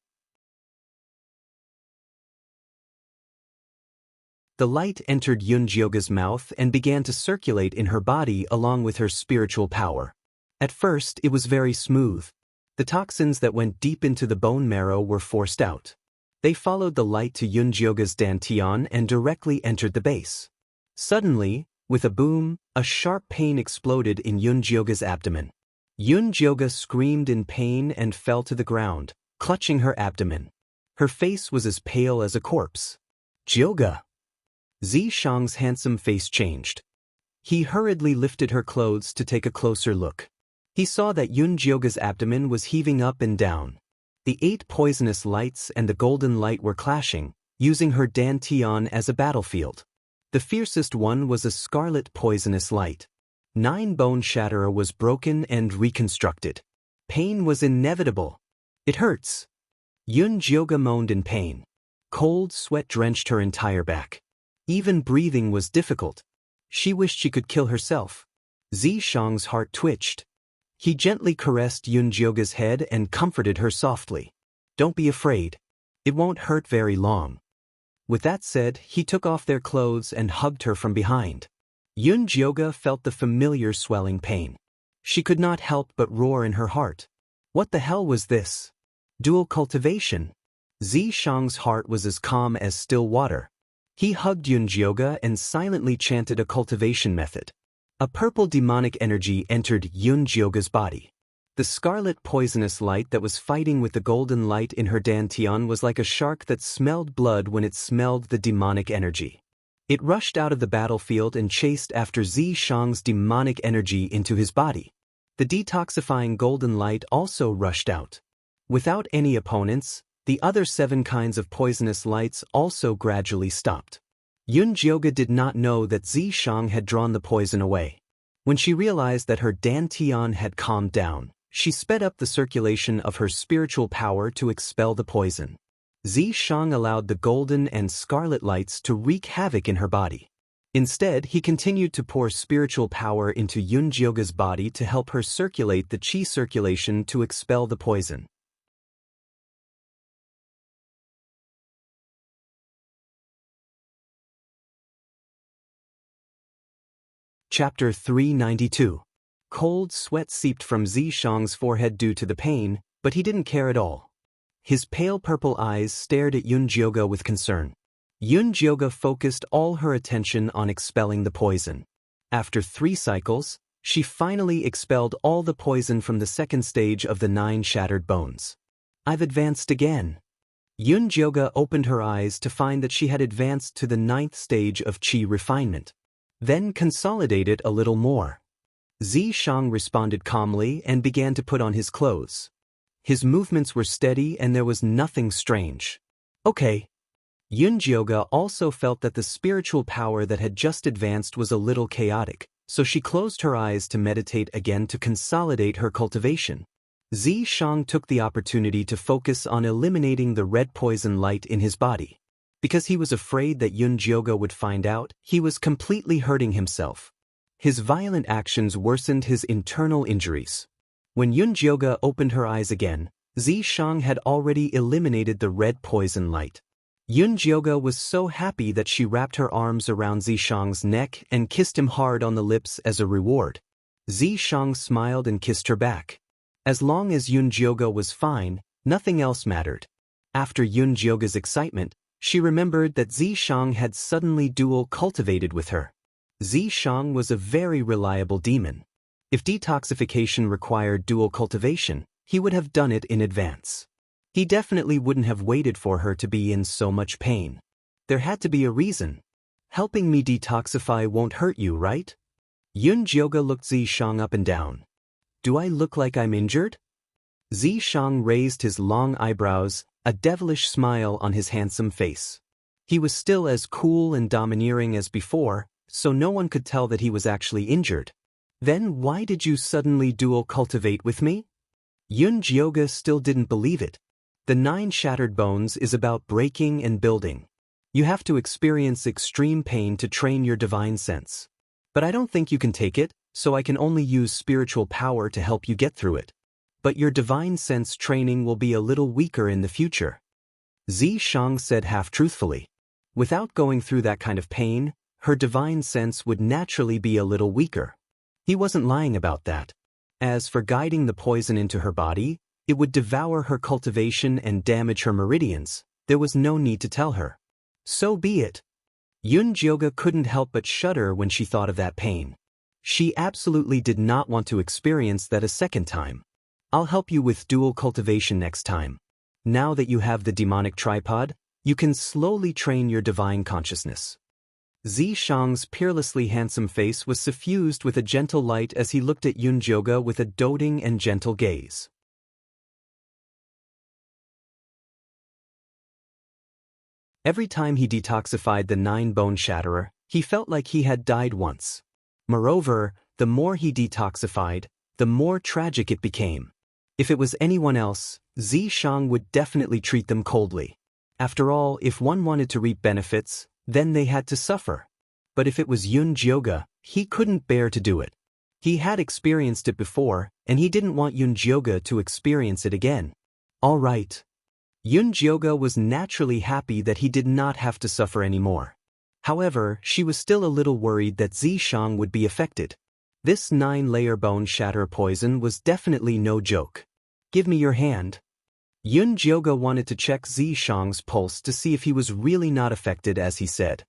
The light entered Yunjioga's mouth and began to circulate in her body along with her spiritual power. At first, it was very smooth. The toxins that went deep into the bone marrow were forced out. They followed the light to Yunjioga's dantian and directly entered the base. Suddenly, with a boom, a sharp pain exploded in Yunjioga's abdomen. Yunjioga screamed in pain and fell to the ground, clutching her abdomen. Her face was as pale as a corpse. "Jioga!" Zishang's handsome face changed. He hurriedly lifted her clothes to take a closer look. He saw that Yun Jioga's abdomen was heaving up and down. The 8 poisonous lights and the golden light were clashing, using her dantian as a battlefield. The fiercest one was a scarlet poisonous light. 9 Bone Shatterer was broken and reconstructed. Pain was inevitable. "It hurts." Yun Jioga moaned in pain. Cold sweat drenched her entire back. Even breathing was difficult. She wished she could kill herself. Zishang's heart twitched. He gently caressed Yun Jioga's head and comforted her softly. "Don't be afraid. It won't hurt very long." With that said, he took off their clothes and hugged her from behind. Yun Jioga felt the familiar swelling pain. She could not help but roar in her heart. What the hell was this? Dual cultivation? Zishang's heart was as calm as still water. He hugged Yun Jioga and silently chanted a cultivation method. A purple demonic energy entered Yun Jioga's body. The scarlet poisonous light that was fighting with the golden light in her dantian was like a shark that smelled blood when it smelled the demonic energy. It rushed out of the battlefield and chased after Zishang's demonic energy into his body. The detoxifying golden light also rushed out. Without any opponents, the other 7 kinds of poisonous lights also gradually stopped. Yun Jioga did not know that Zishang had drawn the poison away. When she realized that her dantian had calmed down, she sped up the circulation of her spiritual power to expel the poison. Zishang allowed the golden and scarlet lights to wreak havoc in her body. Instead, he continued to pour spiritual power into Yun Jioga's body to help her circulate the qi circulation to expel the poison. Chapter 392. Cold sweat seeped from Zishang's forehead due to the pain, but he didn't care at all. His pale purple eyes stared at Yun Jioga with concern. Yun Jioga focused all her attention on expelling the poison. After 3 cycles, she finally expelled all the poison from the second stage of the 9 shattered bones. "I've advanced again." Yun Jioga opened her eyes to find that she had advanced to the 9th stage of qi refinement. Then consolidated a little more. Zishang responded calmly and began to put on his clothes. His movements were steady and there was nothing strange. "Okay." Yun Jioga also felt that the spiritual power that had just advanced was a little chaotic, so she closed her eyes to meditate again to consolidate her cultivation. Zishang took the opportunity to focus on eliminating the red poison light in his body. Because he was afraid that Yun Jioga would find out, he was completely hurting himself. His violent actions worsened his internal injuries. When Yun Jioga opened her eyes again, Zishang had already eliminated the red poison light. Yun Jioga was so happy that she wrapped her arms around Zishang's neck and kissed him hard on the lips as a reward. Zishang smiled and kissed her back. As long as Yun Jioga was fine, nothing else mattered. After Yun Jioga's excitement, she remembered that Zishang had suddenly dual cultivated with her. Zishang was a very reliable demon. If detoxification required dual cultivation, he would have done it in advance. He definitely wouldn't have waited for her to be in so much pain. There had to be a reason. "Helping me detoxify won't hurt you, right?" Yun Jioga looked Zishang up and down. "Do I look like I'm injured?" Zishang raised his long eyebrows, a devilish smile on his handsome face. He was still as cool and domineering as before, so no one could tell that he was actually injured. "Then why did you suddenly dual cultivate with me?" Yun Jioga still didn't believe it. The 9 shattered bones is about breaking and building. You have to experience extreme pain to train your divine sense. But I don't think you can take it, so I can only use spiritual power to help you get through it. But your divine sense training will be a little weaker in the future. Zishang said half-truthfully. Without going through that kind of pain, her divine sense would naturally be a little weaker. He wasn't lying about that. As for guiding the poison into her body, it would devour her cultivation and damage her meridians. There was no need to tell her. So be it. Yun Jioga couldn't help but shudder when she thought of that pain. She absolutely did not want to experience that a second time. "I'll help you with dual cultivation next time." Now that you have the demonic tripod, you can slowly train your divine consciousness. Xiang's peerlessly handsome face was suffused with a gentle light as he looked at Yunjioge with a doting and gentle gaze. Every time he detoxified the 9-bone shatterer, he felt like he had died once. Moreover, the more he detoxified, the more tragic it became. If it was anyone else, Xiang would definitely treat them coldly. After all, if one wanted to reap benefits, then they had to suffer. But if it was Yunjioge, he couldn't bear to do it. He had experienced it before, and he didn't want Yunjioge to experience it again. All right. Yunjioge was naturally happy that he did not have to suffer anymore. However, she was still a little worried that Xiang would be affected. This 9-layer bone shatter poison was definitely no joke. Give me your hand. Yunjioge wanted to check Xiang's pulse to see if he was really not affected, as he said.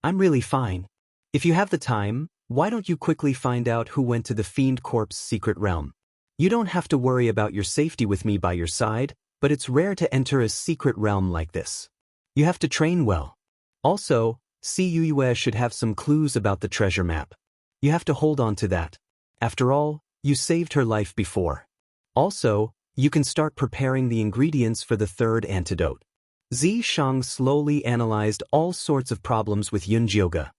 I'm really fine. If you have the time, why don't you quickly find out who went to the Fiend Corp's secret realm? You don't have to worry about your safety with me by your side, but it's rare to enter a secret realm like this. You have to train well. Also, Cuyue should have some clues about the treasure map. You have to hold on to that. After all, you saved her life before. Also, you can start preparing the ingredients for the 3rd antidote. Xiang slowly analyzed all sorts of problems with Yunjioge.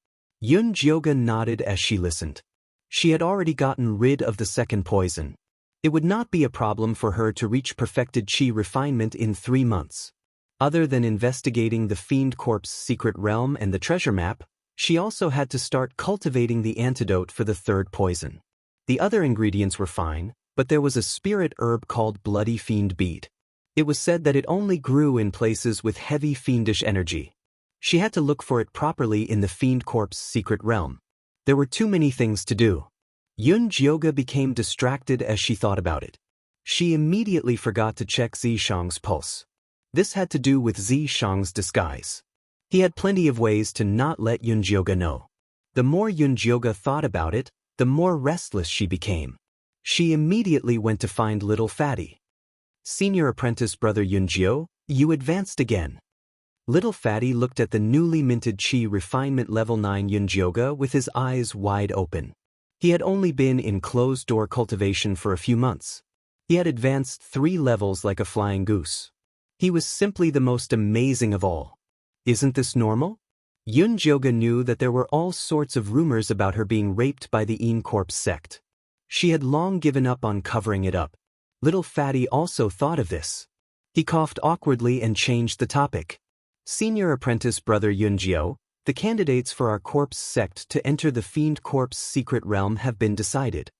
Yunjioge nodded as she listened. She had already gotten rid of the 2nd poison. It would not be a problem for her to reach perfected chi refinement in 3 months. Other than investigating the Fiend Corp's secret realm and the treasure map, she also had to start cultivating the antidote for the 3rd poison. The other ingredients were fine, but there was a spirit herb called Bloody Fiend Bead. It was said that it only grew in places with heavy fiendish energy. She had to look for it properly in the Fiend Corp's secret realm. There were too many things to do. Yunjioge became distracted as she thought about it. She immediately forgot to check Xiang's pulse. This had to do with Xiang's disguise. He had plenty of ways to not let Yunjioge know. The more Yunjioge thought about it, the more restless she became. She immediately went to find little Fatty. Senior apprentice brother Yunjio, you advanced again. Little Fatty looked at the newly minted Chi refinement level 9 Yunjioge with his eyes wide open. He had only been in closed-door cultivation for a few months. He had advanced 3 levels like a flying goose. He was simply the most amazing of all. Isn't this normal? Yunjioge knew that there were all sorts of rumors about her being raped by the Fiend Corp sect. She had long given up on covering it up. Little Fatty also thought of this. He coughed awkwardly and changed the topic. Senior apprentice brother Yunjio, the candidates for our corpse sect to enter the Fiend Corp's secret realm have been decided.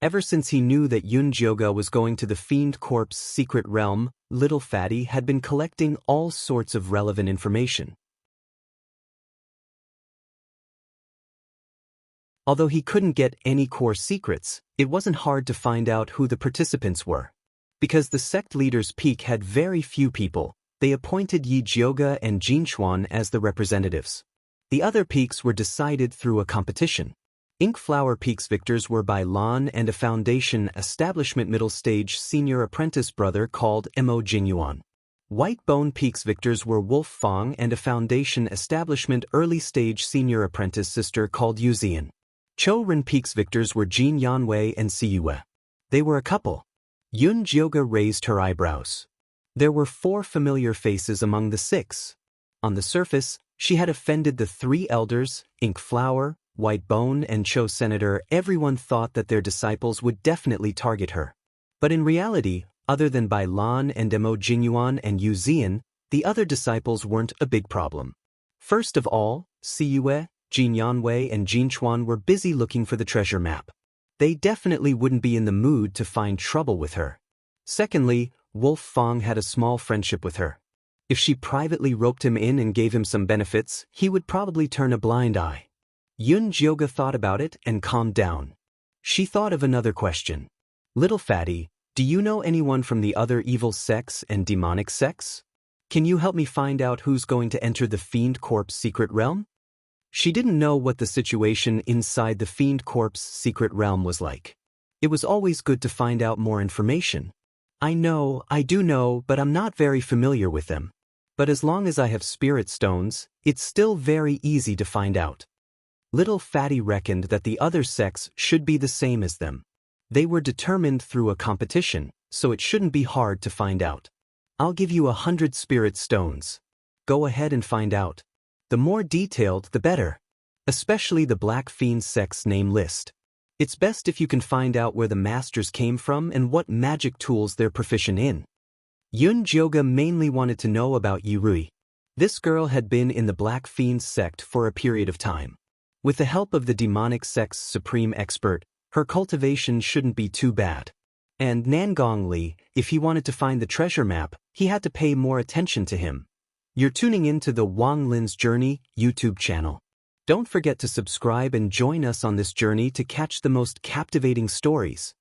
Ever since he knew that Yunjioge was going to the Fiend Corp's secret realm, Little Fatty had been collecting all sorts of relevant information. Although he couldn't get any core secrets, it wasn't hard to find out who the participants were. Because the sect leader's peak had very few people, they appointed Yi Jioge and Jinchuan as the representatives. The other peaks were decided through a competition. Ink Flower Peaks victors were by Lan and a foundation establishment middle stage senior apprentice brother called Mo Jingyuan. White Bone Peaks victors were Wolf Fong and a foundation establishment early stage senior apprentice sister called Yuzian. Cho Ren Peaks victors were Jin Yanwei and Cuyue. They were a couple. Yunjioge raised her eyebrows. There were 4 familiar faces among the 6. On the surface, she had offended the 3 elders, Ink Flower, White Bone and Cho Senator. Everyone thought that their disciples would definitely target her. But in reality, other than Bai Lan and Mo Jinyuan and Yu Zian, the other disciples weren't a big problem. First of all, Cuyue, Jin Yanwei and Jin Chuan were busy looking for the treasure map. They definitely wouldn't be in the mood to find trouble with her. Secondly, Wolf Fong had a small friendship with her. If she privately roped him in and gave him some benefits, he would probably turn a blind eye. Yunjioge thought about it and calmed down. She thought of another question. Little Fatty, do you know anyone from the other evil sects and demonic sects? Can you help me find out who's going to enter the Fiend Corp's secret realm? She didn't know what the situation inside the Fiend Corp's secret realm was like. It was always good to find out more information. I do know, but I'm not very familiar with them. But as long as I have spirit stones, it's still very easy to find out. Little Fatty reckoned that the other sects should be the same as them. They were determined through a competition, so it shouldn't be hard to find out. I'll give you 100 spirit stones. Go ahead and find out. The more detailed, the better. Especially the Black Fiend sect's name list. It's best if you can find out where the masters came from and what magic tools they're proficient in. Yun Jioga mainly wanted to know about Yurui. This girl had been in the Black Fiend sect for a period of time. With the help of the demonic sect's supreme expert, her cultivation shouldn't be too bad. And Nangong Li, if he wanted to find the treasure map, he had to pay more attention to him. You're tuning in to the Wang Lin's Journey YouTube channel. Don't forget to subscribe and join us on this journey to catch the most captivating stories.